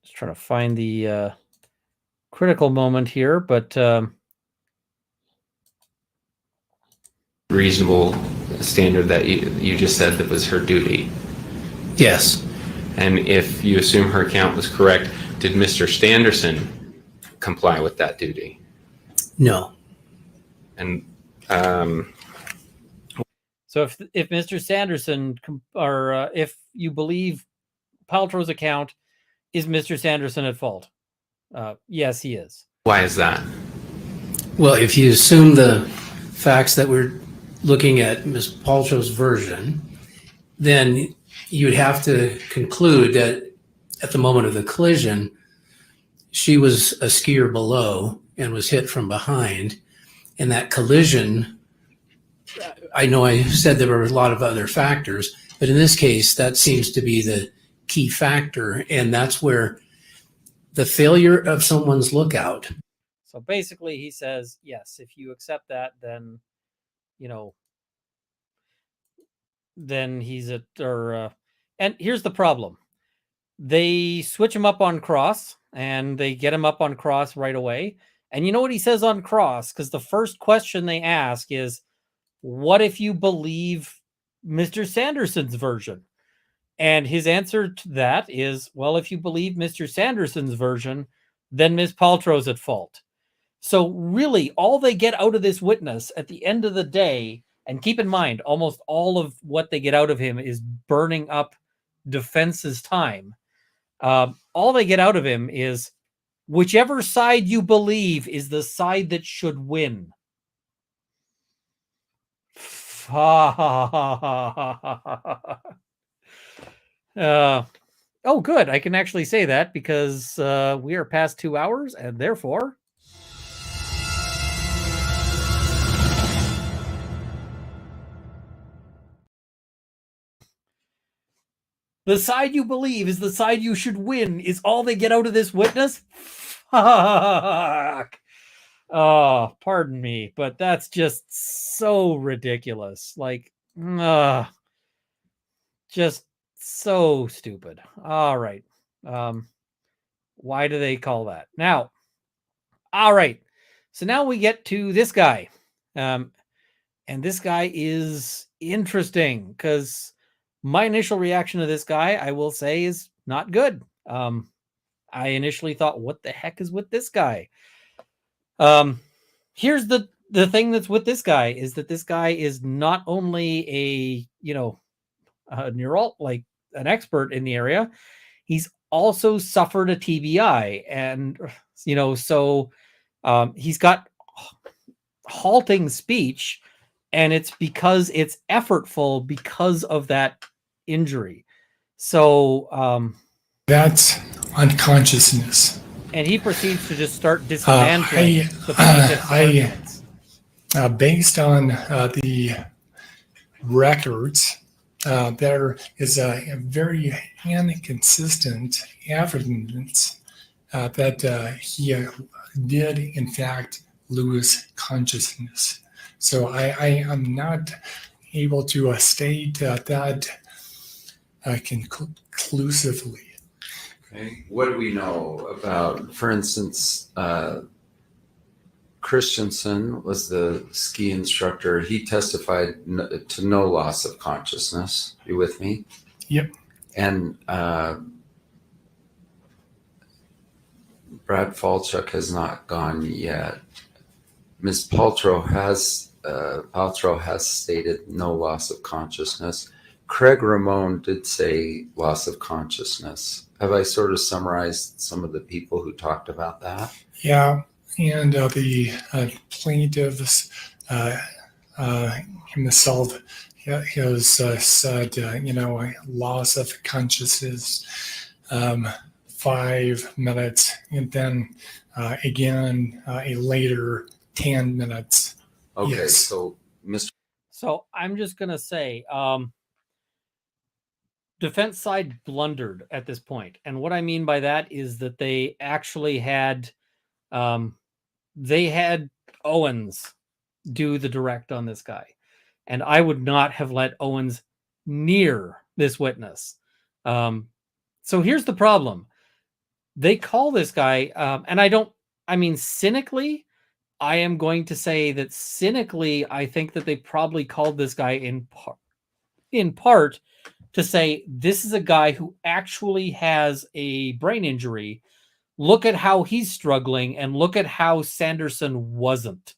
just trying to find the critical moment here, but reasonable standard that you just said that was her duty. Yes. And if you assume her account was correct, did Mr. Standerson comply with that duty? No. And so if Mr. Sanderson, or if you believe Paltrow's account, is Mr. Sanderson at fault? Yes, he is. why is that? Well, if you assume the facts that were looking at Ms. Paltrow's version, then you'd have to conclude that at the moment of the collision, she was a skier below and was hit from behind. And that collision, I know I said there were a lot of other factors, but in this case, that seems to be the key factor. And that's where the failure of someone's lookout. So basically he says, yes, if you accept that, then, then he's and here's the problem. They switch him up on cross and they get him up on cross right away. And you know what he says on cross? Because the first question they ask is, what if you believe Mr. Sanderson's version? And his answer to that is, well, if you believe Mr. Sanderson's version, then Ms. Paltrow's at fault. So really, all they get out of this witness at the end of the day, and keep in mind, almost all of what they get out of him is burning up defense's time. All they get out of him is, whichever side you believe is the side that should win. Oh, good. I can actually say that because we are past 2 hours, and therefore... the side you believe is the side you should win is all they get out of this witness? Fuck. Oh, pardon me, but that's just so ridiculous. Like, just so stupid. All right. Why do they call that? Now, all right. So now we get to this guy. And this guy is interesting because my initial reaction to this guy, I will say, is not good. I initially thought, what the heck is with this guy? Here's the thing that's with this guy is that this guy is not only a like an expert in the area, he's also suffered a TBI, and so he's got halting speech, and it's because it's effortful because of that injury. So that's unconsciousness. And he proceeds to just start dismantling the plaintiff's arguments. Based on the records, there is a very inconsistent evidence that he did, in fact, lose consciousness. So I am not able to state that conclusively. Okay. What do we know about, for instance, Christensen was the ski instructor. He testified to no loss of consciousness. You with me? Yep. And Brad Falchuk has not gone yet. Ms. Paltrow has stated no loss of consciousness. Craig Ramon did say loss of consciousness. Have I sort of summarized some of the people who talked about that? Yeah, and the plaintiffs himself has said, loss of consciousness, 5 minutes, and then again, a later 10 minutes. Okay, Yes. so Mr. So I'm just going to say, defense side blundered at this point. And what I mean by that is that they actually had, Owens do the direct on this guy. And I would not have let Owens near this witness. So here's the problem. They call this guy, and cynically, I am going to say that cynically, I think that they probably called this guy in part to say, this is a guy who actually has a brain injury. Look at how he's struggling and look at how Sanderson wasn't.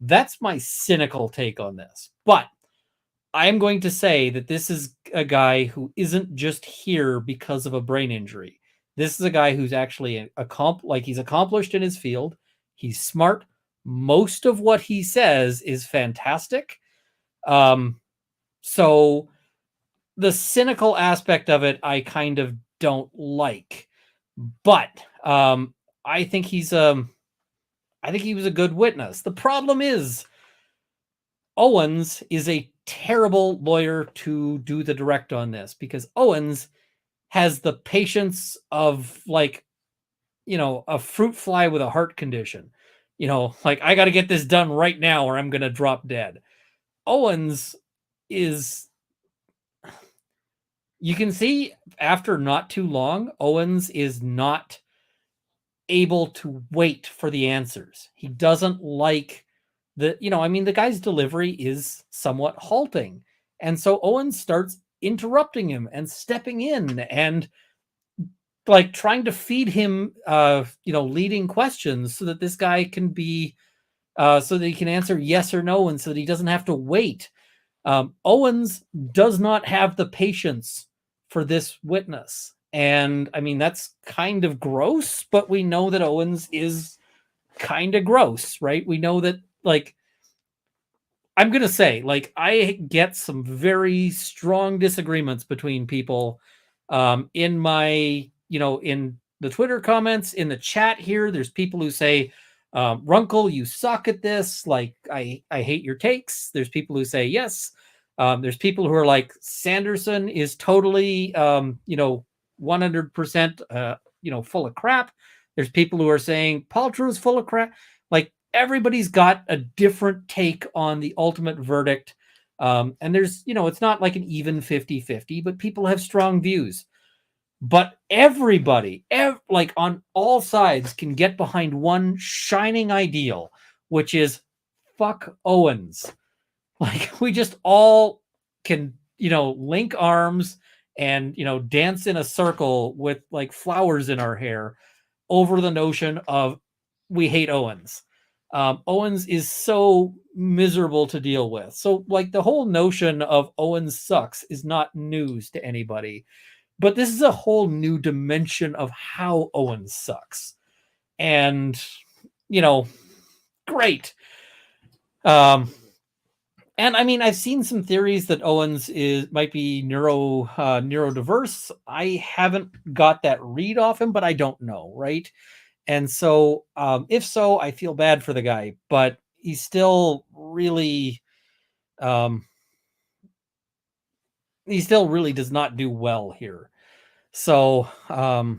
That's my cynical take on this. But I am going to say that this is a guy who isn't just here because of a brain injury. This is a guy who's actually he's accomplished in his field. He's smart. Most of what he says is fantastic. So the cynical aspect of it, I kind of don't like, but I think he was a good witness. The problem is Owens is a terrible lawyer to do the direct on this, because Owens has the patience of, like, a fruit fly with a heart condition. Like, I got to get this done right now or I'm going to drop dead. Owens is, you can see after not too long, Owens is not able to wait for the answers. He doesn't like the guy's delivery is somewhat halting. And so Owens starts interrupting him and stepping in and, like, trying to feed him, leading questions so that this guy can be, so that he can answer yes or no, and so that he doesn't have to wait. Owens does not have the patience for this witness. And I mean, that's kind of gross, but we know that Owens is kind of gross, right? We know that, like, I'm going to say, like, I get some very strong disagreements between people in my, in the Twitter comments, in the chat here. There's people who say, Runkle, you suck at this. Like, I hate your takes. There's people who say yes. There's people who are like, Sanderson is totally, 100%, full of crap. There's people who are saying Paltrow is full of crap. Like, everybody's got a different take on the ultimate verdict. And there's, it's not like an even 50-50, but people have strong views. But everybody, like, on all sides, can get behind one shining ideal, which is fuck Owens. Like, we just all can, link arms and, dance in a circle with, like, flowers in our hair over the notion of we hate Owens. Owens is so miserable to deal with. So, like, the whole notion of Owens sucks is not news to anybody. But this is a whole new dimension of how Owens sucks. And, great. And I mean, I've seen some theories that Owens might be neurodiverse. I haven't got that read off him, but I don't know, right? And so, if so, I feel bad for the guy, but he's still really, does not do well here. So, now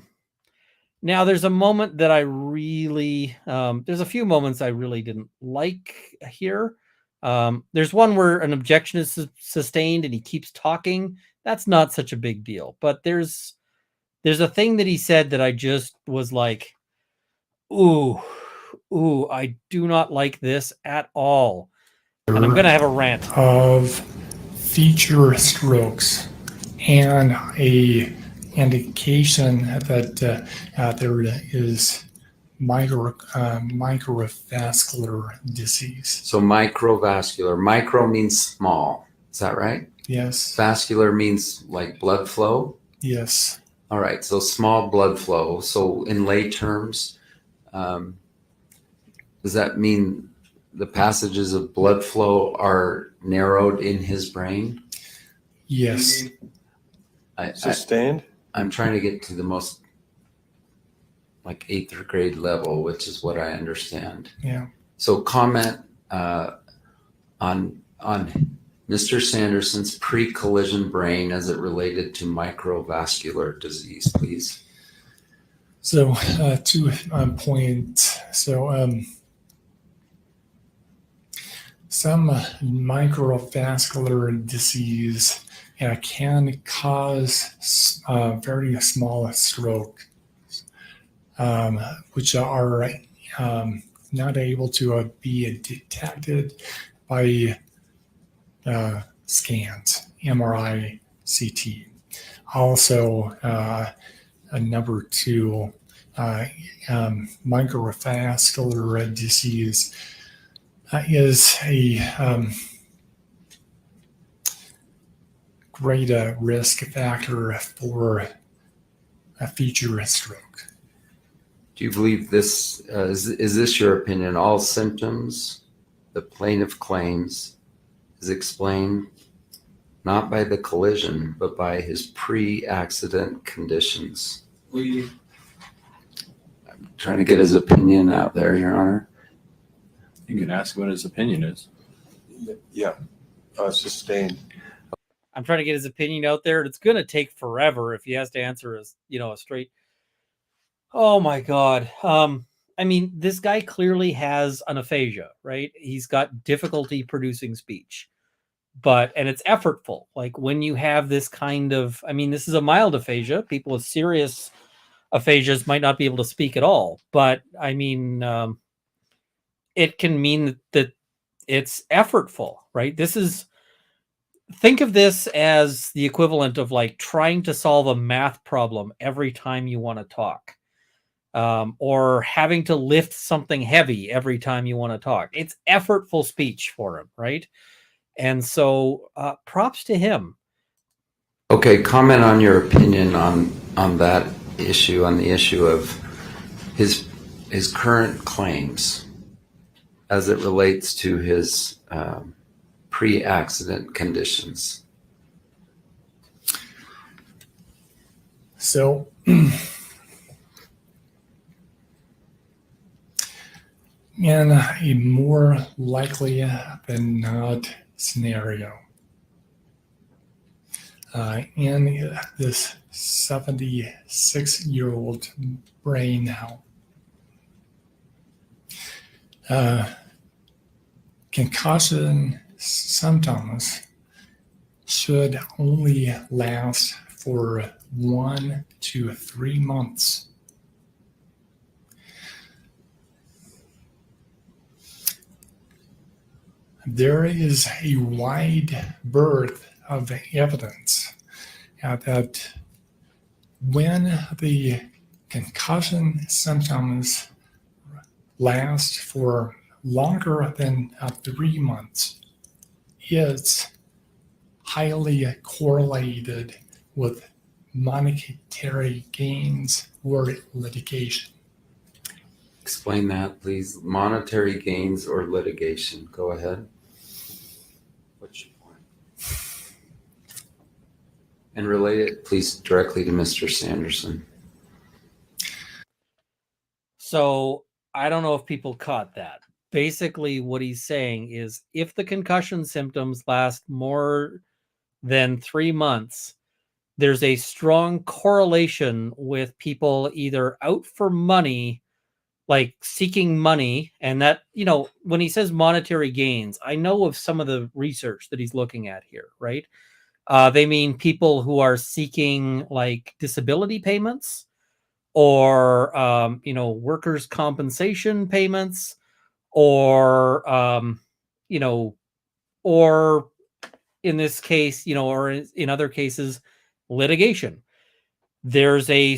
there's a moment that I really, there's a few moments I really didn't like here. There's one where an objection is sustained and he keeps talking. That's not such a big deal, but there's a thing that he said that I just was like, ooh, I do not like this at all. And I'm going to have a rant. Of feature strokes and a indication that there is microvascular disease. So microvascular, micro means small. Is that right? Yes. Vascular means like blood flow? Yes. All right. So small blood flow. So in lay terms, does that mean the passages of blood flow are narrowed in his brain? Yes. Sustained? I'm trying to get to the most, like, 8th grade level, which is what I understand. Yeah. So comment on Mr. Sanderson's pre-collision brain as it related to microvascular disease, please. So to point, some microvascular disease can cause very small stroke, which are not able to be detected by scans, MRI, CT. Also, number 2, microvascular disease is a great risk factor for a future stroke. Do you believe this, is this your opinion, all symptoms the plaintiff claims is explained not by the collision, but by his pre-accident conditions. I'm trying to get his opinion out there, Your Honor. You can ask what his opinion is. Yeah, sustained. I'm trying to get his opinion out there. It's going to take forever if he has to answer a straight. Oh my God. I mean, this guy clearly has an aphasia, right? He's got difficulty producing speech, and it's effortful. Like when you have this kind of, I mean, this is a mild aphasia. People with serious aphasias might not be able to speak at all, but I mean, it can mean that it's effortful, right? Think of this as the equivalent of like trying to solve a math problem every time you want to talk. Or having to lift something heavy every time you want to talk. It's effortful speech for him, right? And so props to him. Okay, comment on your opinion on that issue, on the issue of his current claims as it relates to his pre-accident conditions. So in a more likely than not scenario, in this 76-year-old brain now, concussion symptoms should only last for 1 to 3 months. There is a wide berth of evidence that when the concussion symptoms last for longer than 3 months, it's highly correlated with monetary gains or litigation. Explain that, please. Monetary gains or litigation. Go ahead. What's your point? And relate it, please, directly to Mr. Sanderson. So I don't know if people caught that. Basically, what he's saying is if the concussion symptoms last more than 3 months, there's a strong correlation with people either out for money, like seeking money, and that, when he says monetary gains, I know of some of the research that he's looking at here, right? They mean people who are seeking like disability payments or, workers' compensation payments or, or in this case, or in other cases, litigation. There's a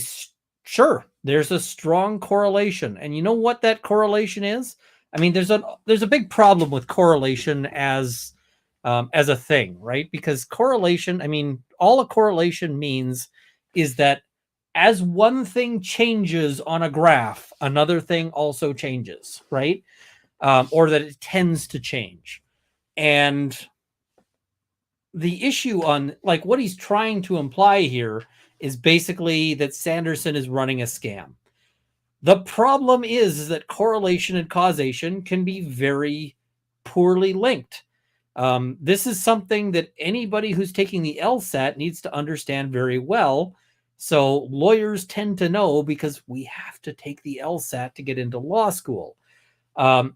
strong correlation. And you know what that correlation is? I mean, there's a big problem with correlation as a thing, right? Because correlation, I mean, all a correlation means is that as one thing changes on a graph, another thing also changes, right? Or that it tends to change. And the issue on like what he's trying to imply here is basically that Sanderson is running a scam. The problem is that correlation and causation can be very poorly linked. This is something that anybody who's taking the LSAT needs to understand very well. So lawyers tend to know because we have to take the LSAT to get into law school.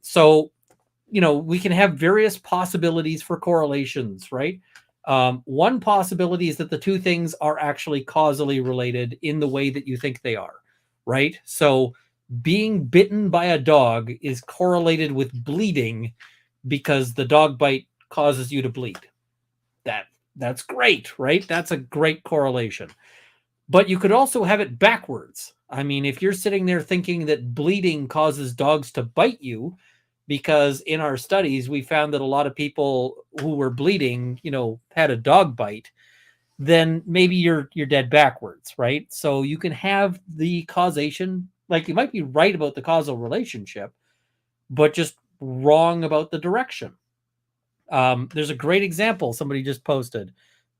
So we can have various possibilities for correlations, right? One possibility is that the two things are actually causally related in the way that you think they are, right? So being bitten by a dog is correlated with bleeding because the dog bite causes you to bleed. That's great, right? That's a great correlation. But you could also have it backwards. I mean, if you're sitting there thinking that bleeding causes dogs to bite you, because in our studies, we found that a lot of people who were bleeding, had a dog bite, then maybe you're dead backwards, right? So you can have the causation, like you might be right about the causal relationship, but just wrong about the direction. There's a great example somebody just posted.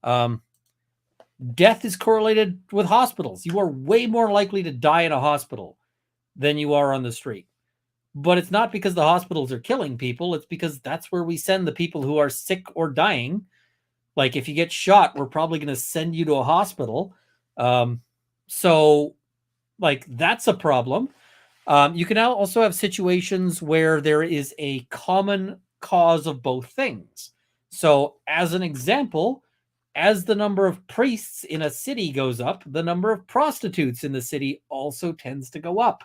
Death is correlated with hospitals. You are way more likely to die in a hospital than you are on the street. But it's not because the hospitals are killing people. It's because that's where we send the people who are sick or dying. Like if you get shot, we're probably going to send you to a hospital. So like that's a problem. You can now also have situations where there is a common cause of both things. So as an example, as the number of priests in a city goes up, the number of prostitutes in the city also tends to go up.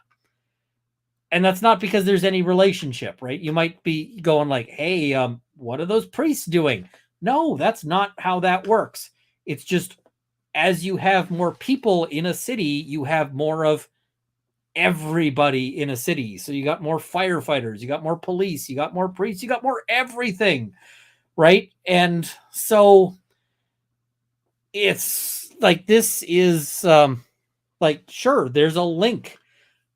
And that's not because there's any relationship, right? You might be going like, hey, what are those priests doing? No, that's not how that works. It's just as you have more people in a city, you have more of everybody in a city. So you got more firefighters, you got more police, you got more priests, you got more everything, right? And so it's like this is like, sure, there's a link.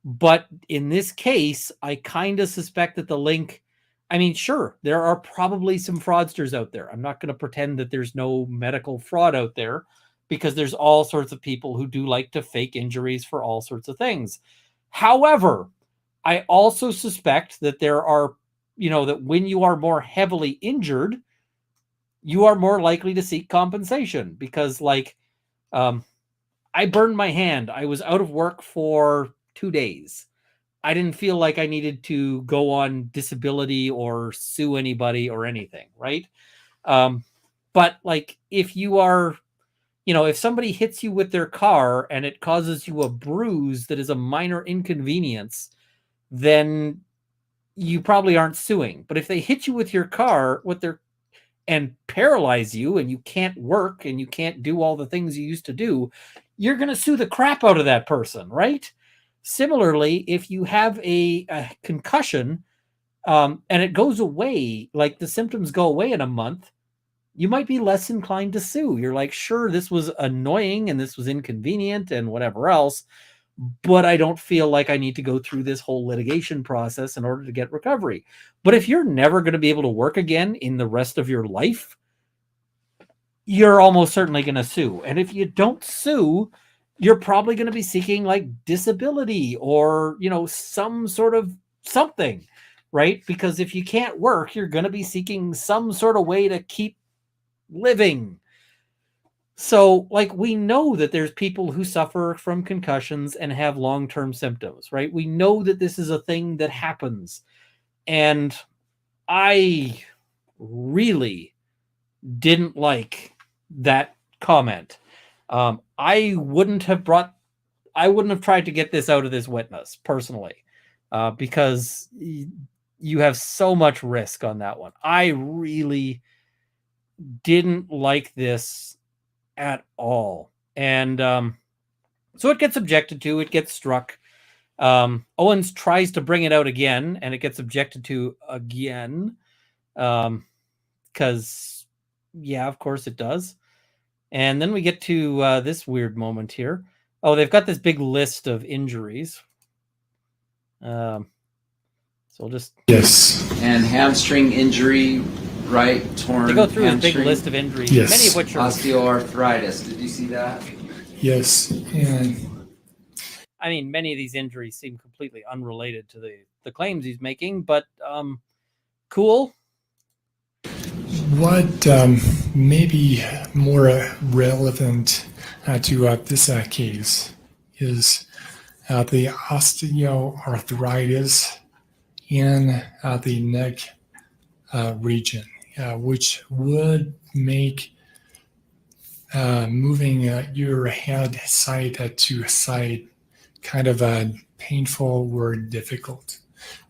But in this case, I kind of suspect that the link, I mean, sure, there are probably some fraudsters out there. I'm not going to pretend that there's no medical fraud out there because there's all sorts of people who do like to fake injuries for all sorts of things. However, I also suspect that there are, that when you are more heavily injured, you are more likely to seek compensation because like, I burned my hand. I was out of work for 2 days. I didn't feel like I needed to go on disability or sue anybody or anything, right? But like if you are, if somebody hits you with their car and it causes you a bruise that is a minor inconvenience, then you probably aren't suing. But if they hit you with your car and paralyze you and you can't work and you can't do all the things you used to do, you're going to sue the crap out of that person, right? Similarly, if you have a concussion and it goes away, like the symptoms go away in a month, you might be less inclined to sue. You're like, sure, this was annoying and this was inconvenient and whatever else, but I don't feel like I need to go through this whole litigation process in order to get recovery. But if you're never going to be able to work again in the rest of your life, you're almost certainly going to sue. And if you don't sue, you're probably going to be seeking like disability or, some sort of something, right? Because if you can't work, you're going to be seeking some sort of way to keep living. So like we know that there's people who suffer from concussions and have long-term symptoms, right? We know that this is a thing that happens. And I really didn't like that comment. I wouldn't have tried to get this out of this witness personally, because you have so much risk on that one. I really didn't like this at all. And so it gets objected to, it gets struck. Owens tries to bring it out again and it gets objected to again. Because yeah, of course it does. And then we get to this weird moment here. Oh, they've got this big list of injuries. So we'll just... Yes. And hamstring injury, right torn They go through hamstring. a big list of injuries, Yes. many of which are... Osteoarthritis. Did you see that? Yes, and I mean, many of these injuries seem completely unrelated to the claims he's making, but cool. what may be more relevant to this case is the osteoarthritis in the neck region, which would make moving your head side to side kind of painful or difficult.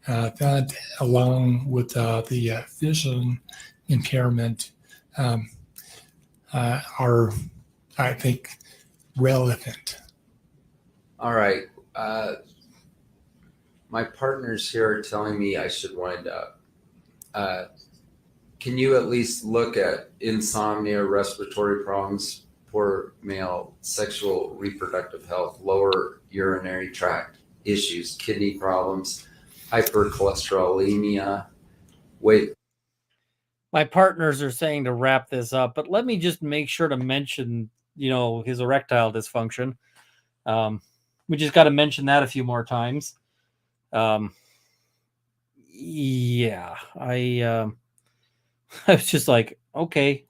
That, along with the vision impairment, are, I think, relevant. All right. My partners here are telling me I should wind up. Can you at least look at insomnia, respiratory problems, poor male sexual reproductive health, lower urinary tract issues, kidney problems, hypercholesterolemia, weight? My partners are saying to wrap this up, but let me just make sure to mention, his erectile dysfunction. We just got to mention that a few more times. Yeah, I was just like, okay,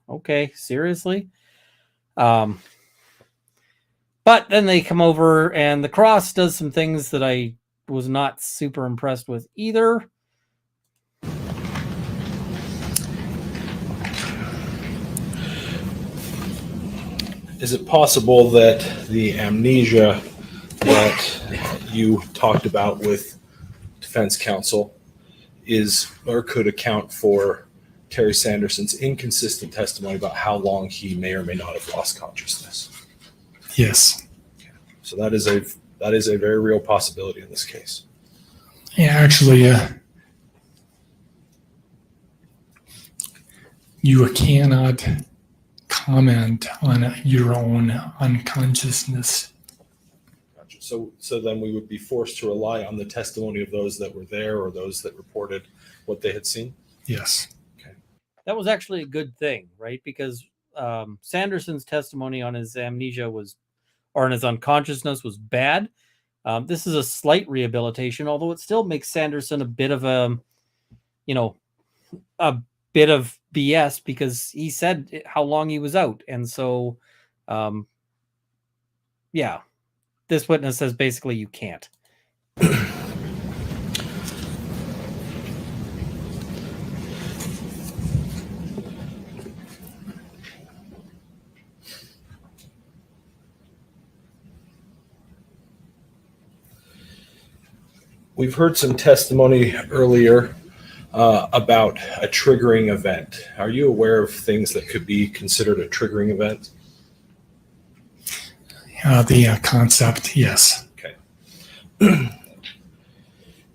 seriously. But then they come over and the cross does some things that I was not super impressed with either. Is it possible that the amnesia that you talked about with defense counsel is or could account for Terry Sanderson's inconsistent testimony about how long he may or may not have lost consciousness? Yes. So that is a very real possibility in this case. Yeah, actually, you cannot comment on your own unconsciousness. Gotcha. So then we would be forced to rely on the testimony of those that were there or those that reported what they had seen? Yes. Okay. That was actually a good thing, right? Because Sanderson's testimony on his amnesia or on his unconsciousness was bad. This is a slight rehabilitation, although it still makes Sanderson a bit of a bit of BS because he said how long he was out. And so, this witness says basically you can't. We've heard some testimony earlier about a triggering event. Are you aware of things that could be considered a triggering event? The concept, yes. Okay.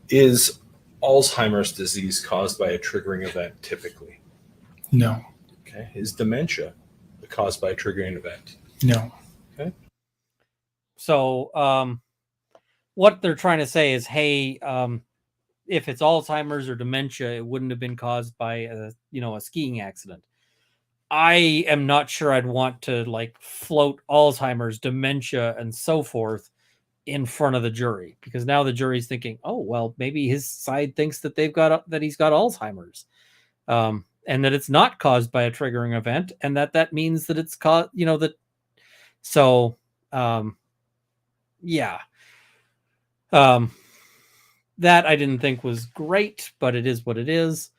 Is Alzheimer's disease caused by a triggering event typically? No. Okay. Is dementia caused by a triggering event? No. Okay. So, what they're trying to say is, hey, if it's Alzheimer's or dementia, it wouldn't have been caused by a skiing accident. I am not sure I'd want to float Alzheimer's, dementia, and so forth in front of the jury, because now the jury's thinking, oh, well, maybe his side thinks that he's got Alzheimer's, and that it's not caused by a triggering event, and that means that it's caused, So, yeah. That I didn't think was great, but it is what it is.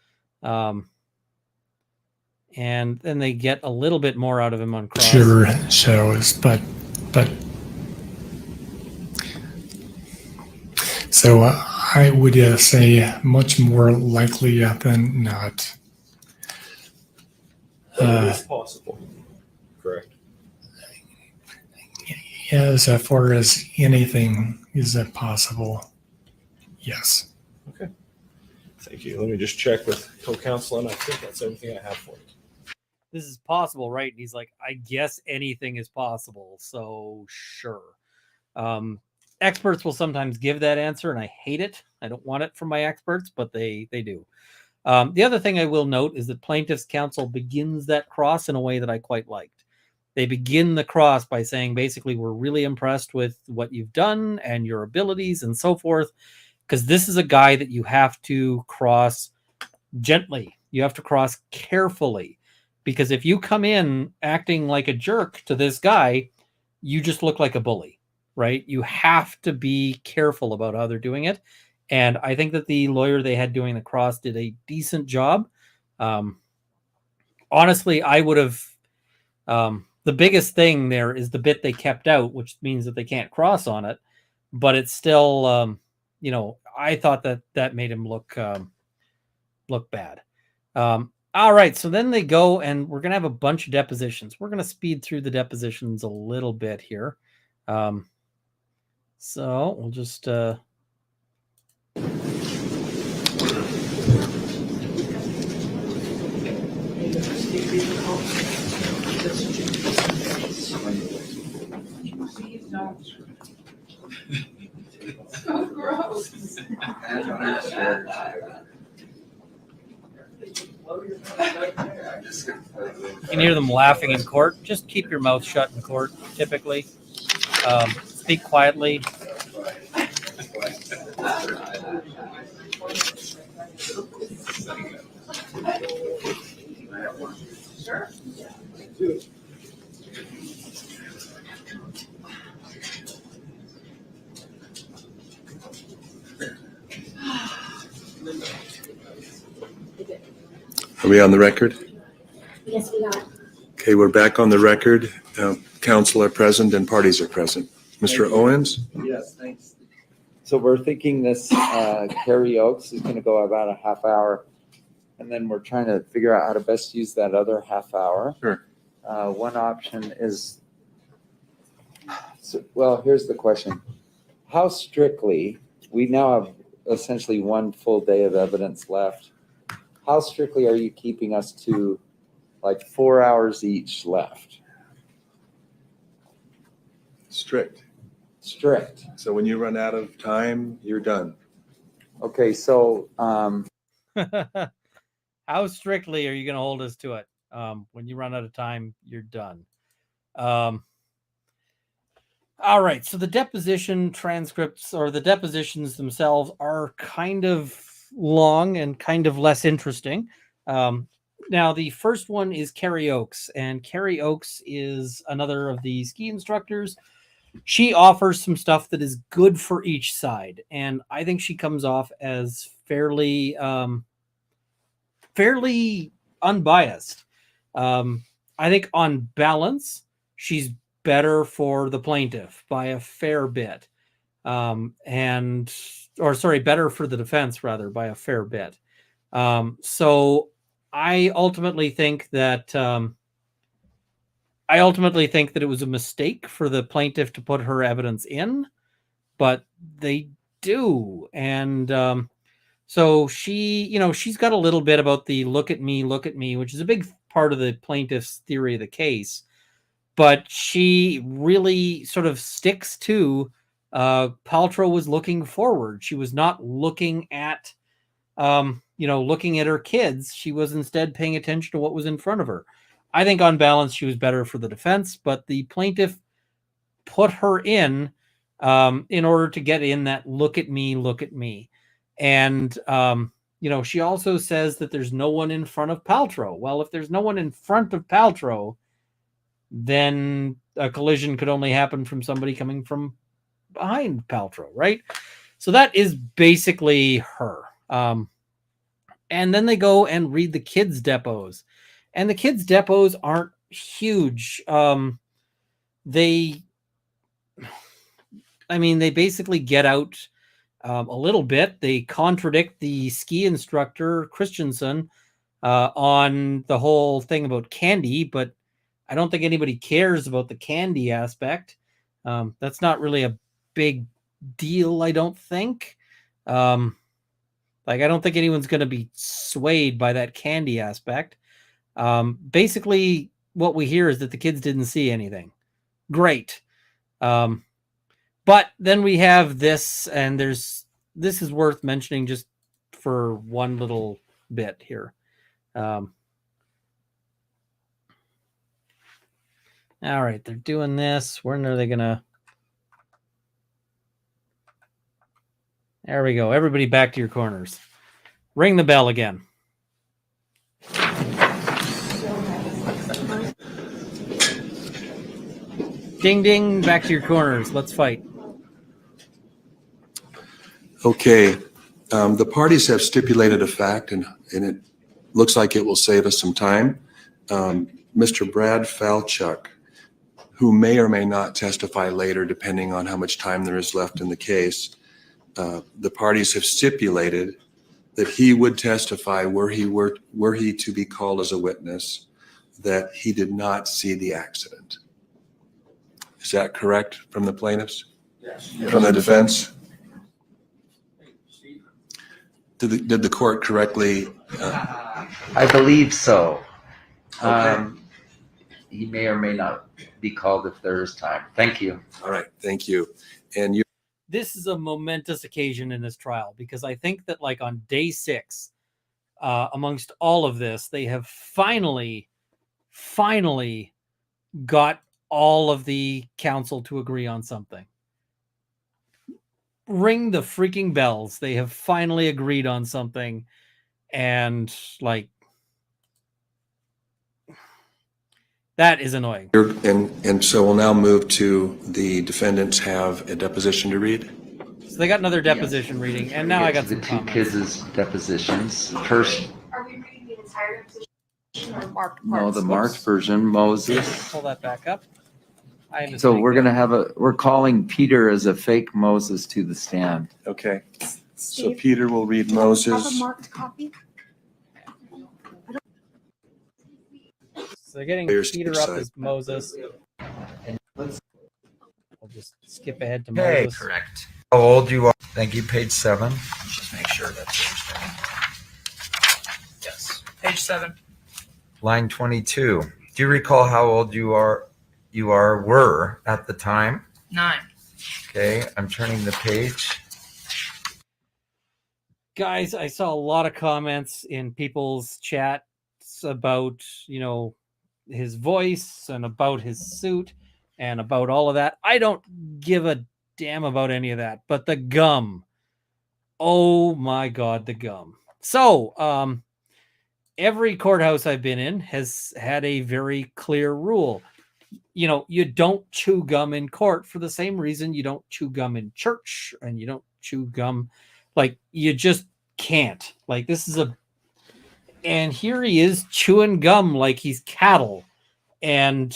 And then they get a little bit more out of him on cross. Sure shows, but so I would say much more likely than not. It is possible. Correct. As far as anything is possible, yes. Okay. Thank you. Let me just check with co-counsel, and I think that's everything I have for you. This is possible, right? And he's like, I guess anything is possible. So sure. Experts will sometimes give that answer, and I hate it. I don't want it from my experts, but they do. The other thing I will note is that plaintiff's counsel begins that cross in a way that I quite liked. They begin the cross by saying, basically, we're really impressed with what you've done and your abilities and so forth, because this is a guy that you have to cross gently. You have to cross carefully, because if you come in acting like a jerk to this guy, you just look like a bully, right? You have to be careful about how they're doing it. And I think that the lawyer they had doing the cross did a decent job. Honestly, I would have... the biggest thing there is the bit they kept out, which means that they can't cross on it. But it's still, I thought that made him look bad. All right, so then they go, and we're going to have a bunch of depositions. We're going to speed through the depositions a little bit here. So we'll just... So gross. You can hear them laughing in court. Just keep your mouth shut in court, typically. Speak quietly. Are we on the record? Yes, we are. Okay, we're back on the record. Council are present and parties are present. Mr. Owens? Yes, thanks. So we're thinking this Carrie Oaks is going to go about a half hour, and then we're trying to figure out how to best use that other half hour. Sure. One option is, well, here's the question. How strictly, we now have essentially one full day of evidence left. How strictly are you keeping us to like 4 hours each left? Strict. Strict. So when you run out of time, you're done. Okay, so how strictly are you going to hold us to it? When you run out of time, you're done. All right. So the deposition transcripts or the depositions themselves are kind of long and kind of less interesting. Now, the first one is Carrie Oaks, and Carrie Oaks is another of the ski instructors. She offers some stuff that is good for each side, and I think she comes off as fairly unbiased. I think on balance, she's better for the plaintiff by a fair bit, better for the defense rather by a fair bit. So I ultimately think that it was a mistake for the plaintiff to put her evidence in, but they do. And so she's got a little bit about the look at me, which is a big part of the plaintiff's theory of the case. But she really sort of sticks to Paltrow was looking forward. She was not looking at her kids. She was instead paying attention to what was in front of her. I think on balance, she was better for the defense, but the plaintiff put her in order to get in that look at me. And, she also says that there's no one in front of Paltrow. Well, if there's no one in front of Paltrow, then a collision could only happen from somebody coming from behind Paltrow, right? So that is basically her. And then they go and read the kids' depots. And the kids' depots aren't huge. They basically get out a little bit. They contradict the ski instructor, Christensen, on the whole thing about candy, but I don't think anybody cares about the candy aspect. That's not really a big deal, I don't think. I don't think anyone's going to be swayed by that candy aspect. Basically, what we hear is that the kids didn't see anything. Great. But then we have this, and this is worth mentioning just for one little bit here. All right, they're doing this. When are they going to... There we go. Everybody back to your corners. Ring the bell again. Ding, ding, back to your corners. Let's fight. Okay. The parties have stipulated a fact, and it looks like it will save us some time. Mr. Brad Falchuk, who may or may not testify later, depending on how much time there is left in the case, the parties have stipulated that he would testify were he to be called as a witness, that he did not see the accident. Is that correct from the plaintiffs? Yes. From the defense? Did the court correctly? I believe so. Okay. He may or may not be called if there is time. Thank you. All right, thank you. And you. This is a momentous occasion in this trial because I think that on day 6, amongst all of this, they have finally got all of the council to agree on something. Ring the freaking bells. They have finally agreed on something. And like, that is annoying. And so we'll now move to the defendants have a deposition to read. So they got another deposition reading, and now I got some the two comments. kids' depositions. First, Are we reading the entire deposition or marked no, parts? the marked version, Moses. Pull that back up. I have a So mistake we're there. gonna have we're calling Peter as a fake Moses to the stand. Okay. So Steve, Peter will read do you have a Moses. marked copy? So they're getting Players Peter each up side. as Moses. And I'll just skip ahead to Okay, Moses. correct. How old you are? Thank you, page 7. Just make sure that's what you're saying. Yes. Page 7. Line 22. Do you recall how old were at the time? 9. Okay, I'm turning the page. Guys, I saw a lot of comments in people's chats about, his voice and about his suit and about all of that. I don't give a damn about any of that, but the gum. Oh my God, the gum. So, every courthouse I've been in has had a very clear rule. You don't chew gum in court for the same reason you don't chew gum in church, and you don't chew gum. Like, you just can't. Like, and here he is chewing gum like he's cattle. And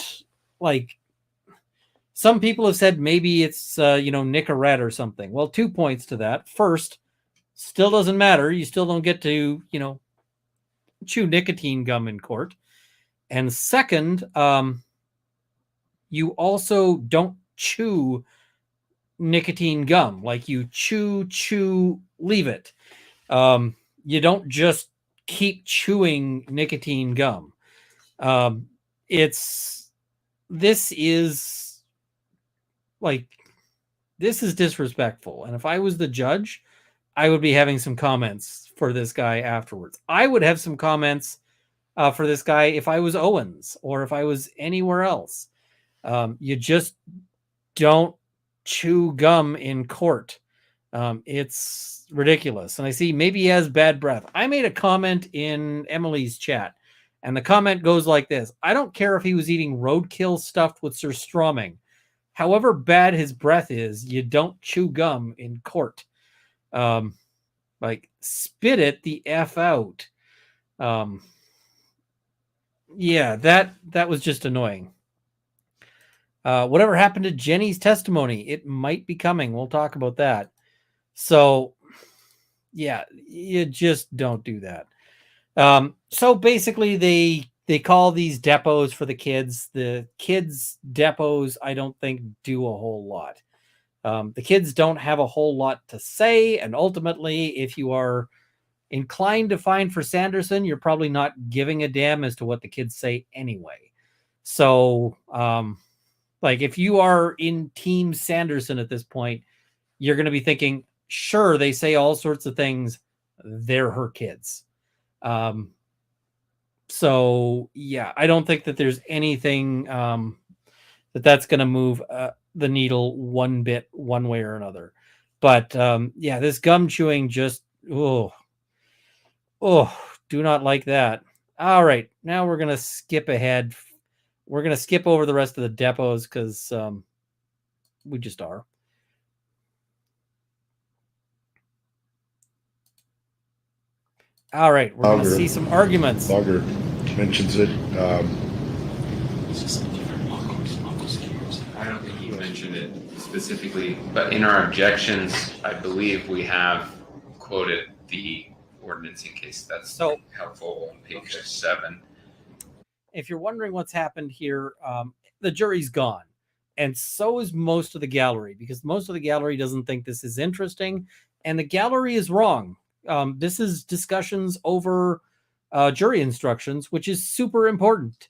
like, some people have said maybe it's, Nicorette or something. Well, 2 points to that. First, still doesn't matter. You still don't get to, chew nicotine gum in court. And second, you also don't chew nicotine gum. Like, you chew, leave it. You don't just keep chewing nicotine gum. This is disrespectful. And if I was the judge, I would be having some comments for this guy afterwards. I would have some comments for this guy if I was Owens or if I was anywhere else. You just don't chew gum in court. It's ridiculous. And I see maybe he has bad breath. I made a comment in Emily's chat, and the comment goes like this: I don't care if he was eating roadkill stuffed with surströmming. However bad his breath is, you don't chew gum in court. Like, spit it the F out. Yeah, that was just annoying. Whatever happened to Jenny's testimony? It might be coming. We'll talk about that. So, yeah, you just don't do that. So basically, they call these depots for the kids. The kids' depots, I don't think, do a whole lot. The kids don't have a whole lot to say, and ultimately, if you are inclined to find for Sanderson, you're probably not giving a damn as to what the kids say anyway. So, like, if you are in Team Sanderson at this point, you're going to be thinking, sure, they say all sorts of things. They're her kids. So, yeah, I don't think that there's anything that's going to move the needle one bit, one way or another. But, yeah, this gum chewing just, do not like that. All right, now we're going to skip ahead. We're going to skip over the rest of the depots because we just are. All right, we're going to see some arguments. Logger mentions it. I don't think he mentioned it specifically, but in our objections, I believe we have quoted the ordinance in case that's so helpful on page 7. If you're wondering what's happened here, the jury's gone. And so is most of the gallery, because most of the gallery doesn't think this is interesting. And the gallery is wrong. This is discussions over jury instructions, which is super important.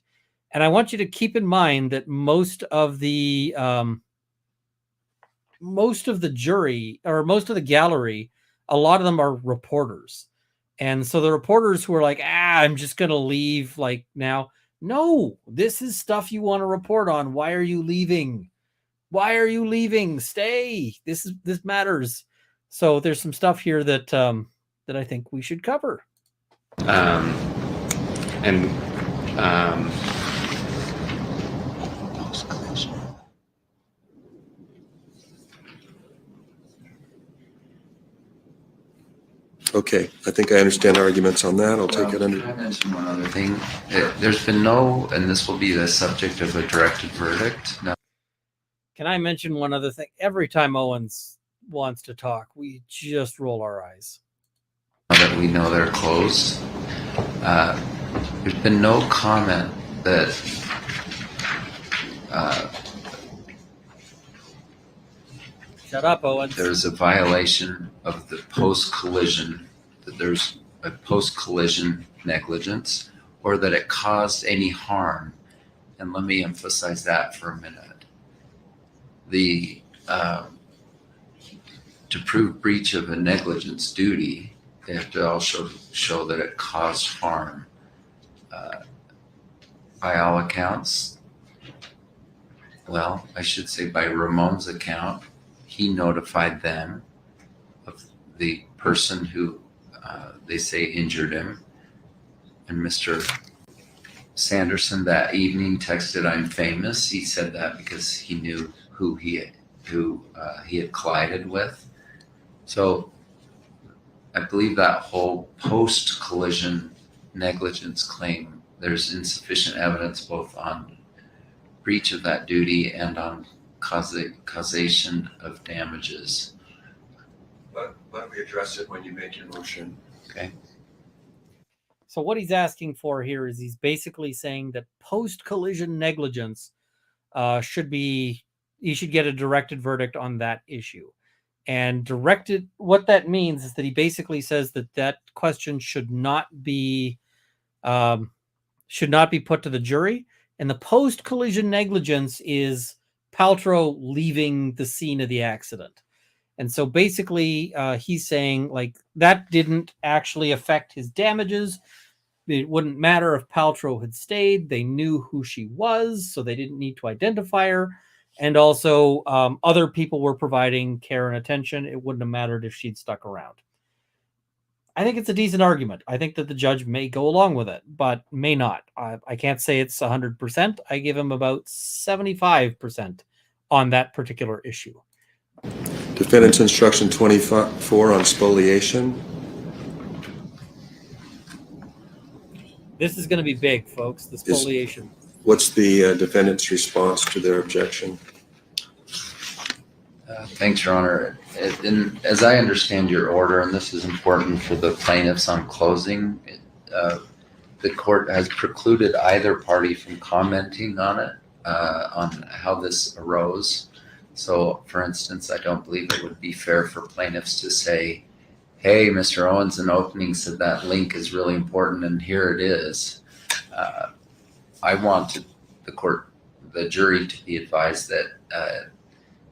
And I want you to keep in mind that most of the jury, or most of the gallery, a lot of them are reporters. And so the reporters who are like, I'm just going to leave like now. No, this is stuff you want to report on. Why are you leaving? Why are you leaving? Stay. This matters. So there's some stuff here that that I think we should cover. Okay, I think I understand arguments on that. I'll take it under. Can I mention one other thing? There's been no, and this will be the subject of a directed verdict. Now, Can I mention one other thing? Every time Owens wants to talk, we just roll our eyes. that we know they're closed, there's been no comment that Shut up, Owens. there's a violation of the post-collision, that there's a post-collision negligence, or that it caused any harm. And let me emphasize that for a minute. To prove breach of a negligence duty, they have to also show that it caused harm. By all accounts, well, I should say by Ramon's account, he notified them of the person who they say injured him. And Mr. Sanderson that evening texted, "I'm famous." He said that because he knew who he had collided with. So I believe that whole post-collision negligence claim, there's insufficient evidence both on breach of that duty and on causation of damages. Let me address it when you make your motion. Okay. So what he's asking for here is he's basically saying that post-collision negligence he should get a directed verdict on that issue. And what that means is that he basically says that question should not be put to the jury. And the post-collision negligence is Paltrow leaving the scene of the accident. And so basically he's saying like that didn't actually affect his damages. It wouldn't matter if Paltrow had stayed. They knew who she was, so they didn't need to identify her. And also other people were providing care and attention. It wouldn't have mattered if she'd stuck around. I think it's a decent argument. I think that the judge may go along with it, but may not. I can't say it's 100%. I give him about 75% on that particular issue. Defendant's instruction 24 on spoliation. This is going to be big, folks, the spoliation. What's the defendant's response to their objection? Thanks, Your Honor. And as I understand your order, and this is important for the plaintiffs on closing, the court has precluded either party from commenting on it, on how this arose. So, for instance, I don't believe it would be fair for plaintiffs to say, hey, Mr. Owens in opening said that link is really important, and here it is. I wanted the jury to be advised that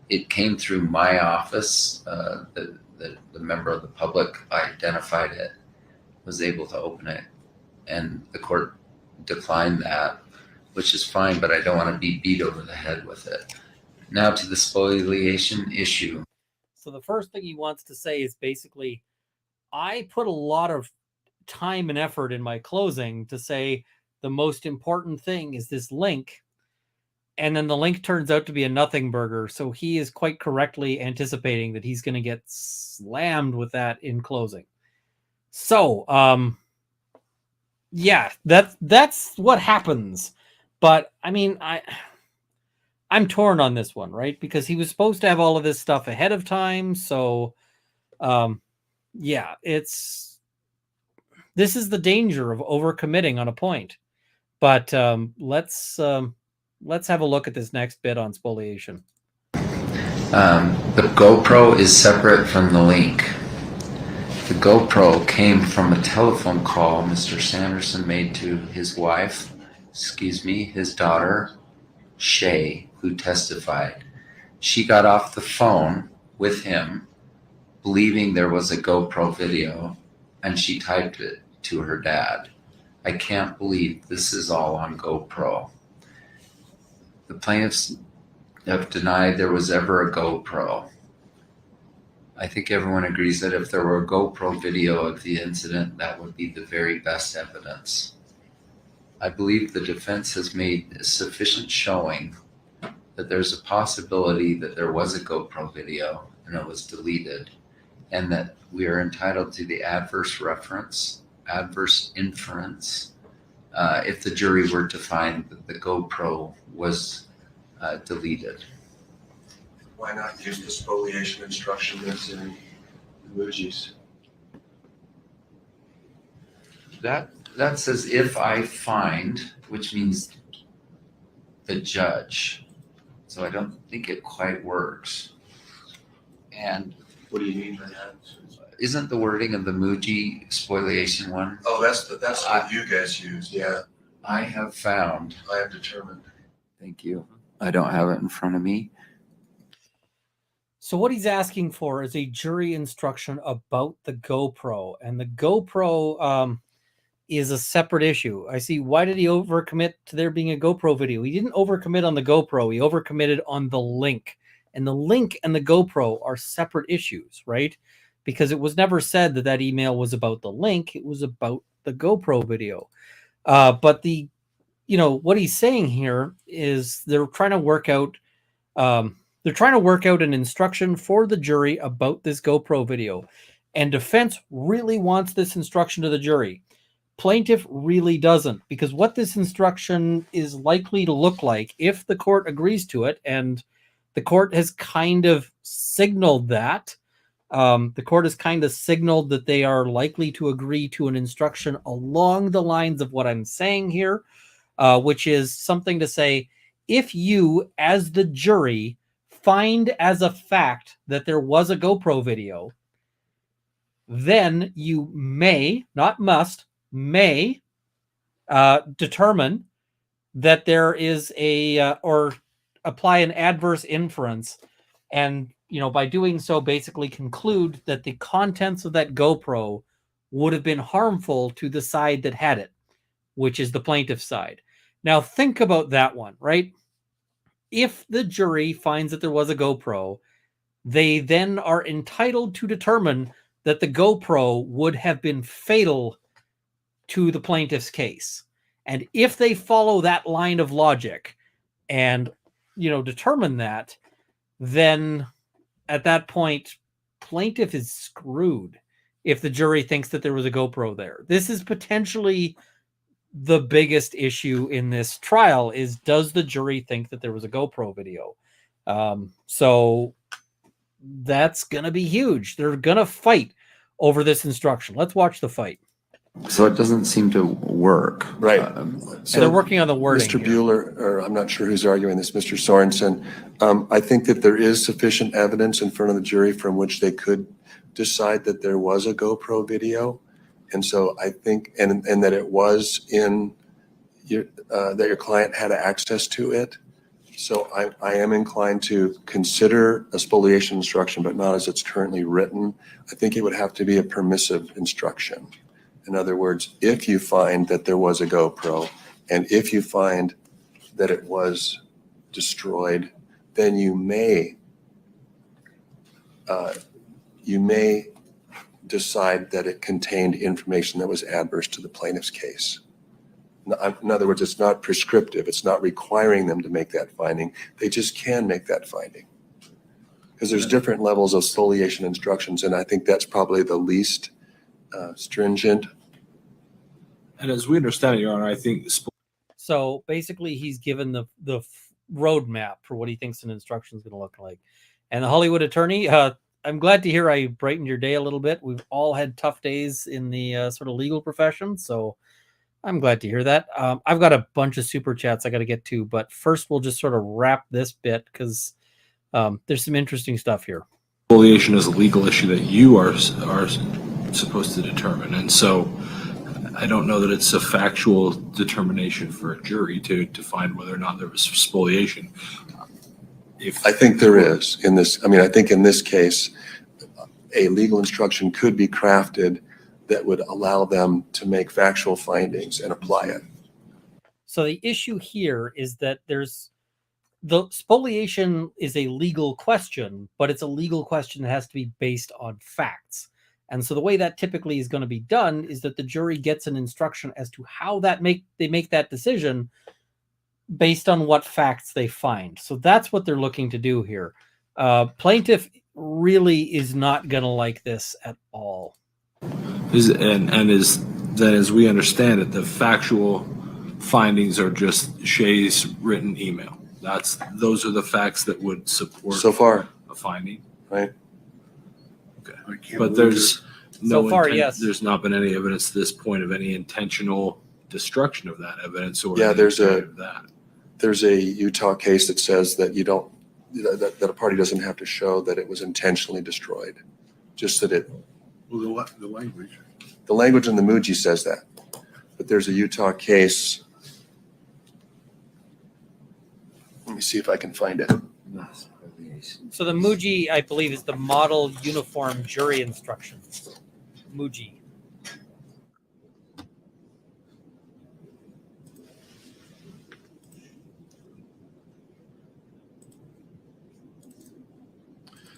it came through my office. The member of the public identified it, was able to open it, and the court declined that, which is fine, but I don't want to be beat over the head with it. Now to the spoliation issue. So the first thing he wants to say is basically, I put a lot of time and effort in my closing to say the most important thing is this link. And then the link turns out to be a nothing burger. So he is quite correctly anticipating that he's going to get slammed with that in closing. So, yeah, that's what happens. But I mean, I'm torn on this one, right? Because he was supposed to have all of this stuff ahead of time. So, yeah, this is the danger of overcommitting on a point. But let's have a look at this next bit on spoliation. The GoPro is separate from the link. The GoPro came from a telephone call Mr. Sanderson made to his wife, his daughter, Shay, who testified. She got off the phone with him, believing there was a GoPro video, and she typed it to her dad. I can't believe this is all on GoPro. The plaintiffs have denied there was ever a GoPro. I think everyone agrees that if there were a GoPro video of the incident, that would be the very best evidence. I believe the defense has made sufficient showing that there's a possibility that there was a GoPro video and it was deleted, and that we are entitled to the adverse inference, if the jury were to find that the GoPro was deleted. Why not use the spoliation instruction that's in Muji's? That says if I find, which means the judge. So I don't think it quite works. And what do you mean by that? Isn't the wording of the Muji spoliation one? Oh, that's what you guys use. Yeah. I have found. I have determined. Thank you. I don't have it in front of me. So what he's asking for is a jury instruction about the GoPro, and the GoPro is a separate issue. I see. Why did he overcommit to there being a GoPro video? He didn't overcommit on the GoPro. He overcommitted on the link, and the link and the GoPro are separate issues, right? Because it was never said that that email was about the link. It was about the GoPro video. But what he's saying here is they're trying to work out an instruction for the jury about this GoPro video. And defense really wants this instruction to the jury. Plaintiff really doesn't, because what this instruction is likely to look like if the court agrees to it, and the court has kind of signaled that, they are likely to agree to an instruction along the lines of what I'm saying here, which is something to say, if you, as the jury, find as a fact that there was a GoPro video, then you may, not must, may determine that there is or apply an adverse inference, and by doing so basically conclude that the contents of that GoPro would have been harmful to the side that had it, which is the plaintiff's side. Now think about that one, right? If the jury finds that there was a GoPro, they then are entitled to determine that the GoPro would have been fatal to the plaintiff's case. And if they follow that line of logic and, determine that, then at that point, plaintiff is screwed if the jury thinks that there was a GoPro there. This is potentially the biggest issue in this trial, is does the jury think that there was a GoPro video? So that's going to be huge. They're going to fight over this instruction. Let's watch the fight. So it doesn't seem to work. Right. So they're working on the wording. Mr. Bueller, or I'm not sure who's arguing this, Mr. Sorensen, I think that there is sufficient evidence in front of the jury from which they could decide that there was a GoPro video. And so I think, and that it was in that your client had access to it. So I am inclined to consider a spoliation instruction, but not as it's currently written. I think it would have to be a permissive instruction. In other words, if you find that there was a GoPro, and if you find that it was destroyed, then you may decide that it contained information that was adverse to the plaintiff's case. In other words, it's not prescriptive. It's not requiring them to make that finding. They just can make that finding. Because there's different levels of spoliation instructions, and I think that's probably the least stringent. And as we understand it, Your Honor, I think so basically he's given the roadmap for what he thinks an instruction is going to look like. And the Hollywood attorney, I'm glad to hear I brightened your day a little bit. We've all had tough days in the sort of legal profession, so I'm glad to hear that. I've got a bunch of super chats I got to get to, but first we'll just sort of wrap this bit because there's some interesting stuff here. spoliation is a legal issue that you are supposed to determine, and so I don't know that it's a factual determination for a jury to find whether or not there was spoliation. I think there is in this. I mean, I think in this case, a legal instruction could be crafted that would allow them to make factual findings and apply it. So the issue here is that the spoliation is a legal question, but it's a legal question that has to be based on facts. And so the way that typically is going to be done is that the jury gets an instruction as to how they make that decision based on what facts they find. So that's what they're looking to do here. Plaintiff really is not going to like this at all. Is that, as we understand it, the factual findings are just Shay's written email. Those are the facts that would support So far, a finding, right? Okay. But there's no So far, yes. There's not been any evidence at this point of any intentional destruction of that evidence or Yeah, there's of that. There's a Utah case that says that that a party doesn't have to show that it was intentionally destroyed, just that it. Well, the language. The language in the Muji says that, but there's a Utah case. Let me see if I can find it. So the Muji, I believe, is the Model Uniform Jury Instructions. Muji.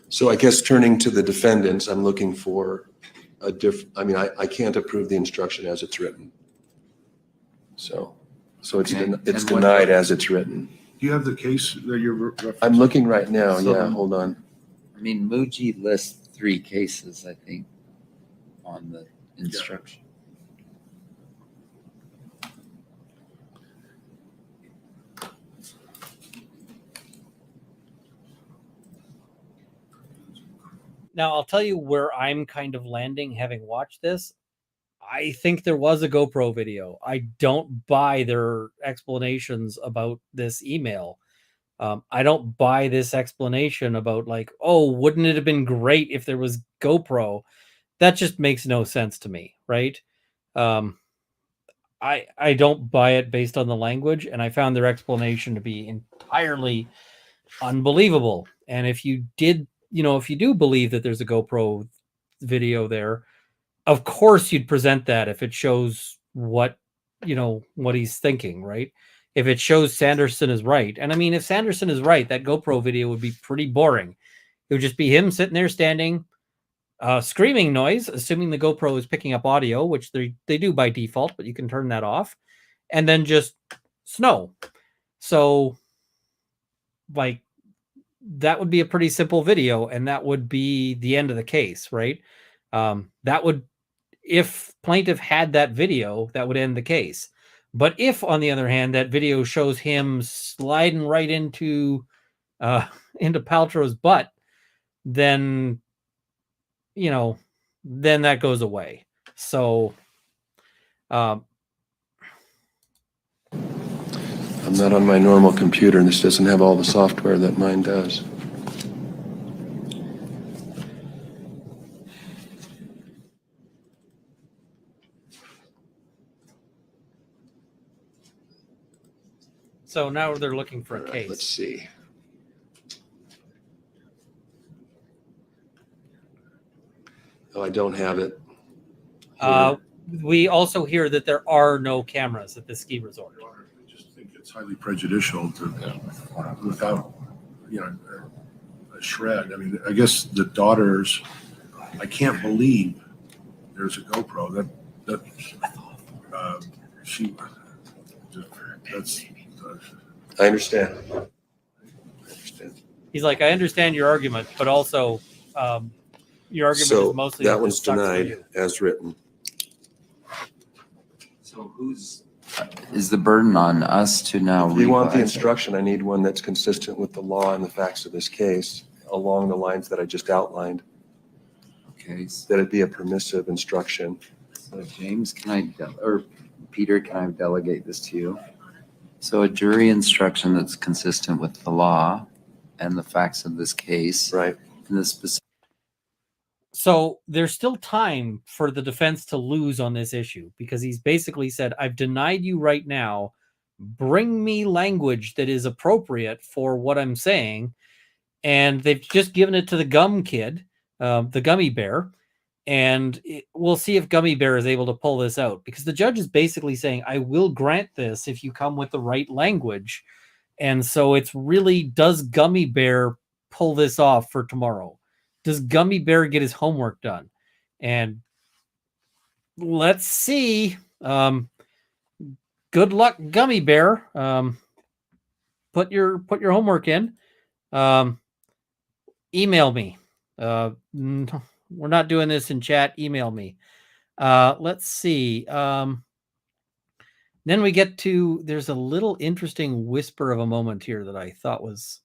So I guess turning to the defendants, I'm looking for I can't approve the instruction as it's written. So it's Okay. it's And what- denied as it's written. Do you have the case that you're referencing? I'm looking right now. So- Yeah, hold on. I mean, Muji lists 3 cases, I think, on the instruction. Now, I'll tell you where I'm kind of landing having watched this. I think there was a GoPro video. I don't buy their explanations about this email. I don't buy this explanation about like, oh, wouldn't it have been great if there was GoPro? That just makes no sense to me, right? I don't buy it based on the language, and I found their explanation to be entirely unbelievable. And if you do believe that there's a GoPro video there, of course you'd present that if it shows what he's thinking, right? If it shows Sanderson is right. And I mean, if Sanderson is right, that GoPro video would be pretty boring. It would just be him sitting there standing, screaming noise, assuming the GoPro is picking up audio, which they do by default, but you can turn that off, and then just snow. So like that would be a pretty simple video, and that would be the end of the case, right? If plaintiff had that video, that would end the case. But if, on the other hand, that video shows him sliding right into Paltrow's butt, then that goes away. So I'm not on my normal computer, and this doesn't have all the software that mine does. So now they're looking for a All right, case. let's see. Oh, I don't have it. We also hear that there are no cameras at the ski resort. I just think it's highly prejudicial to, without, a shred. I mean, I guess the daughters, I can't believe there's a GoPro I understand. He's like, I understand your argument, but also your argument So is mostly that it one's sucks for denied you. as written. So is the burden on us to now If you want the revise it? instruction, I need one that's consistent with the law and the facts of this case, along the lines that I just outlined. Okay, That it be a permissive instruction. so James, or Peter, can I delegate this to you? So a jury instruction that's consistent with the law and the facts of this case. Right. And the specific. So there's still time for the defense to lose on this issue, because he's basically said, I've denied you right now. Bring me language that is appropriate for what I'm saying. And they've just given it to the gum kid, the gummy bear. And we'll see if Gummy Bear is able to pull this out, because the judge is basically saying, I will grant this if you come with the right language. And so it's really, does Gummy Bear pull this off for tomorrow? Does Gummy Bear get his homework done? And let's see. Good luck, Gummy Bear. Put your homework in. Email me. We're not doing this in chat. Email me. Let's see. Then we get to, there's a little interesting whisper of a moment here that I thought was,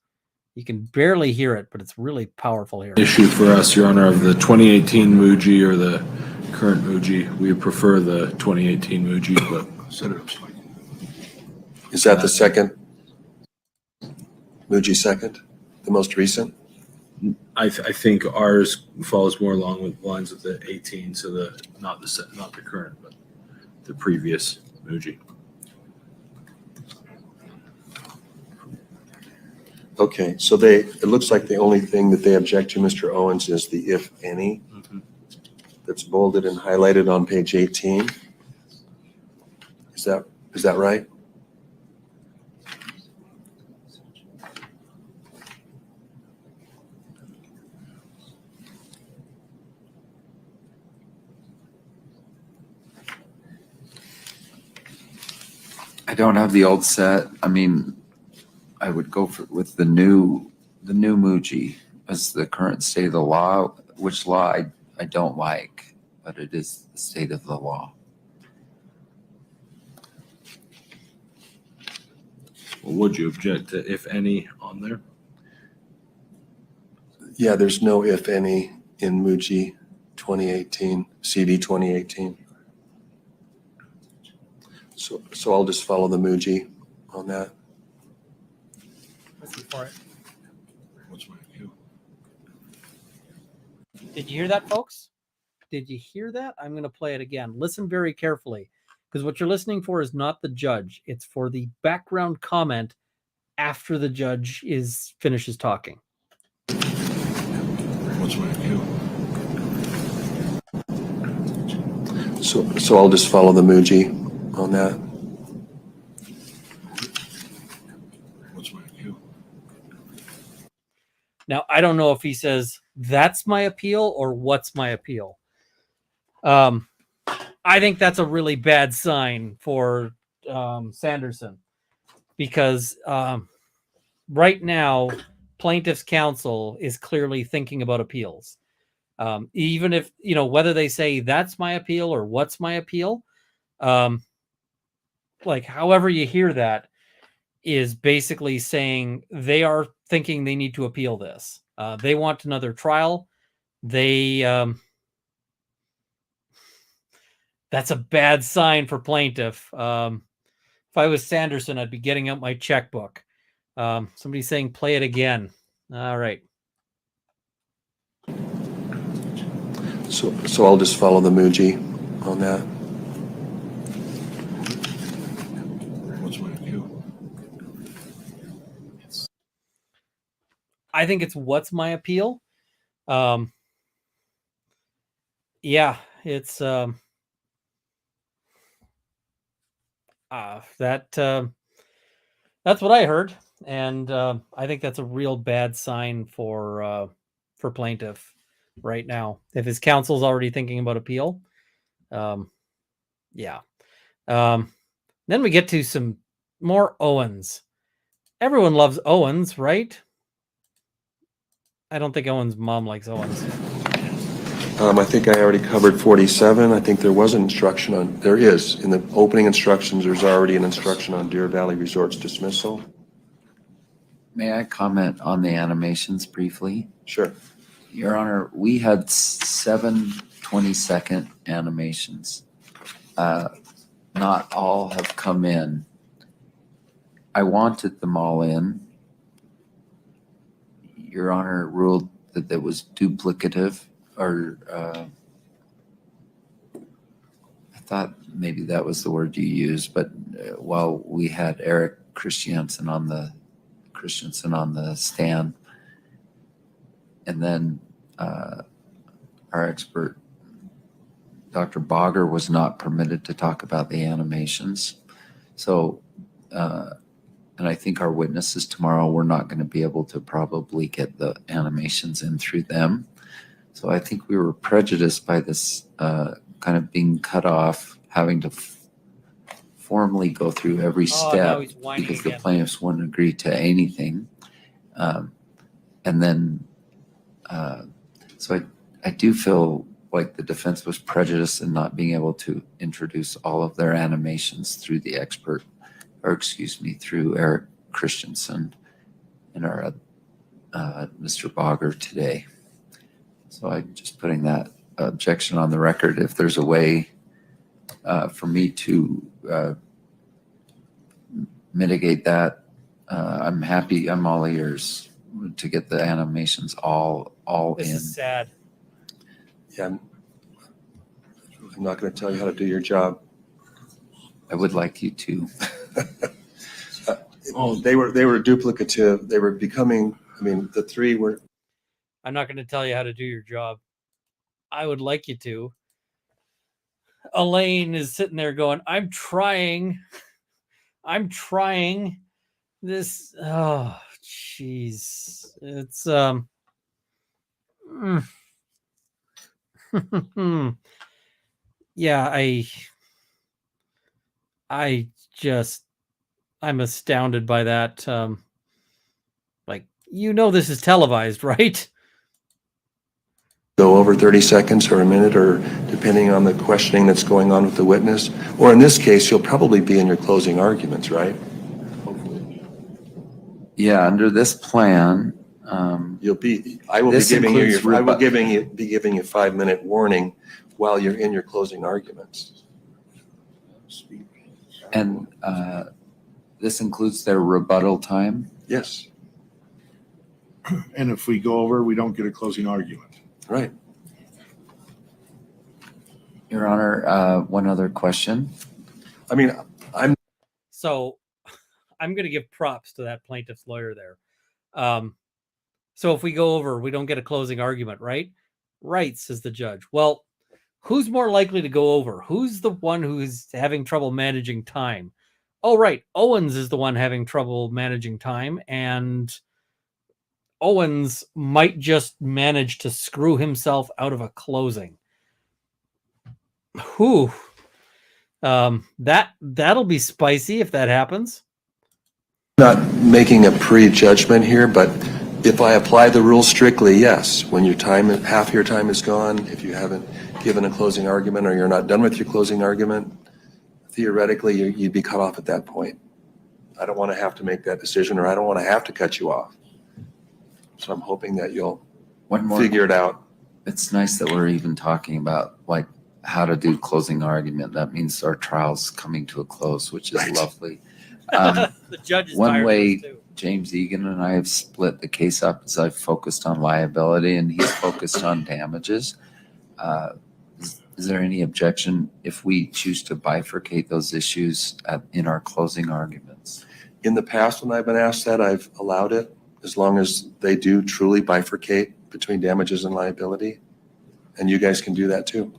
you can barely hear it, but it's really powerful here. Issue for us, Your Honor, of the 2018 Muji or the current Muji. We prefer the 2018 Muji, but Senator. Is that the second? Muji second? The most recent? I think ours follows more along with the lines of the 18, so not the current, but the previous Muji. Okay, so it looks like the only thing that they object to, Mr. Owens, is the if any that's bolded and highlighted on page 18. Is that right? I don't have the old set. I mean, I would go with the new Muji as the current state of the law, which law I don't like, but it is the state of the law. Well, would you object to if any on there? Yeah, there's no if any in Muji 2018, CD 2018. So I'll just follow the Muji on that. What's my view? Did you hear that, folks? Did you hear that? I'm going to play it again. Listen very carefully, because what you're listening for is not the judge. It's for the background comment after the judge finishes talking. What's my view? So I'll just follow the Muji on that. What's my view? Now, I don't know if he says that's my appeal or what's my appeal. I think that's a really bad sign for Sanderson, because right now, plaintiff's counsel is clearly thinking about appeals. Even if, whether they say that's my appeal or what's my appeal, like however you hear that is basically saying they are thinking they need to appeal this. They want another trial. That's a bad sign for plaintiff. If I was Sanderson, I'd be getting out my checkbook. Somebody's saying play it again. All right. So I'll just follow the Muji on that. What's my view? I think it's what's my appeal. Yeah, it's that's what I heard, and I think that's a real bad sign for plaintiff right now. If his counsel's already thinking about appeal, yeah. Then we get to some more Owens. Everyone loves Owens, right? I don't think Owen's mom likes Owens. I think I already covered 47. I think there was an instruction on, there is, in the opening instructions, there's already an instruction on Deer Valley Resort's dismissal. May I comment on the animations briefly? Sure. Your Honor, we had 7 20-second animations. Not all have come in. I wanted them all in. Your Honor ruled that that was duplicative, or I thought maybe that was the word you used, but while we had Eric Christensen on the stand, and then our expert Dr. Bogger was not permitted to talk about the animations. So, and I think our witnesses tomorrow, we're not going to be able to probably get the animations in through them. So I think we were prejudiced by this kind of being cut off, having to formally go through every step because the plaintiffs wouldn't agree to anything. And then, so I do feel like the defense was prejudiced in not being able to introduce all of their animations through the expert, or excuse me, through Eric Christensen and our Mr. Bogger today. So I'm just putting that objection on the record. If there's a way for me to mitigate that, I'm happy. I'm all ears to get the animations all This in. is sad. Yeah, I'm not going to tell you how to do your job. I would like you to. They were duplicative. They were becoming, I mean, the three were. I'm not going to tell you how to do your job. I would like you to. Elaine is sitting there going, I'm trying. This, oh, jeez. It's, yeah, I'm astounded by that. Like, this is televised, right? Go over 30 seconds or a minute, or depending on the questioning that's going on with the witness. Or in this case, you'll probably be in your closing arguments, right? Hopefully. Yeah, under this plan, I will be giving you 5-minute warning while you're in your closing arguments. and this includes their rebuttal time. Yes. And if we go over, we don't get a closing argument. Right. Your Honor, one other question. I mean, So I'm going to give props to that plaintiff's lawyer there. So if we go over, we don't get a closing argument, right? Right, says the judge. Well, who's more likely to go over? Who's the one who's having trouble managing time? Oh, right. Owens is the one having trouble managing time, and Owens might just manage to screw himself out of a closing. Whew. That'll be spicy if that happens. not making a prejudgment here, but if I apply the rule strictly, yes, when your time, half your time is gone, if you haven't given a closing argument or you're not done with your closing argument, theoretically, you'd be cut off at that point. I don't want to have to make that decision, or I don't want to have to cut you off. So I'm hoping that you'll figure it out. It's nice that we're even talking about like how to do closing argument. That means our trial's coming to a close, which is lovely. The judge is one tired way of this too. James Egan and I have split the case up is I've focused on liability and he's focused on damages. Is there any objection if we choose to bifurcate those issues in our closing arguments? In the past, when I've been asked that, I've allowed it, as long as they do truly bifurcate between damages and liability. And you guys can do that too.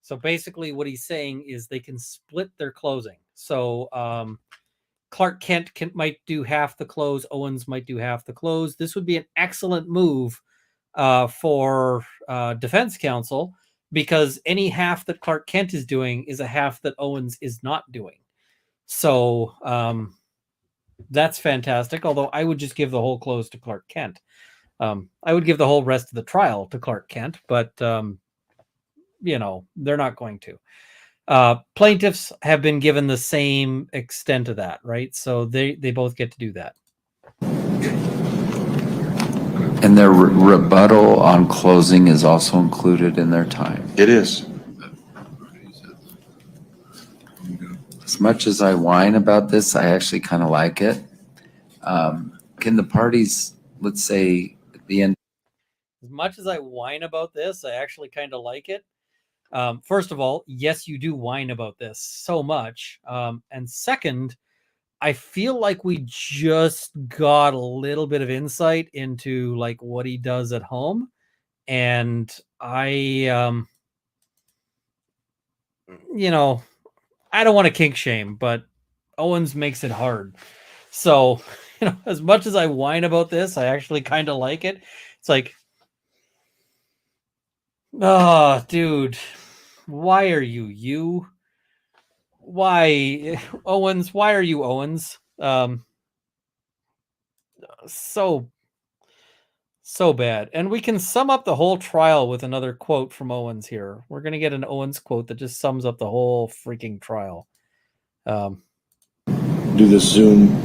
So basically what he's saying is they can split their closing. So Clark Kent might do half the close. Owens might do half the close. This would be an excellent move for defense counsel, because any half that Clark Kent is doing is a half that Owens is not doing. So that's fantastic. Although I would just give the whole close to Clark Kent. I would give the whole rest of the trial to Clark Kent, but they're not going to. Plaintiffs have been given the same extent of that, right? So they both get to do that. And their rebuttal on closing is also included in their time. It is. As much as I whine about this, I actually kind of like it. Can the parties, let's say at the end. As much as I whine about this, I actually kind of like it. First of all, yes, you do whine about this so much. And second, I feel like we just got a little bit of insight into like what he does at home. And I I don't want to kink shame, but Owens makes it hard. So, as much as I whine about this, I actually kind of like it. It's like, oh, dude, why are you? Why, Owens? Why are you Owens? So bad. And we can sum up the whole trial with another quote from Owens here. We're going to get an Owens quote that just sums up the whole freaking trial. Do this Zoom.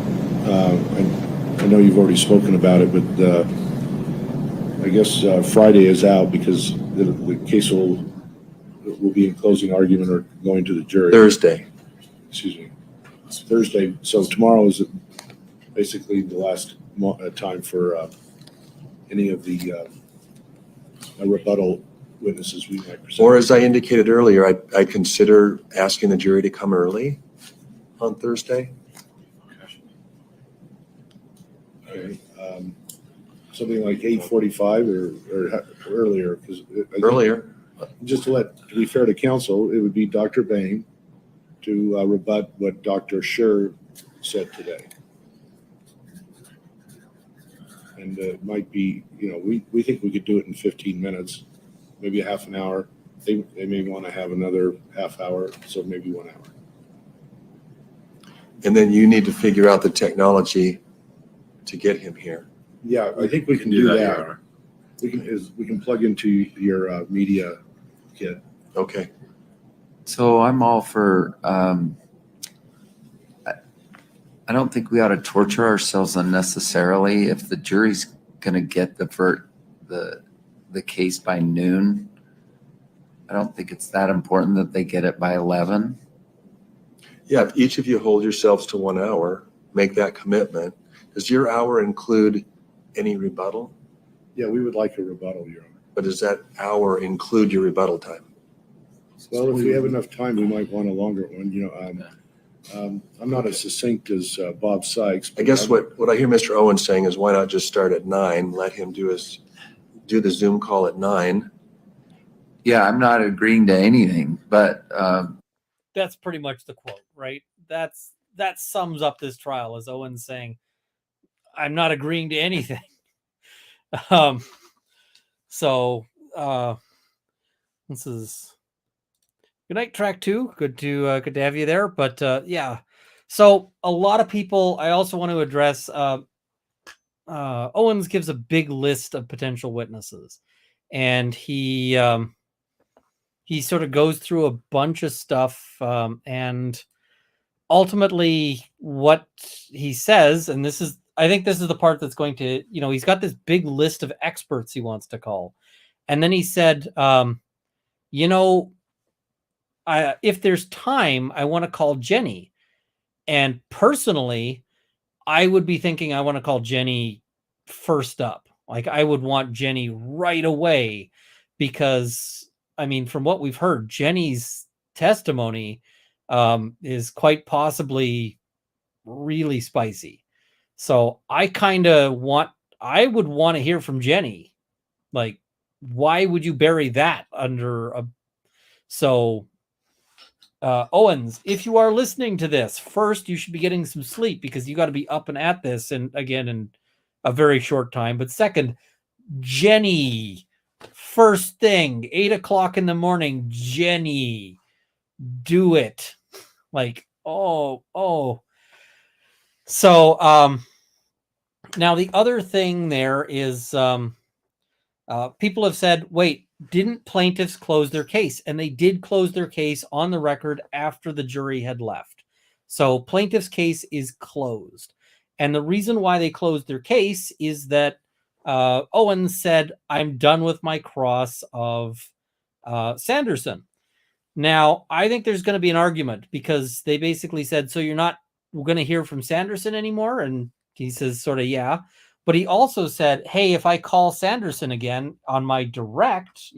I know you've already spoken about it, but I guess Friday is out because the case will be in closing argument or going to the jury. Thursday. Excuse me. It's Thursday. So tomorrow is basically the last time for any of the rebuttal witnesses we might present. Or as I indicated earlier, I consider asking the jury to come early on Thursday. Okay. Something like 8:45 or earlier, because Earlier. Just to be fair to counsel, it would be Dr. Bain to rebut what Dr. Scher said today. And it might be, we think we could do it in 15 minutes, maybe a half an hour. They may want to have another half hour, so maybe 1 hour. And then you need to figure out the technology to get him here. Yeah, I think we can do that. We can plug into your media kit. Okay. So I'm all for, I don't think we ought to torture ourselves unnecessarily. If the jury's going to get the case by noon, I don't think it's that important that they get it by 11. Yeah, if each of you hold yourselves to 1 hour, make that commitment. Does your hour include any rebuttal? Yeah, we would like a rebuttal, Your Honor. But does that hour include your rebuttal time? Well, if we have enough time, we might want a longer one. I'm not as succinct as Bob Sykes. I guess what I hear Mr. Owen saying is why not just start at 9, let him do the Zoom call at 9. Yeah, I'm not agreeing to anything, but That's pretty much the quote, right? That sums up this trial, as Owens saying, I'm not agreeing to anything. This is good night, track 2. Good to have you there. But yeah, so a lot of people. I also want to address. Owens gives a big list of potential witnesses, and he sort of goes through a bunch of stuff, and ultimately what he says, and I think this is the part that's going to, he's got this big list of experts he wants to call. And then he said, if there's time, I want to call Jenny. And personally, I would be thinking I want to call Jenny first up. Like, I would want Jenny right away because, I mean, from what we've heard, Jenny's testimony is quite possibly really spicy. So I would want to hear from Jenny. Like, why would you bury that under a... So, Owens, if you are listening to this, first, you should be getting some sleep because you got to be up and at this, and again, in a very short time. But second, Jenny, first thing, 8 o'clock in the morning, Jenny, do it. Like, oh. So, now the other thing there is, people have said, wait, didn't plaintiffs close their case? And they did close their case on the record after the jury had left. So plaintiff's case is closed. And the reason why they closed their case is that Owens said, I'm done with my cross of Sanderson. Now, I think there's going to be an argument because they basically said, so you're not going to hear from Sanderson anymore? And he says sort of, yeah. But he also said, hey, if I call Sanderson again on my direct,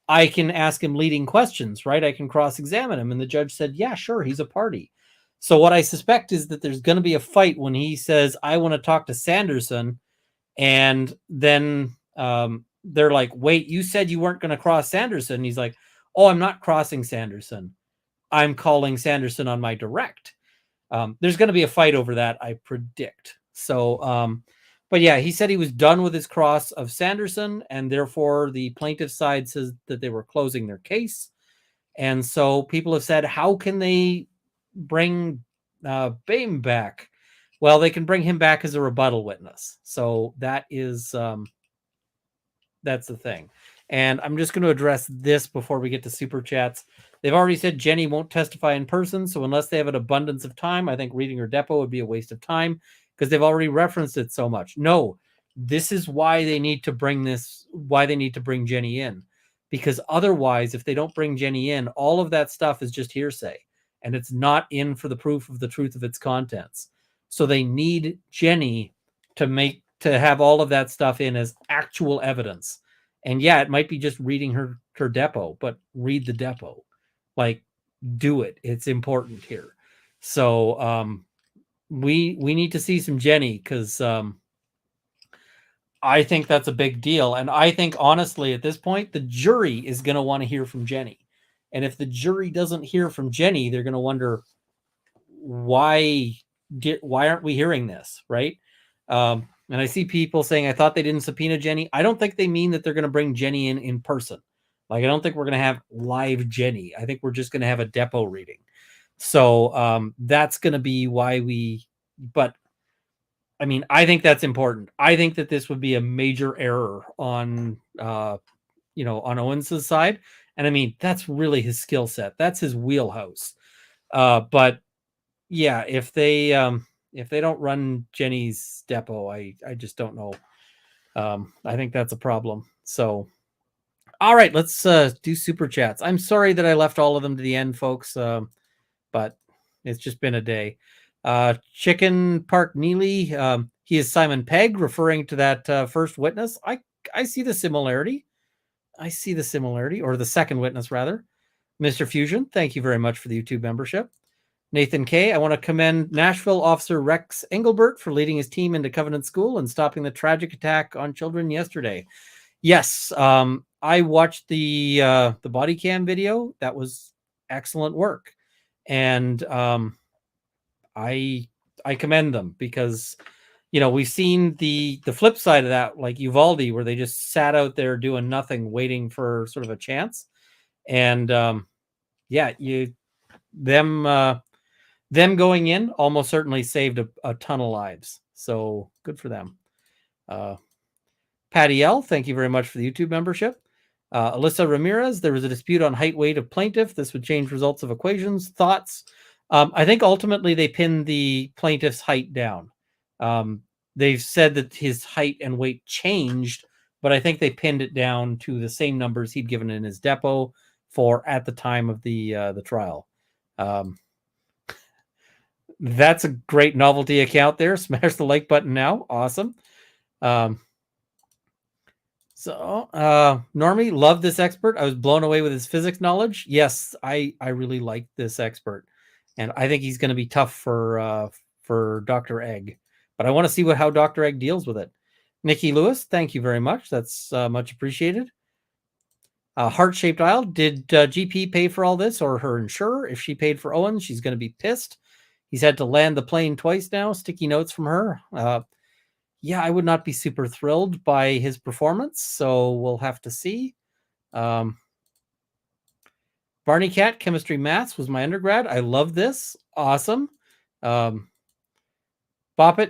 I can ask him leading questions, right? I can cross-examine him. And the judge said, yeah, sure, he's a party. So what I suspect is that there's going to be a fight when he says, I want to talk to Sanderson. And then they're like, wait, you said you weren't going to cross Sanderson. And he's like, oh, I'm not crossing Sanderson. I'm calling Sanderson on my direct. There's going to be a fight over that, I predict. So, but yeah, he said he was done with his cross of Sanderson, and therefore the plaintiff side says that they were closing their case. And so people have said, how can they bring Boehm back? Well, they can bring him back as a rebuttal witness. So that is, that's the thing. And I'm just going to address this before we get to super chats. They've already said Jenny won't testify in person. So unless they have an abundance of time, I think reading her depo would be a waste of time because they've already referenced it so much. No, this is why they need to bring Jenny in. Because otherwise, if they don't bring Jenny in, all of that stuff is just hearsay. And it's not in for the proof of the truth of its contents. So they need Jenny to have all of that stuff in as actual evidence. And yeah, it might be just reading her depo, but read the depo. Like, do it. It's important here. So we need to see some Jenny because I think that's a big deal. And I think, honestly, at this point, the jury is going to want to hear from Jenny. And if the jury doesn't hear from Jenny, they're going to wonder, why aren't we hearing this, right? And I see people saying, I thought they didn't subpoena Jenny. I don't think they mean that they're going to bring Jenny in person. Like, I don't think we're going to have live Jenny. I think we're just going to have a depo reading. So that's going to be why but I mean, I think that's important. I think that this would be a major error on, on Owens' side. And I mean, that's really his skill set. That's his wheelhouse. But yeah, if they don't run Jenny's depo, I just don't know. I think that's a problem. So, all right, let's do super chats. I'm sorry that I left all of them to the end, folks. But it's just been a day. Chicken Park Neely, he is Simon Pegg, referring to that first witness. I see the similarity. Or the second witness, rather. Mr. Fusion, thank you very much for the YouTube membership. Nathan K., I want to commend Nashville Officer Rex Engelbert for leading his team into Covenant School and stopping the tragic attack on children yesterday. Yes, I watched the body cam video. That was excellent work. And I commend them because, we've seen the flip side of that, like Uvalde, where they just sat out there doing nothing, waiting for sort of a chance. And them going in almost certainly saved a ton of lives. So good for them. Patty L., thank you very much for the YouTube membership. Alyssa Ramirez, there was a dispute on height weight of plaintiff. This would change results of equations. Thoughts? I think ultimately they pinned the plaintiff's height down. They've said that his height and weight changed, but I think they pinned it down to the same numbers he'd given in his depo for at the time of the trial. That's a great novelty account there. Smash the like button now. Awesome. Normie, love this expert. I was blown away with his physics knowledge. Yes, I really like this expert. And I think he's going to be tough for Dr. Egg. But I want to see how Dr. Egg deals with it. Nikki Lewis, thank you very much. That's much appreciated. Heart-shaped Isle, did GP pay for all this or her insurer? If she paid for Owens, she's going to be pissed. He's had to land the plane twice now. Sticky notes from her. Yeah, I would not be super thrilled by his performance, so we'll have to see. Barney Cat, Chemistry Maths was my undergrad. I love this. Awesome. Boppet,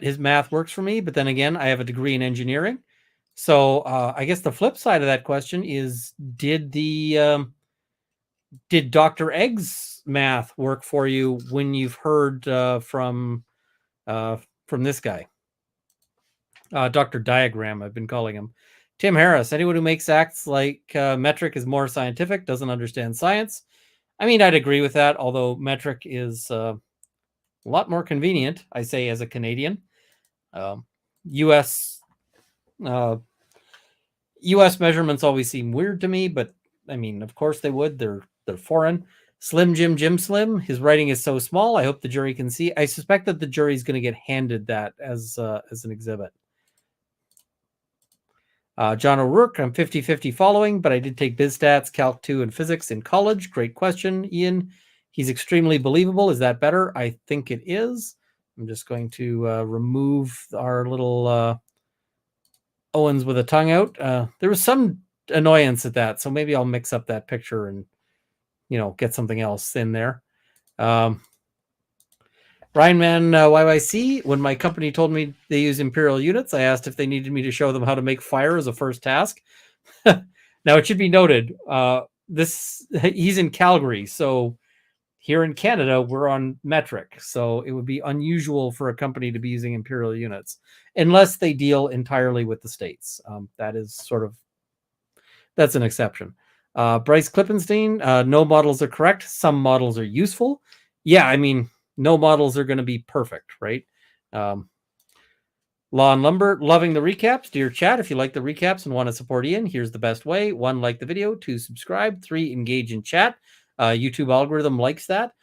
his math works for me, but then again, I have a degree in engineering. So I guess the flip side of that question is, did Dr. Egg's math work for you when you've heard from this guy? Dr. Diagram, I've been calling him. Tim Harris, anyone who makes acts like metric is more scientific, doesn't understand science. I mean, I'd agree with that, although metric is a lot more convenient, I say, as a Canadian. U.S. measurements always seem weird to me, but I mean, of course they would. They're foreign. Slim Jim Slim, his writing is so small. I hope the jury can see. I suspect that the jury is going to get handed that as an exhibit. John O'Rourke, I'm 50-50 following, but I did take biz stats, calc 2, and physics in college. Great question, Ian. He's extremely believable. Is that better? I think it is. I'm just going to remove our little Owens with a tongue out. There was some annoyance at that, so maybe I'll mix up that picture and, get something else in there. Ryan Man YYC, when my company told me they use imperial units, I asked if they needed me to show them how to make fire as a first task. Now, it should be noted, he's in Calgary, so here in Canada, we're on metric, so it would be unusual for a company to be using imperial units, unless they deal entirely with the states. That's an exception. Bryce Klippenstein, no models are correct. Some models are useful. Yeah, I mean, no models are going to be perfect, right? Law and Lumber, loving the recaps. Dear chat, if you like the recaps and want to support Ian, here's the best way. 1, like the video. 2, subscribe. 3, engage in chat. YouTube algorithm likes that.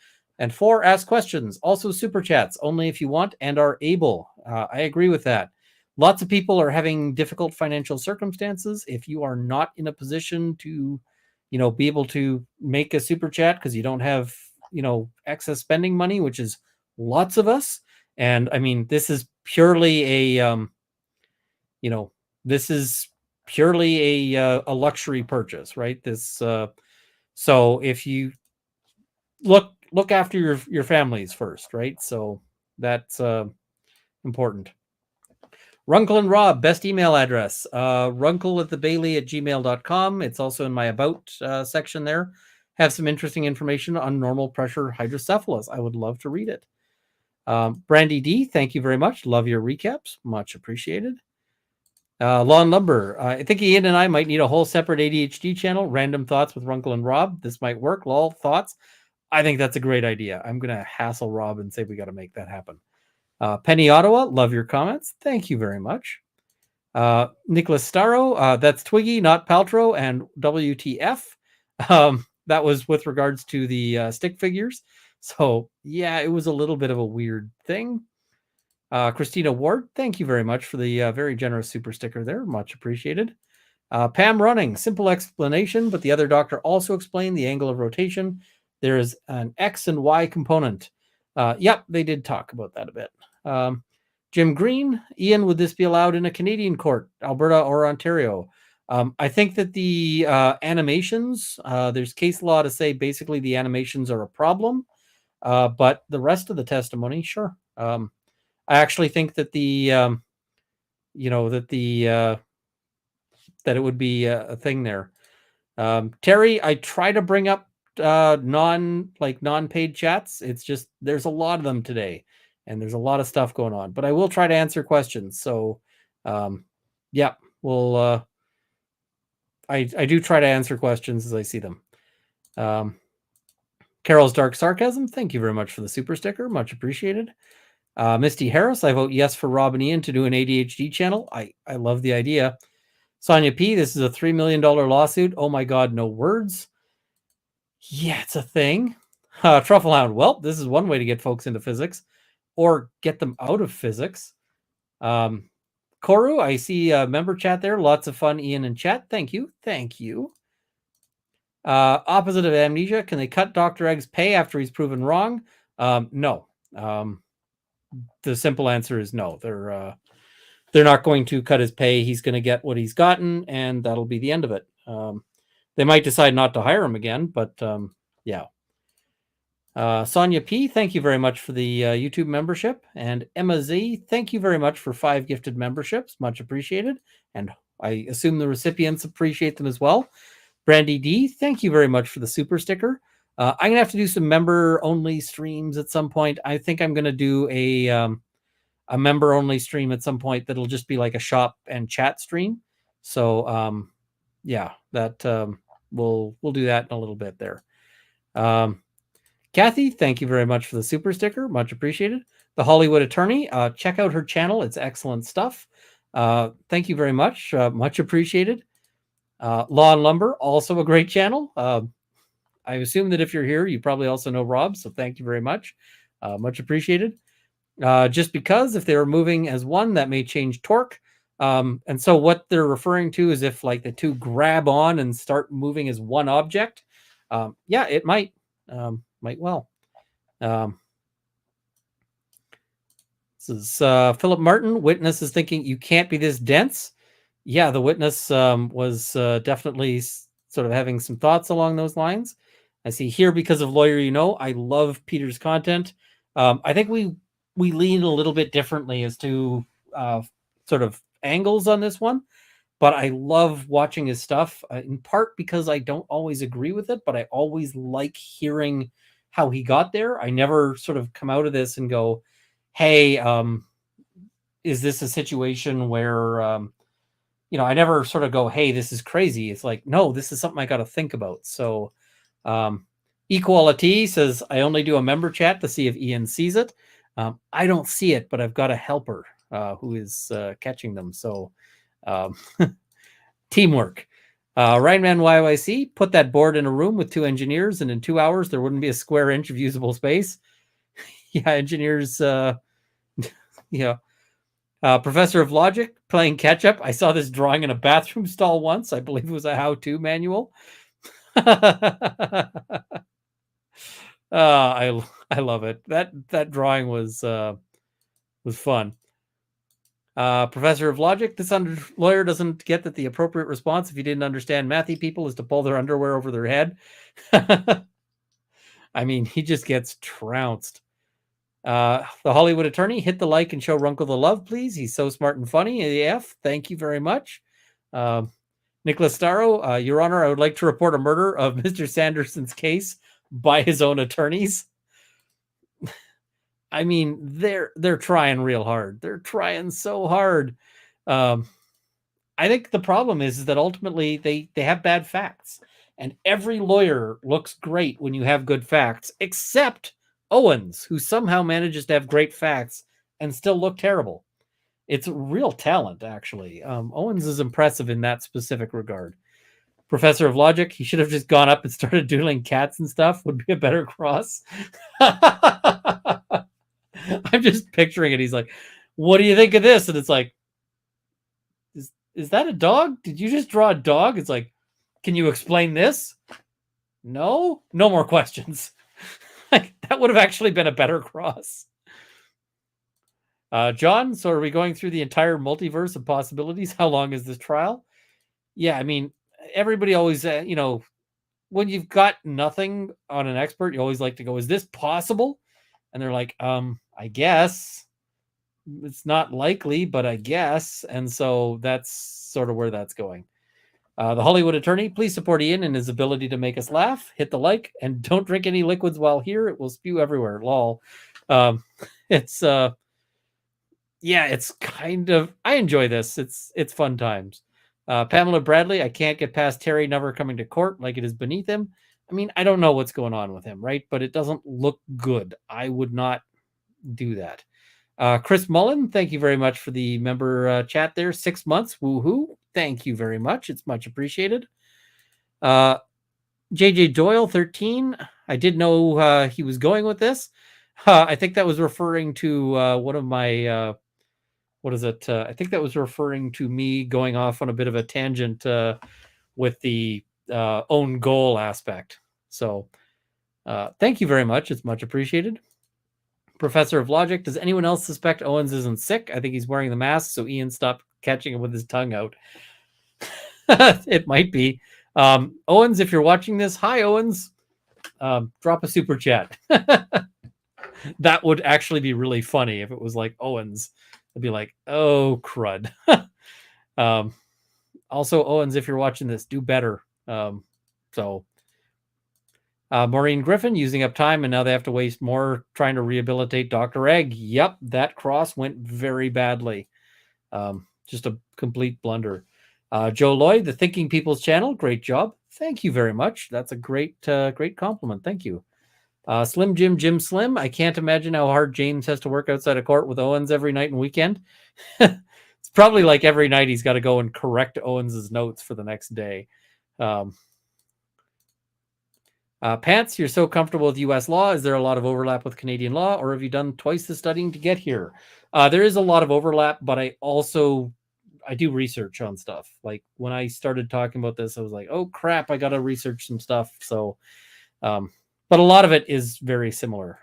And 4, ask questions. Also super chats, only if you want and are able. I agree with that. Lots of people are having difficult financial circumstances. If you are not in a position to, be able to make a super chat because you don't have, excess spending money, which is lots of us. And I mean, this is purely a luxury purchase, right? So if you look after your families first, right? So that's important. Runkle and Rob, best email address, runkle@thebailey@gmail.com. It's also in my about section there. Have some interesting information on normal pressure hydrocephalus. I would love to read it. Brandy D, thank you very much. Love your recaps. Much appreciated. Law and Lumber. I think Ian and I might need a whole separate ADHD channel. Random Thoughts with Runkle and Rob. This might work. Lol, thoughts. I think that's a great idea. I'm going to hassle Rob and say we got to make that happen. Penny Ottawa, love your comments. Thank you very much. Nicholas Starro, that's Twiggy, not Paltrow, and WTF. That was with regards to the stick figures. So, yeah, it was a little bit of a weird thing. Christina Ward, thank you very much for the very generous super sticker there. Much appreciated. Pam Running, simple explanation, but the other doctor also explained the angle of rotation. There is an X and Y component. Yep, they did talk about that a bit. Jim Green, Ian, would this be allowed in a Canadian court, Alberta or Ontario? I think that the animations, there's case law to say basically the animations are a problem, but the rest of the testimony, sure. I actually think that that it would be a thing there. Terry, I try to bring up non-paid chats. It's just there's a lot of them today, and there's a lot of stuff going on. But I will try to answer questions. So, yeah, we'll. I do try to answer questions as I see them. Carol's Dark Sarcasm, thank you very much for the super sticker. Much appreciated. Misty Harris, I vote yes for Rob and Ian to do an ADHD channel. I love the idea. Sonia P, this is a $3 million lawsuit. Oh my God, no words. Yeah, it's a thing. Trufflehound, well, this is one way to get folks into physics or get them out of physics. Koru, I see a member chat there. Lots of fun, Ian, in chat. Thank you. Thank you. Opposite of amnesia, can they cut Dr. Egg's pay after he's proven wrong? No. The simple answer is no. They're not going to cut his pay. He's going to get what he's gotten, and that'll be the end of it. They might decide not to hire him again, but yeah. Sonia P, thank you very much for the YouTube membership. And Emma Z, thank you very much for 5 gifted memberships. Much appreciated. And I assume the recipients appreciate them as well. Brandy D, thank you very much for the super sticker. I'm going to have to do some member-only streams at some point. I think I'm going to do a member-only stream at some point that'll just be like a shop and chat stream. So, yeah, that we'll do that in a little bit there. Kathy, thank you very much for the super sticker. Much appreciated. The Hollywood Attorney, check out her channel. It's excellent stuff. Thank you very much. Much appreciated. Law and Lumber, also a great channel. I assume that if you're here, you probably also know Rob, so thank you very much. Much appreciated. Just because if they were moving as one, that may change torque. And so what they're referring to is if like the two grab on and start moving as one object. Yeah, it might well. This is Philip Martin. Witness is thinking you can't be this dense. Yeah, the witness was definitely sort of having some thoughts along those lines. I see here because of Lawyer You Know. I love Peter's content. I think we lean a little bit differently as to sort of angles on this one, but I love watching his stuff in part because I don't always agree with it, but I always like hearing how he got there. I never sort of come out of this and go, hey, is this a situation where, I never sort of go, hey, this is crazy. It's like, no, this is something I got to think about. So Equality says, I only do a member chat to see if Ian sees it. I don't see it, but I've got a helper who is catching them. So teamwork. Ryanman YYC, put that board in a room with 2 engineers, and in 2 hours, there wouldn't be a square inch of usable space. Yeah, engineers, Professor of Logic playing catch up. I saw this drawing in a bathroom stall once. I believe it was a how-to manual. I love it. That drawing was fun. Professor of Logic, this lawyer doesn't get that the appropriate response if you didn't understand mathy people is to pull their underwear over their head. I mean, he just gets trounced. The Hollywood Attorney, hit the like and show Runkle the love, please. He's so smart and funny. AF, thank you very much. Nicholas Starro, Your Honor, I would like to report a murder of Mr. Sanderson's case by his own attorneys. I mean, they're trying real hard. They're trying so hard. I think the problem is that ultimately they have bad facts. And every lawyer looks great when you have good facts, except Owens, who somehow manages to have great facts and still look terrible. It's real talent, actually. Owens is impressive in that specific regard. Professor of Logic, he should have just gone up and started doodling cats and stuff. Would be a better cross. I'm just picturing it. He's like, what do you think of this? And it's like, is that a dog? Did you just draw a dog? It's like, can you explain this? No more questions. Like, that would have actually been a better cross. John, so are we going through the entire multiverse of possibilities? How long is this trial? Yeah, I mean, everybody always, when you've got nothing on an expert, you always like to go, is this possible? And they're like, I guess. It's not likely, but I guess. And so that's sort of where that's going. The Hollywood Attorney, please support Ian and his ability to make us laugh. Hit the like and don't drink any liquids while here. It will spew everywhere. Lol. It's kind of, I enjoy this. It's fun times. Pamela Bradley, I can't get past Terry never coming to court like it is beneath him. I mean, I don't know what's going on with him, right? But it doesn't look good. I would not do that. Chris Mullen, thank you very much for the member chat there. 6 months. Woohoo. Thank you very much. It's much appreciated. JJ Doyle, 13. I did know he was going with this. I think that was referring to one of my, what is it? I think that was referring to me going off on a bit of a tangent with the own goal aspect. So thank you very much. It's much appreciated. Professor of Logic, does anyone else suspect Owens isn't sick? I think he's wearing the mask, so Ian stopped catching him with his tongue out. It might be. Owens, if you're watching this, hi, Owens. Drop a super chat. That would actually be really funny if it was like Owens. I'd be like, oh, crud. Also, Owens, if you're watching this, do better. Maureen Griffin, using up time, and now they have to waste more trying to rehabilitate Dr. Egg. Yep, that cross went very badly. Just a complete blunder. Joe Lloyd, the Thinking People's channel, great job. Thank you very much. That's a great compliment. Thank you. Slim Jim Slim, I can't imagine how hard James has to work outside of court with Owens every night and weekend. It's probably like every night he's got to go and correct Owens's notes for the next day. Pants, you're so comfortable with U.S. law. Is there a lot of overlap with Canadian law, or have you done twice the studying to get here? There is a lot of overlap, but I also I do research on stuff. Like when I started talking about this, I was like, oh crap, I got to research some stuff. So, but a lot of it is very similar.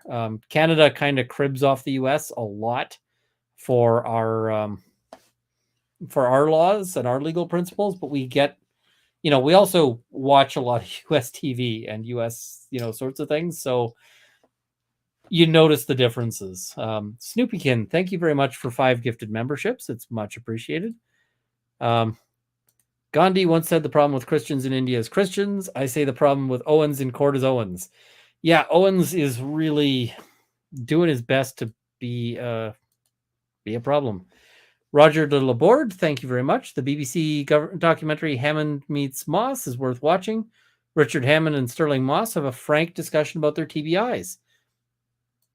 Canada kind of cribs off the US a lot for our laws and our legal principles, but we get, we also watch a lot of US TV and US, sorts of things. So you notice the differences. Snoopykin, thank you very much for 5 gifted memberships. It's much appreciated. Gandhi once said the problem with Christians in India is Christians. I say the problem with Owens in court is Owens. Yeah, Owens is really doing his best to be a problem. Roger de Laborde, thank you very much. The BBC documentary Hammond Meets Moss is worth watching. Richard Hammond and Sterling Moss have a frank discussion about their TBIs.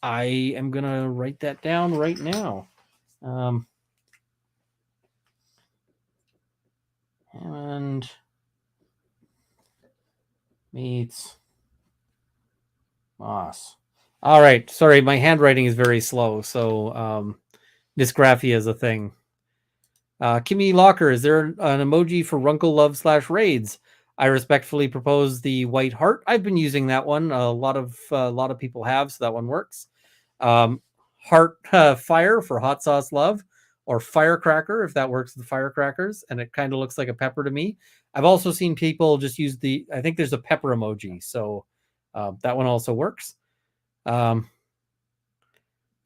I am going to write that down right now. Hammond Meets Moss. All right. Sorry, my handwriting is very slow, so dysgraphia is a thing. Kimmy Locker, is there an emoji for Runkle Love /raids? I respectfully propose the white heart. I've been using that one. A lot of people have, so that one works. Heart fire for hot sauce love, or firecracker if that works with the firecrackers, and it kind of looks like a pepper to me. I've also seen people just use I think there's a pepper emoji, so that one also works.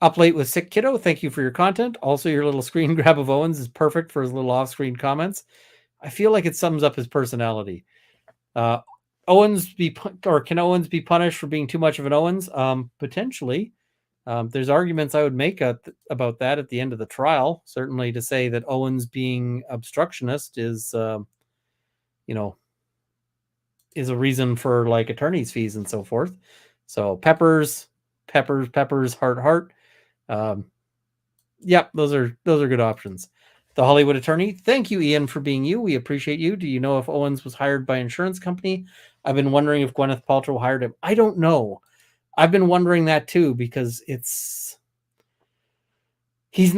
Up late with Sick Kiddo, thank you for your content. Also, your little screen grab of Owens is perfect for his little off-screen comments. I feel like it sums up his personality. Can Owens be punished for being too much of an Owens? Potentially. There's arguments I would make about that at the end of the trial. Certainly to say that Owens being obstructionist is, is a reason for like attorney's fees and so forth. So peppers, heart. Yep, those are good options. The Hollywood Attorney, thank you, Ian, for being you. We appreciate you. Do you know if Owens was hired by insurance company? I've been wondering if Gwyneth Paltrow hired him. I don't know. I've been wondering that too, because he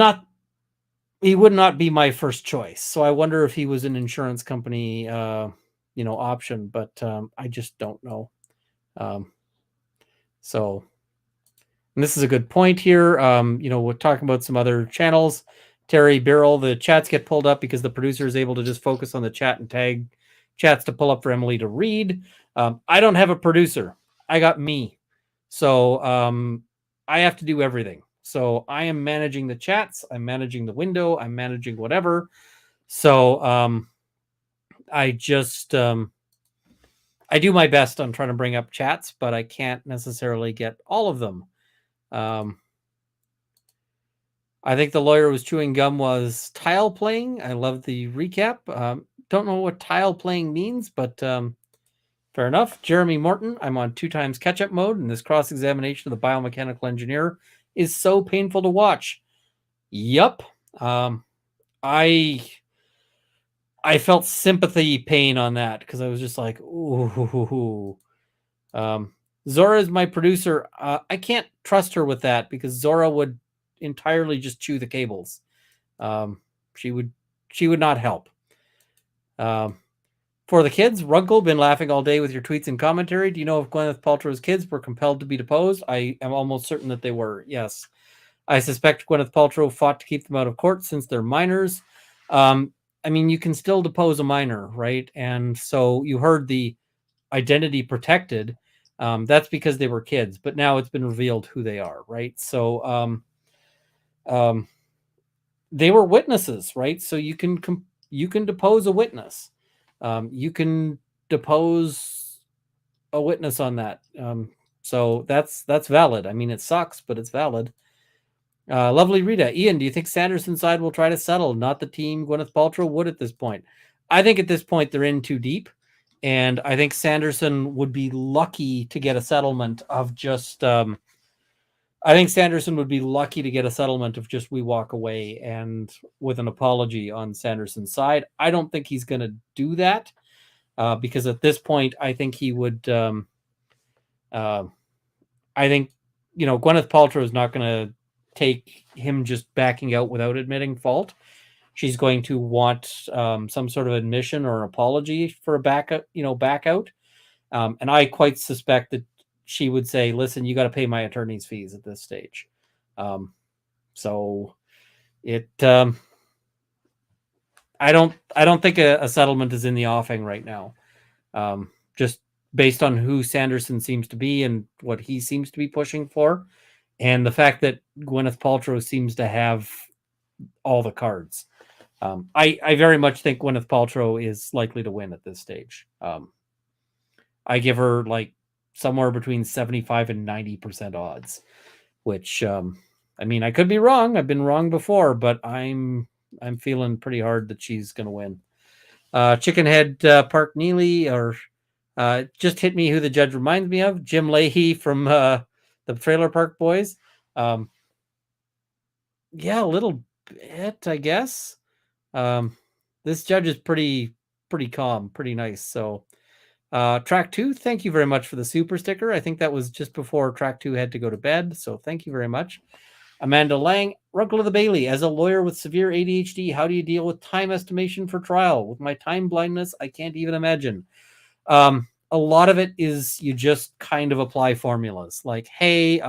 would not be my first choice. So I wonder if he was an insurance company, option, but I just don't know. So, and this is a good point here. We're talking about some other channels. Terry Birrell, the chats get pulled up because the producer is able to just focus on the chat and tag chats to pull up for Emily to read. I don't have a producer. I got me. So I have to do everything. So I am managing the chats. I'm managing the window. I'm managing whatever. So I just I do my best on trying to bring up chats, but I can't necessarily get all of them. I think the lawyer was chewing gum was tile playing. I love the recap. Don't know what tile playing means, but fair enough. Jeremy Morton, I'm on 2x catch-up mode, and this cross-examination of the biomechanical engineer is so painful to watch. Yup. I felt sympathy pain on that because I was just like, ooh. Zora is my producer. I can't trust her with that because Zora would entirely just chew the cables. She would not help. For the kids, Runkle, been laughing all day with your tweets and commentary. Do you know if Gwyneth Paltrow's kids were compelled to be deposed? I am almost certain that they were, yes. I suspect Gwyneth Paltrow fought to keep them out of court since they're minors. I mean, you can still depose a minor, right? And so you heard the identity protected. That's because they were kids, but now it's been revealed who they are, right? So they were witnesses, right? So you can depose a witness. You can depose a witness on that. So that's valid. I mean, it sucks, but it's valid. Lovely Rita. Ian, do you think Sanderson's side will try to settle? Not the team Gwyneth Paltrow would at this point. I think at this point they're in too deep. And I think Sanderson would be lucky to get a settlement of just... I think Sanderson would be lucky to get a settlement of just we walk away and with an apology on Sanderson's side. I don't think he's going to do that because at this point, I think he would... I think, Gwyneth Paltrow is not going to take him just backing out without admitting fault. she's going to want some sort of admission or apology for a back out. And I quite suspect that she would say, listen, you got to pay my attorney's fees at this stage. So it, I don't think a settlement is in the offing right now. Just based on who Sanderson seems to be and what he seems to be pushing for, and the fact that Gwyneth Paltrow seems to have all the cards. I very much think Gwyneth Paltrow is likely to win at this stage. I give her like somewhere between 75 and 90% odds, which, I mean, I could be wrong. I've been wrong before, but I'm feeling pretty hard that she's going to win. Chickenhead Park Neely, or just hit me who the judge reminds me of. Jim Leahy from the Trailer Park Boys. Yeah, a little bit, I guess. This judge is pretty calm, pretty nice. So Track 2, thank you very much for the super sticker. I think that was just before Track 2 had to go to bed. So thank you very much. Amanda Lang, Runkle of the Bailey. As a lawyer with severe ADHD, how do you deal with time estimation for trial? With my time blindness, I can't even imagine. A lot of it is you just kind of apply formulas. Like, hey,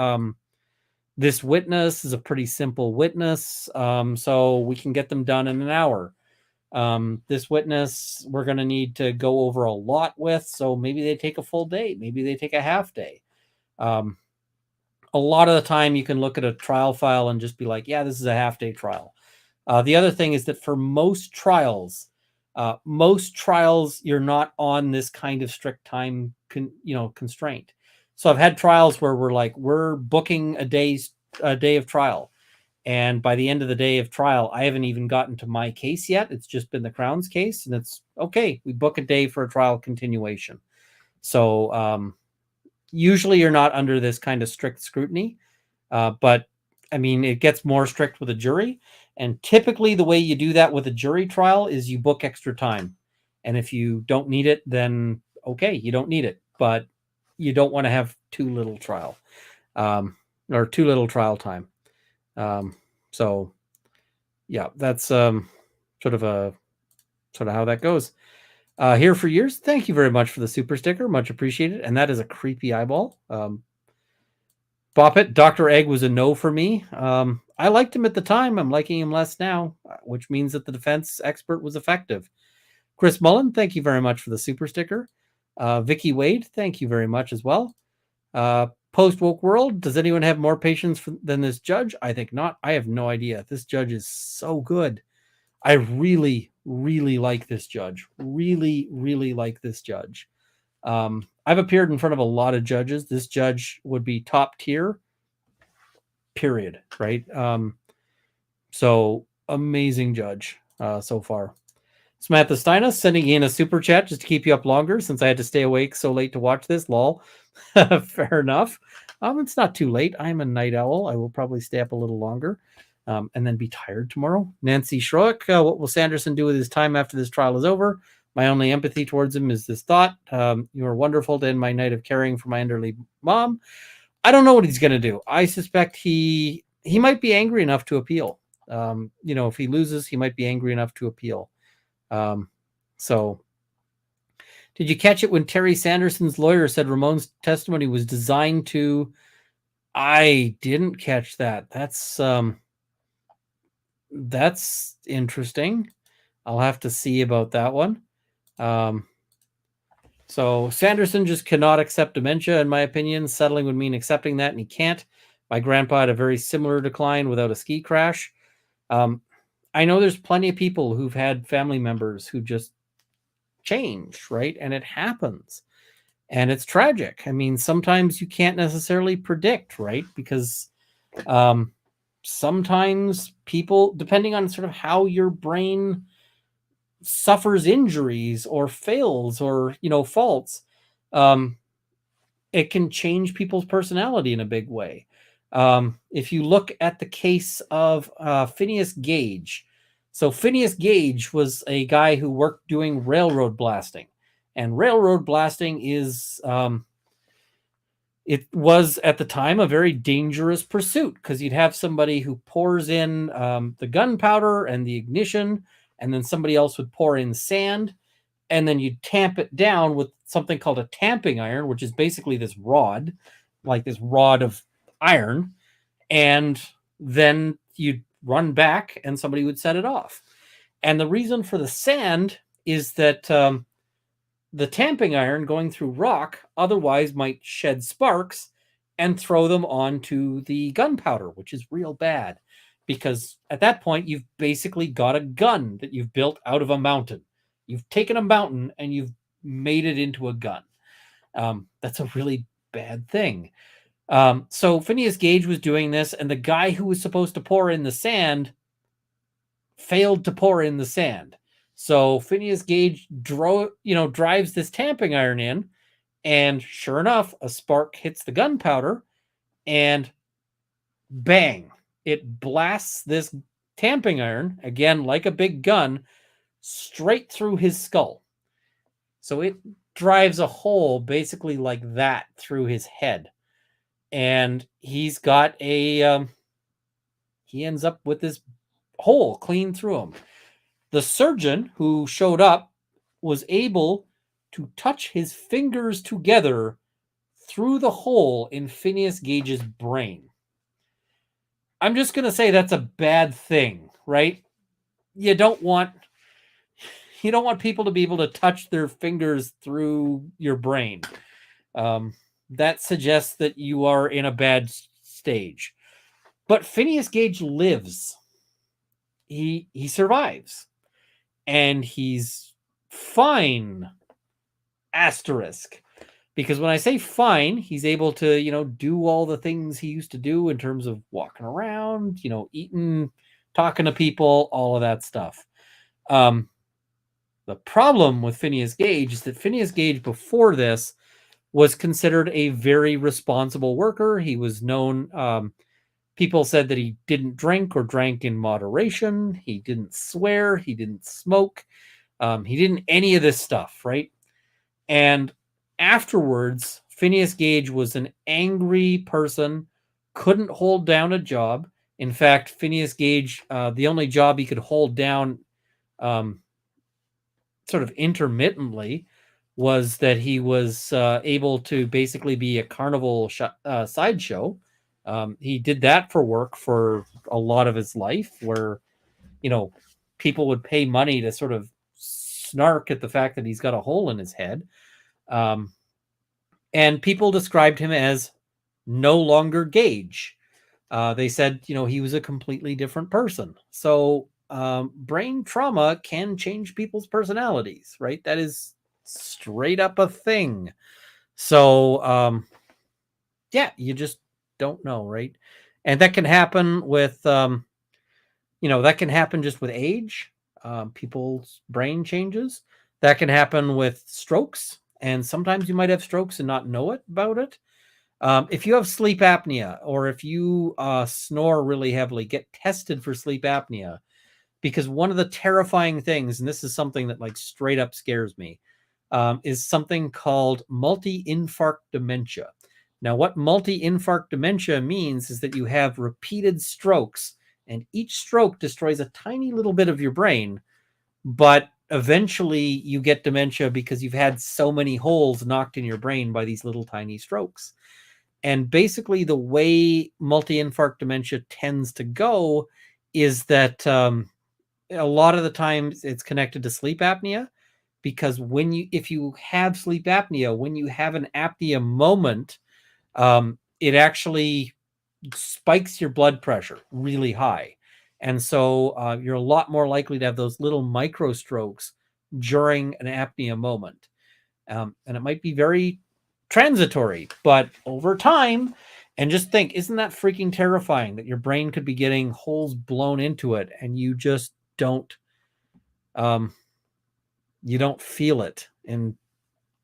this witness is a pretty simple witness, so we can get them done in an hour. This witness we're going to need to go over a lot with, so maybe they take a full day. Maybe they take a half day. A lot of the time you can look at a trial file and just be like, yeah, this is a half-day trial. The other thing is that for most trials, you're not on this kind of strict time constraint. So I've had trials where we're booking a day of trial. And by the end of the day of trial, I haven't even gotten to my case yet. It's just been the Crown's case. And it's okay. We book a day for a trial continuation. So, usually you're not under this kind of strict scrutiny, but I mean, it gets more strict with a jury. And typically the way you do that with a jury trial is you book extra time. And if you don't need it, then okay, you don't need it, but you don't want to have too little trial, or too little trial time. So yeah, that's sort of how that goes. Here for years. Thank you very much for the super sticker. Much appreciated. And that is a creepy eyeball. Bop it. Dr. Egg was a no for me. I liked him at the time. I'm liking him less now, which means that the defense expert was effective. Chris Mullen, thank you very much for the super sticker. Vicky Wade, thank you very much as well. Post Woke World, does anyone have more patience than this judge? I think not. I have no idea. This judge is so good. I really, really like this judge. Really, really like this judge. I've appeared in front of a lot of judges. This judge would be top tier, period. Right? So amazing judge so far. Samantha Steina sending in a super chat just to keep you up longer since I had to stay awake so late to watch this. Lol. Fair enough. It's not too late. I'm a night owl. I will probably stay up a little longer. And then be tired tomorrow. Nancy Schroek, what will Sanderson do with his time after this trial is over? My only empathy towards him is this thought. You are wonderful to end my night of caring for my elderly mom. I don't know what he's going to do. I suspect he might be angry enough to appeal. If he loses, he might be angry enough to appeal. So did you catch it when Terry Sanderson's lawyer said Ramon's testimony was designed to... I didn't catch that. That's interesting. I'll have to see about that one. So Sanderson just cannot accept dementia, in my opinion. Settling would mean accepting that, and he can't. My grandpa had a very similar decline without a ski crash. I know there's plenty of people who've had family members who just change, right? And it happens. And it's tragic. I mean, sometimes you can't necessarily predict, right? Because sometimes people, depending on sort of how your brain suffers injuries or fails or, faults, it can change people's personality in a big way. If you look at the case of Phineas Gage. So Phineas Gage was a guy who worked doing railroad blasting. And railroad blasting is It was at the time a very dangerous pursuit because you'd have somebody who pours in the gunpowder and the ignition, and then somebody else would pour in sand, and then you'd tamp it down with something called a tamping iron, which is basically this rod, like this rod of iron, and then you'd run back and somebody would set it off. And the reason for the sand is that the tamping iron going through rock otherwise might shed sparks and throw them onto the gunpowder, which is real bad because at that point you've basically got a gun that you've built out of a mountain. You've taken a mountain and you've made it into a gun. That's a really bad thing. So Phineas Gage was doing this, and the guy who was supposed to pour in the sand failed to pour in the sand. So Phineas Gage drives this tamping iron in, and sure enough, a spark hits the gunpowder, and bang, it blasts this tamping iron, again, like a big gun, straight through his skull. So it drives a hole basically like that through his head. And he's got he ends up with this hole clean through him. The surgeon who showed up was able to touch his fingers together through the hole in Phineas Gage's brain. I'm just going to say that's a bad thing, right? You don't want people to be able to touch their fingers through your brain. That suggests that you are in a bad stage. But Phineas Gage lives. He survives. And he's fine. Asterisk. Because when I say fine, he's able to, do all the things he used to do in terms of walking around, eating, talking to people, all of that stuff. The problem with Phineas Gage is that Phineas Gage before this was considered a very responsible worker. He was known, people said that he didn't drink or drank in moderation. He didn't swear. He didn't smoke. He didn't any of this stuff, right? And afterwards, Phineas Gage was an angry person, couldn't hold down a job. In fact, Phineas Gage, the only job he could hold down sort of intermittently was that he was able to basically be a carnival sideshow. He did that for work for a lot of his life where, people would pay money to sort of snark at the fact that he's got a hole in his head. And people described him as no longer Gage. They said, he was a completely different person. So brain trauma can change people's personalities, right? That is straight up a thing. So, you just don't know, right? And that can happen with, that can happen just with age. People's brain changes. That can happen with strokes. And sometimes you might have strokes and not know about it. If you have sleep apnea or if you snore really heavily, get tested for sleep apnea. Because one of the terrifying things, and this is something that like straight up scares me, is something called multi-infarct dementia. Now, what multi-infarct dementia means is that you have repeated strokes, and each stroke destroys a tiny little bit of your brain, but eventually you get dementia because you've had so many holes knocked in your brain by these little tiny strokes. And basically the way multi-infarct dementia tends to go is that a lot of the times it's connected to sleep apnea, because if you have sleep apnea, when you have an apnea moment, it actually spikes your blood pressure really high. And so you're a lot more likely to have those little micro strokes during an apnea moment. And it might be very transitory, but over time, and just think, isn't that freaking terrifying that your brain could be getting holes blown into it and you just don't feel it. And,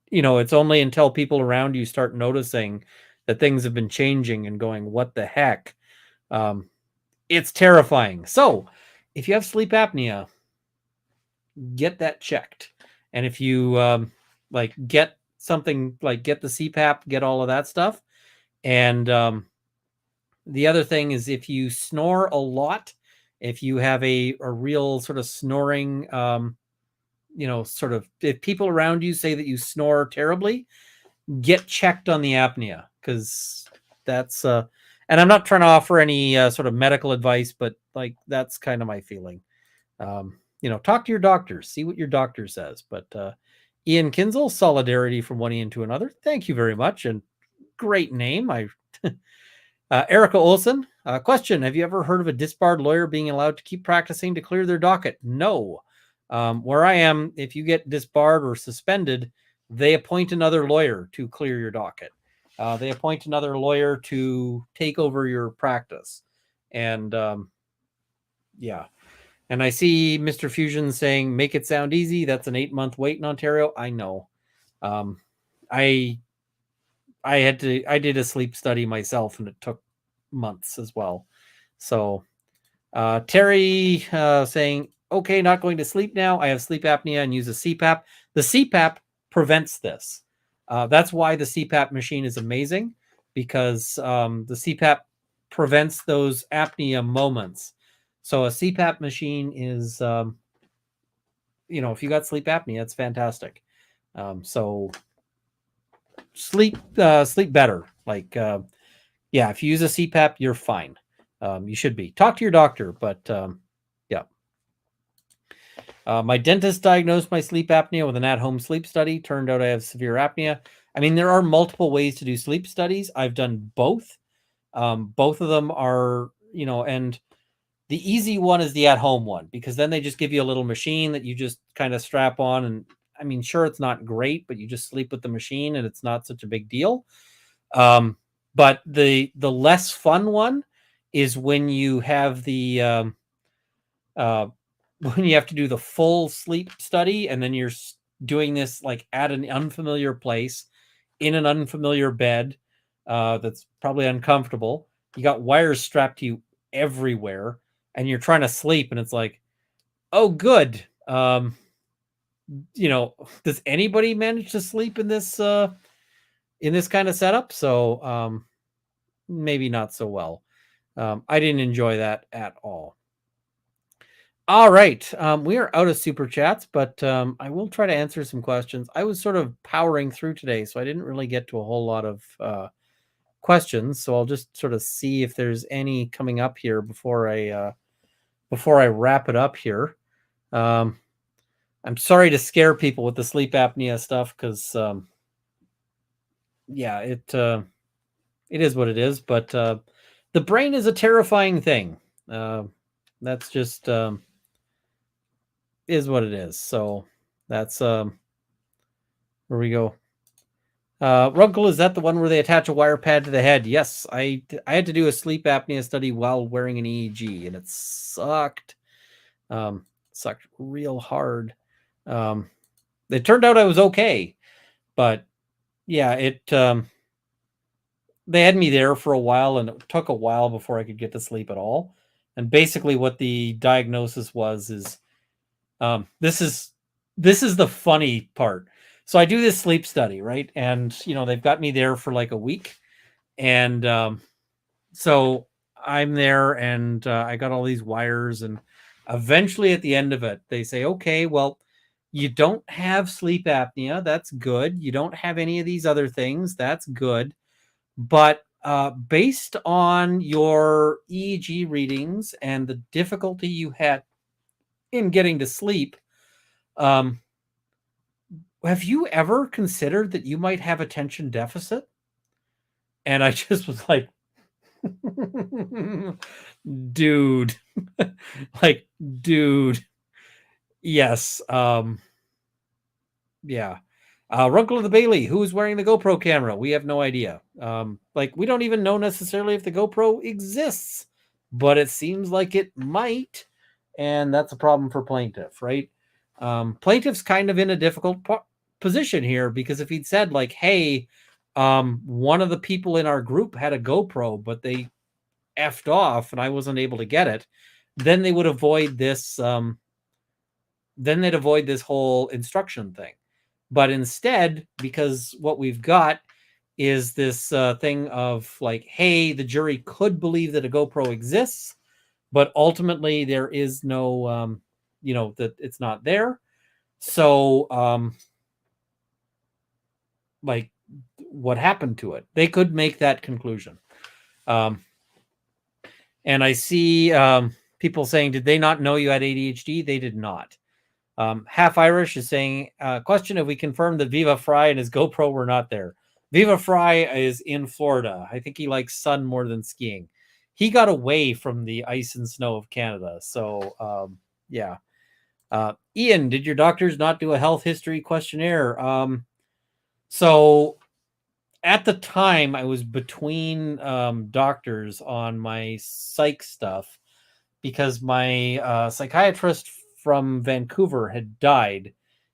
it's only until people around you start noticing that things have been changing and going, what the heck? It's terrifying. So if you have sleep apnea, get that checked. And if you get something like get the CPAP, get all of that stuff, And the other thing is if you snore a lot, if you have a real sort of snoring, sort of, if people around you say that you snore terribly, get checked on the apnea, because that's, and I'm not trying to offer any sort of medical advice, but like, that's kind of my feeling. Talk to your doctor, see what your doctor says. But Ian Kinzel, solidarity from one Ian to another. Thank you very much. And great name. Erica Olson, question. Have you ever heard of a disbarred lawyer being allowed to keep practicing to clear their docket? No. Where I am, if you get disbarred or suspended, they appoint another lawyer to clear your docket. They appoint another lawyer to take over your practice. And yeah. And I see Mr. Fusion saying, make it sound easy. That's an 8-month wait in Ontario. I know. I did a sleep study myself, and it took months as well. So Terry saying, okay, not going to sleep now. I have sleep apnea and use a CPAP. The CPAP prevents this. That's why the CPAP machine is amazing, because the CPAP prevents those apnea moments. So a CPAP machine is, if you got sleep apnea, it's fantastic. So sleep better. Like, if you use a CPAP, you're fine. You should be. Talk to your doctor, but yeah. My dentist diagnosed my sleep apnea with an at-home sleep study. Turned out I have severe apnea. I mean, there are multiple ways to do sleep studies. I've done both. Both of them are, and the easy one is the at-home one, because then they just give you a little machine that you just kind of strap on. And I mean, sure, it's not great, but you just sleep with the machine and it's not such a big deal. But the less fun one is when you have the when you have to do the full sleep study, and then you're doing this like at an unfamiliar place in an unfamiliar bed that's probably uncomfortable. You got wires strapped to you everywhere, and you're trying to sleep, and it's like, oh, good. Does anybody manage to sleep in this kind of setup? So maybe not so well. I didn't enjoy that at all. All right. We are out of super chats, but I will try to answer some questions. I was sort of powering through today, so I didn't really get to a whole lot of questions. So I'll just sort of see if there's any coming up here before I wrap it up here. I'm sorry to scare people with the sleep apnea stuff, because it is what it is. But the brain is a terrifying thing. That's just is what it is. So that's where we go. Runkle, is that the one where they attach a wire pad to the head? Yes, I had to do a sleep apnea study while wearing an EEG, and it sucked. Sucked real hard. It turned out I was okay, but yeah, they had me there for a while, and it took a while before I could get to sleep at all. And basically what the diagnosis was is, this is the funny part. So I do this sleep study, right? And, they've got me there for like a week. And so I'm there, and I got all these wires, and eventually at the end of it, they say, okay, well, you don't have sleep apnea. That's good. You don't have any of these other things. That's good. But based on your EEG readings and the difficulty you had in getting to sleep, have you ever considered that you might have attention deficit? And I just was like, dude, yes. Yeah. Runkle of the Bailey, who is wearing the GoPro camera? We have no idea. We don't even know necessarily if the GoPro exists, but it seems like it might. And that's a problem for Plaintiff, right? Plaintiff's kind of in a difficult position here, because if he'd said like, hey, one of the people in our group had a GoPro, but they effed off and I wasn't able to get it, then they would avoid this. Then they'd avoid this whole instruction thing. But instead, because what we've got is this thing of like, hey, the jury could believe that a GoPro exists, but ultimately there is no, that it's not there. So, like, what happened to it? They could make that conclusion. And I see people saying, did they not know you had ADHD? They did not. Half Irish is saying, question if we confirmed that Viva Fry and his GoPro were not there. Viva Fry is in Florida. I think he likes sun more than skiing. He got away from the ice and snow of Canada. So, yeah. Ian, did your doctors not do a health history questionnaire? So at the time, I was between doctors on my psych stuff because my psychiatrist from Vancouver had died,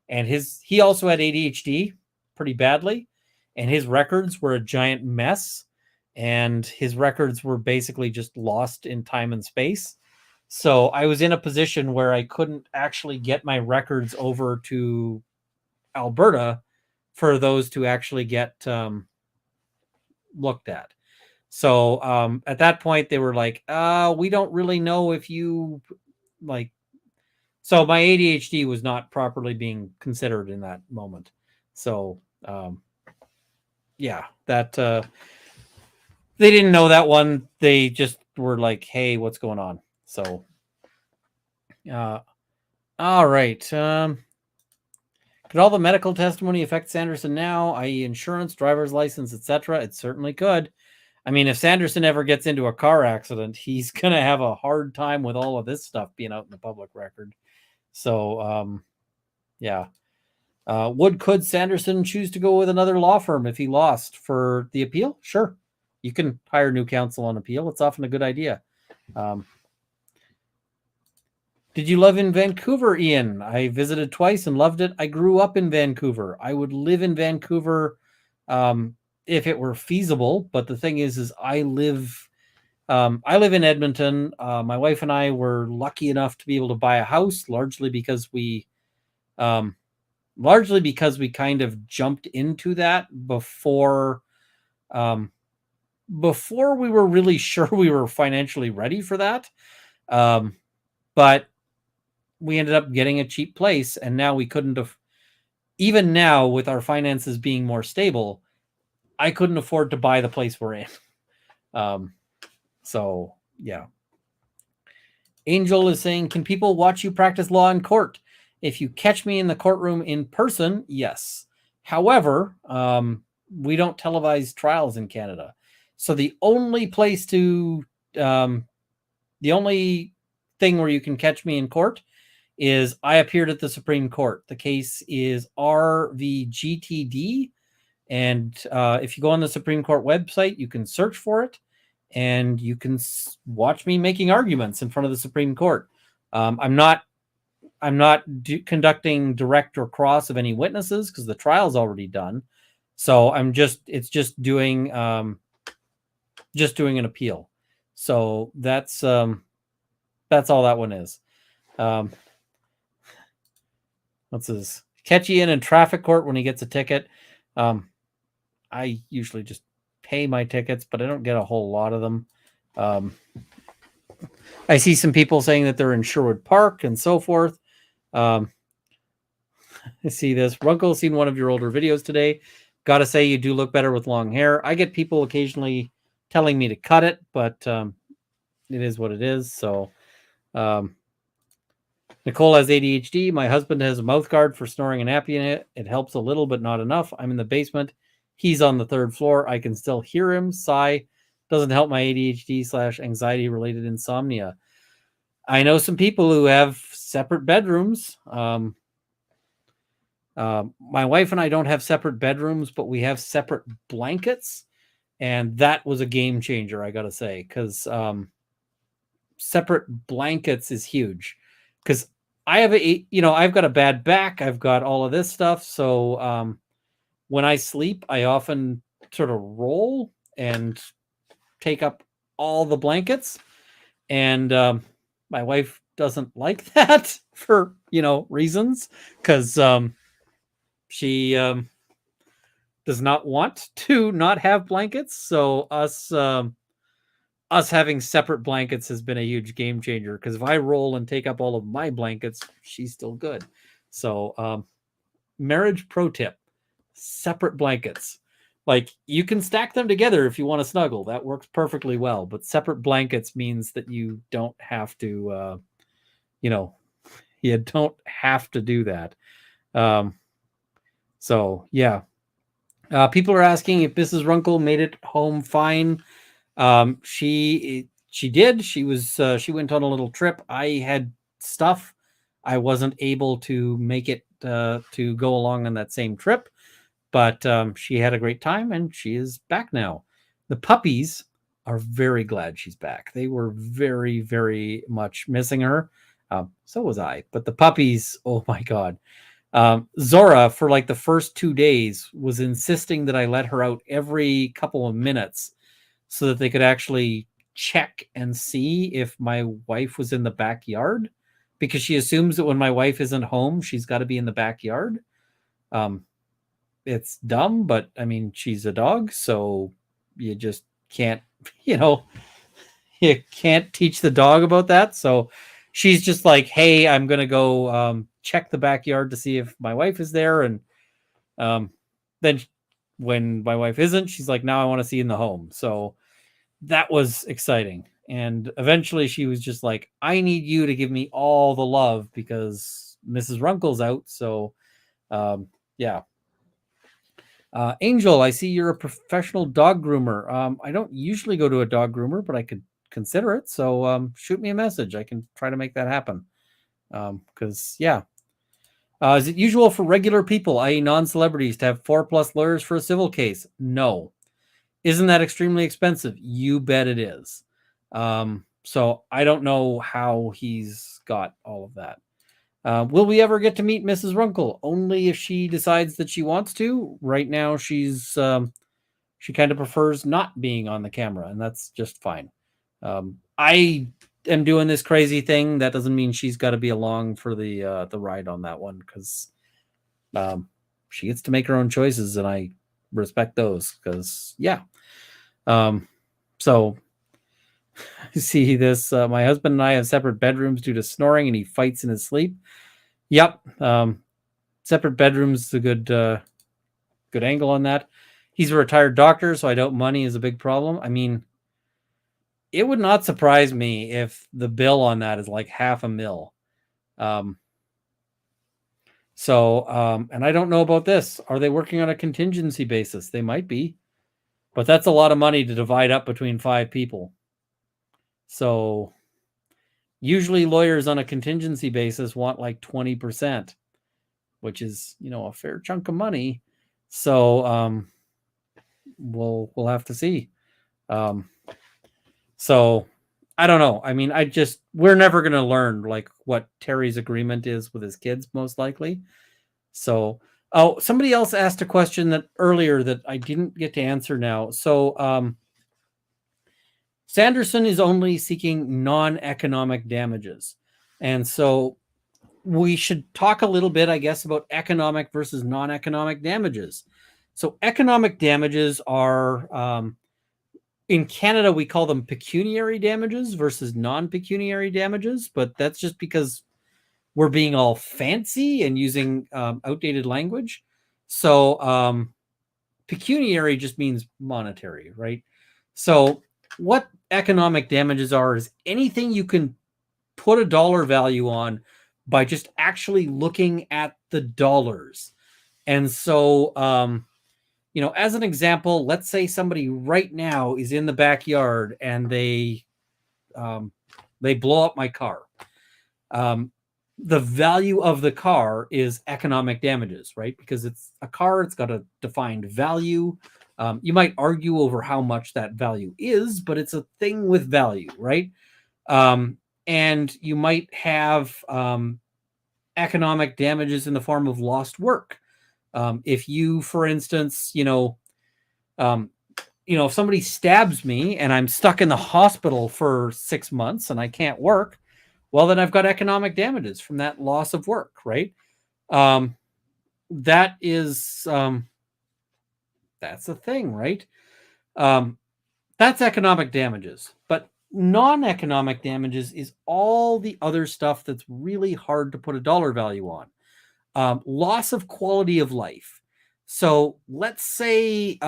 and he also had ADHD pretty badly, and his records were a giant mess, and his records were basically just lost in time and space. So I was in a position where I couldn't actually get my records over to Alberta for those to actually get looked at. So at that point, they were like, we don't really know if you like. So my ADHD was not properly being considered in that moment. So yeah, that they didn't know that one. They just were like, hey, what's going on? So all right. Could all the medical testimony affect Sanderson now, i.e. insurance, driver's license, etc.? It certainly could. I mean, if Sanderson ever gets into a car accident, he's going to have a hard time with all of this stuff being out in the public record. So, yeah. Could Sanderson choose to go with another law firm if he lost for the appeal? Sure. You can hire new counsel on appeal. It's often a good idea. Did you live in Vancouver, Ian? I visited twice and loved it. I grew up in Vancouver. I would live in Vancouver if it were feasible. But the thing is I live in Edmonton. My wife and I were lucky enough to be able to buy a house, largely because we kind of jumped into that before we were really sure we were financially ready for that. But we ended up getting a cheap place, and now we couldn't have, even now with our finances being more stable, I couldn't afford to buy the place we're in. So yeah. Angel is saying, can people watch you practice law in court? If you catch me in the courtroom in person, yes. However, we don't televise trials in Canada. So the only place the only thing where you can catch me in court is I appeared at the Supreme Court. The case is RVGTD. And if you go on the Supreme Court website, you can search for it and you can watch me making arguments in front of the Supreme Court. I'm not conducting direct or cross of any witnesses because the trial's already done. So it's just doing an appeal. So that's all that one is. What's this? Catch Ian in traffic court when he gets a ticket. I usually just pay my tickets, but I don't get a whole lot of them. I see some people saying that they're in Sherwood Park and so forth. I see this. Runkle, seen one of your older videos today. Gotta say, you do look better with long hair. I get people occasionally telling me to cut it, but it is what it is. So, Nicole has ADHD. My husband has a mouth guard for snoring and apnea. It helps a little, but not enough. I'm in the basement. He's on the third floor. I can still hear him sigh. Doesn't help my ADHD/anxiety related insomnia. I know some people who have separate bedrooms. My wife and I don't have separate bedrooms, but we have separate blankets. And that was a game changer, I got to say, because separate blankets is huge. Because I have I've got a bad back. I've got all of this stuff. So when I sleep, I often sort of roll and take up all the blankets. And my wife doesn't like that for, reasons. Because she does not want to not have blankets. So us having separate blankets has been a huge game changer, because if I roll and take up all of my blankets, she's still good. So marriage pro tip: separate blankets. Like, you can stack them together if you want to snuggle. That works perfectly well. But separate blankets means that you don't have to, you don't have to do that. So yeah. People are asking if Mrs. Runkle made it home fine. She did. She went on a little trip. I had stuff. I wasn't able to make it to go along on that same trip, but she had a great time and she is back now. The puppies are very glad she's back. They were very, very much missing her. So was I. But the puppies, oh my God. Zora, for like the first 2 days, was insisting that I let her out every couple of minutes so that they could actually check and see if my wife was in the backyard, because she assumes that when my wife isn't home, she's got to be in the backyard. It's dumb, but I mean, she's a dog, so you just can't, you can't teach the dog about that. So she's just like, hey, I'm going to go check the backyard to see if my wife is there. And then when my wife isn't, she's like, now I want to see in the home. So that was exciting. And eventually she was just like, I need you to give me all the love because Mrs. Runkle's out. So yeah. Angel, I see you're a professional dog groomer. I don't usually go to a dog groomer, but I could consider it. So shoot me a message. I can try to make that happen. Because yeah. Is it usual for regular people, i.e. non-celebrities, to have 4+ lawyers for a civil case? No. Isn't that extremely expensive? You bet it is. So I don't know how he's got all of that. Will we ever get to meet Mrs. Runkle? Only if she decides that she wants to. Right now, she kind of prefers not being on the camera, and that's just fine. I am doing this crazy thing. That doesn't mean she's got to be along for the ride on that one, because she gets to make her own choices, and I respect those. Because yeah, so I see this. My husband and I have separate bedrooms due to snoring, and he fights in his sleep. Yep, separate bedrooms is a good angle on that. He's a retired doctor, so I doubt money is a big problem. I mean, it would not surprise me if the bill on that is like $500,000. And I don't know about this. Are they working on a contingency basis? They might be, but that's a lot of money to divide up between 5 people. So usually lawyers on a contingency basis want like 20%, which is, a fair chunk of money. So we'll have to see. So I don't know. I mean, we're never going to learn like what Terry's agreement is with his kids, most likely. So, somebody else asked a question earlier that I didn't get to answer now. So, Sanderson is only seeking non-economic damages. And so we should talk a little bit, I guess, about economic versus non-economic damages. So economic damages are, in Canada, we call them pecuniary damages versus non-pecuniary damages, but that's just because we're being all fancy and using outdated language. So pecuniary just means monetary, right? So what economic damages are is anything you can put a dollar value on by just actually looking at the dollars. And so, as an example, let's say somebody right now is in the backyard and they blow up my car. The value of the car is economic damages, right? Because it's a car, it's got a defined value. You might argue over how much that value is, but it's a thing with value, right? And you might have economic damages in the form of lost work. If you, for instance, if somebody stabs me and I'm stuck in the hospital for 6 months and I can't work, well, then I've got economic damages from that loss of work, right? That is That's the thing, right? That's economic damages. But non-economic damages is all the other stuff that's really hard to put a dollar value on. Loss of quality of life. So let's say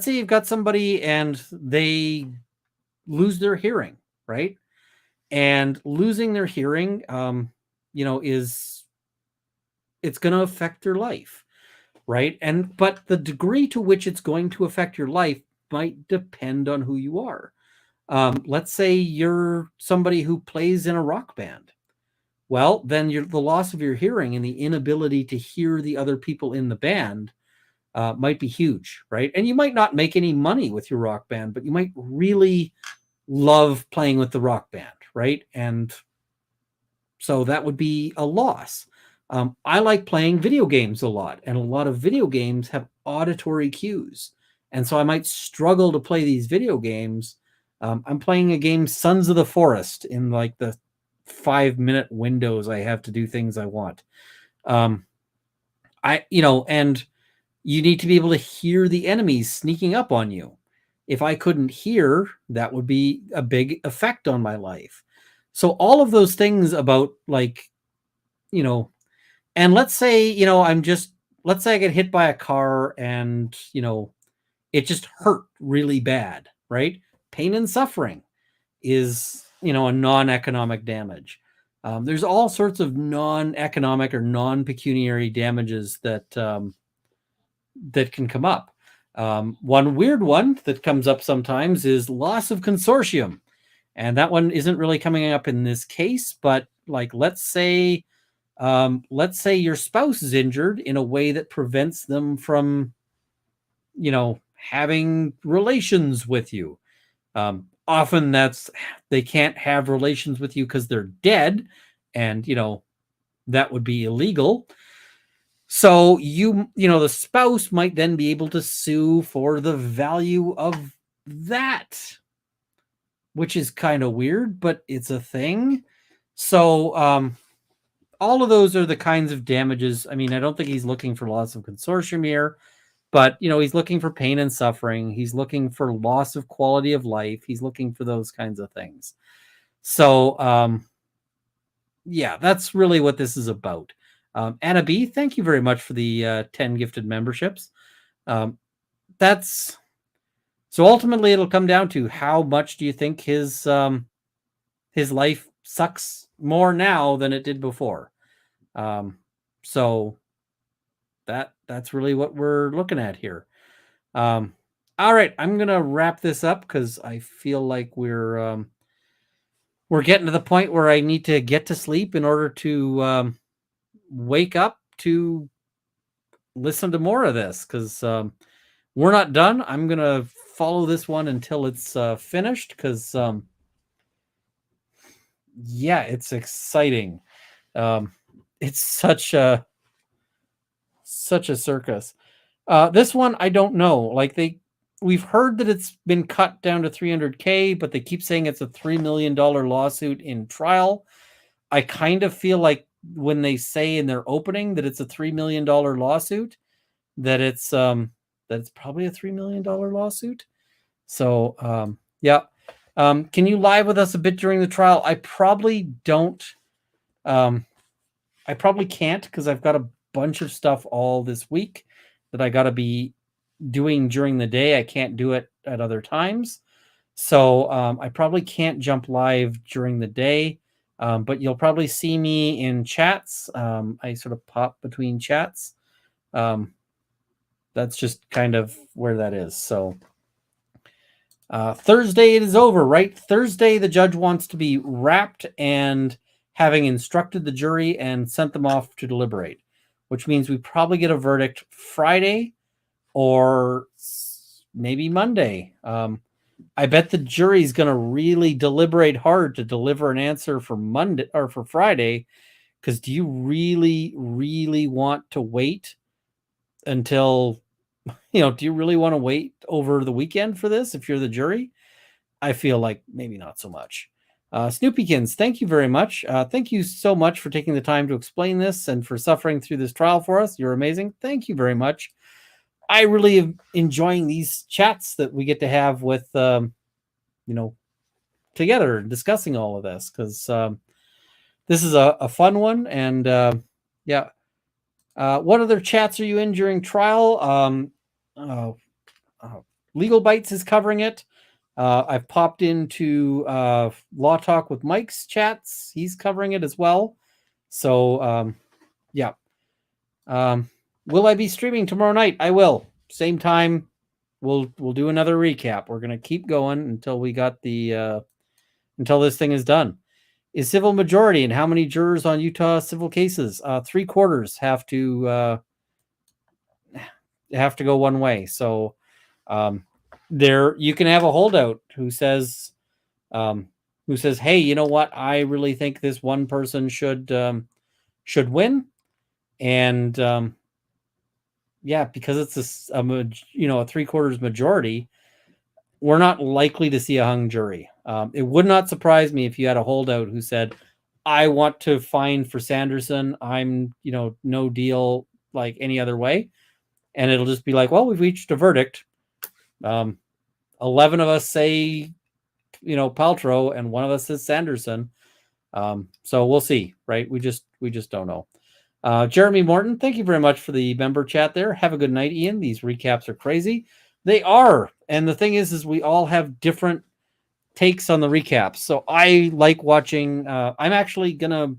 you've got somebody and they lose their hearing, right? And losing their hearing, it's going to affect their life, right? But the degree to which it's going to affect your life might depend on who you are. Let's say you're somebody who plays in a rock band. Well, then the loss of your hearing and the inability to hear the other people in the band might be huge, right? And you might not make any money with your rock band, but you might really love playing with the rock band, right? And so that would be a loss. I like playing video games a lot, and a lot of video games have auditory cues. And so I might struggle to play these video games. I'm playing a game, Sons of the Forest, in like the 5-minute windows I have to do things I want. And you need to be able to hear the enemies sneaking up on you. If I couldn't hear, that would be a big effect on my life. So all of those things about and let's say I get hit by a car and, it just hurt really bad, right? Pain and suffering is, a non-economic damage. There's all sorts of non-economic or non-pecuniary damages that can come up. One weird one that comes up sometimes is loss of consortium. And that one isn't really coming up in this case, but let's say your spouse is injured in a way that prevents them from, having relations with you. Often they can't have relations with you because they're dead, and that would be illegal. So the spouse might then be able to sue for the value of that, which is kind of weird, but it's a thing. So all of those are the kinds of damages. I mean, I don't think he's looking for loss of consortium here, but he's looking for pain and suffering. He's looking for loss of quality of life. He's looking for those kinds of things. So that's really what this is about. Anna B, thank you very much for the 10 gifted memberships. So ultimately it'll come down to how much do you think his life sucks more now than it did before. So that's really what we're looking at here. All right, I'm gonna wrap this up because I feel like we're getting to the point where I need to get to sleep in order to wake up to listen to more of this, because we're not done. I'm gonna follow this one until it's finished, because it's exciting. It's such a circus. This one, I don't know. We've heard that it's been cut down to $300K, but they keep saying it's a $3 million lawsuit in trial. I kind of feel like when they say in their opening that it's a $3 million lawsuit, that it's probably a $3 million lawsuit. So can you live with us a bit during the trial? I probably don't. I probably can't, because I've got a bunch of stuff all this week that I got to be doing during the day. I can't do it at other times. So I probably can't jump live during the day, but you'll probably see me in chats. I sort of pop between chats. That's just kind of where that is. So Thursday it is over, right? Thursday the judge wants to be wrapped and having instructed the jury and sent them off to deliberate, which means we probably get a verdict Friday or maybe Monday. I bet the jury's going to really deliberate hard to deliver an answer for Monday or for Friday, because do you really, really want to wait until, do you really want to wait over the weekend for this if you're the jury? I feel like maybe not so much. Snoopykins, thank you very much. Thank you so much for taking the time to explain this and for suffering through this trial for us. You're amazing. Thank you very much. I really am enjoying these chats that we get to have with, together discussing all of this, because this is a fun one. And yeah. What other chats are you in during trial? Legal Bites is covering it. I've popped into Law Talk with Mike's chats. He's covering it as well. So, yeah. Will I be streaming tomorrow night? I will. Same time. We'll do another recap. We're gonna keep going until we got the until this thing is done. Is civil majority, and how many jurors on Utah civil cases? 3/4 have to go one way. So there you can have a holdout who says, hey, you know what? I really think this one person should win, and yeah, because it's a 3/4 majority, we're not likely to see a hung jury. It would not surprise me if you had a holdout who said, I want to fine for Sanderson. I'm, no deal like any other way. And it'll just be like, well, we've reached a verdict. 11 of us say, Paltrow, and one of us says Sanderson. So we'll see, right? We just don't know. Jeremy Morton, thank you very much for the member chat there. Have a good night, Ian. These recaps are crazy. They are. And the thing is we all have different takes on the recaps. So I like watching. I'm actually going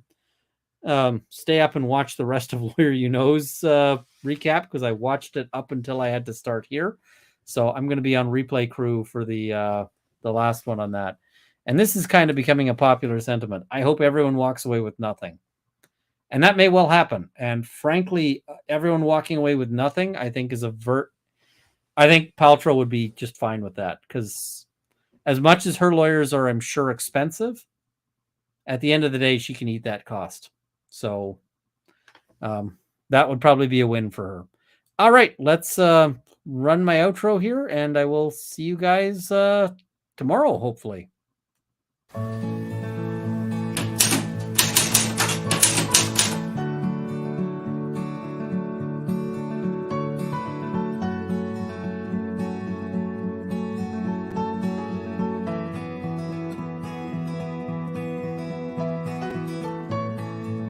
to stay up and watch the rest of Lawyer You Know's recap, because I watched it up until I had to start here. So I'm going to be on replay crew for the last one on that. And this is kind of becoming a popular sentiment. I hope everyone walks away with nothing. And that may well happen. And frankly, everyone walking away with nothing, I think, is I think Paltrow would be just fine with that, because as much as her lawyers are, I'm sure, expensive, at the end of the day, she can eat that cost. So that would probably be a win for her. All right, let's run my outro here, and I will see you guys tomorrow, hopefully.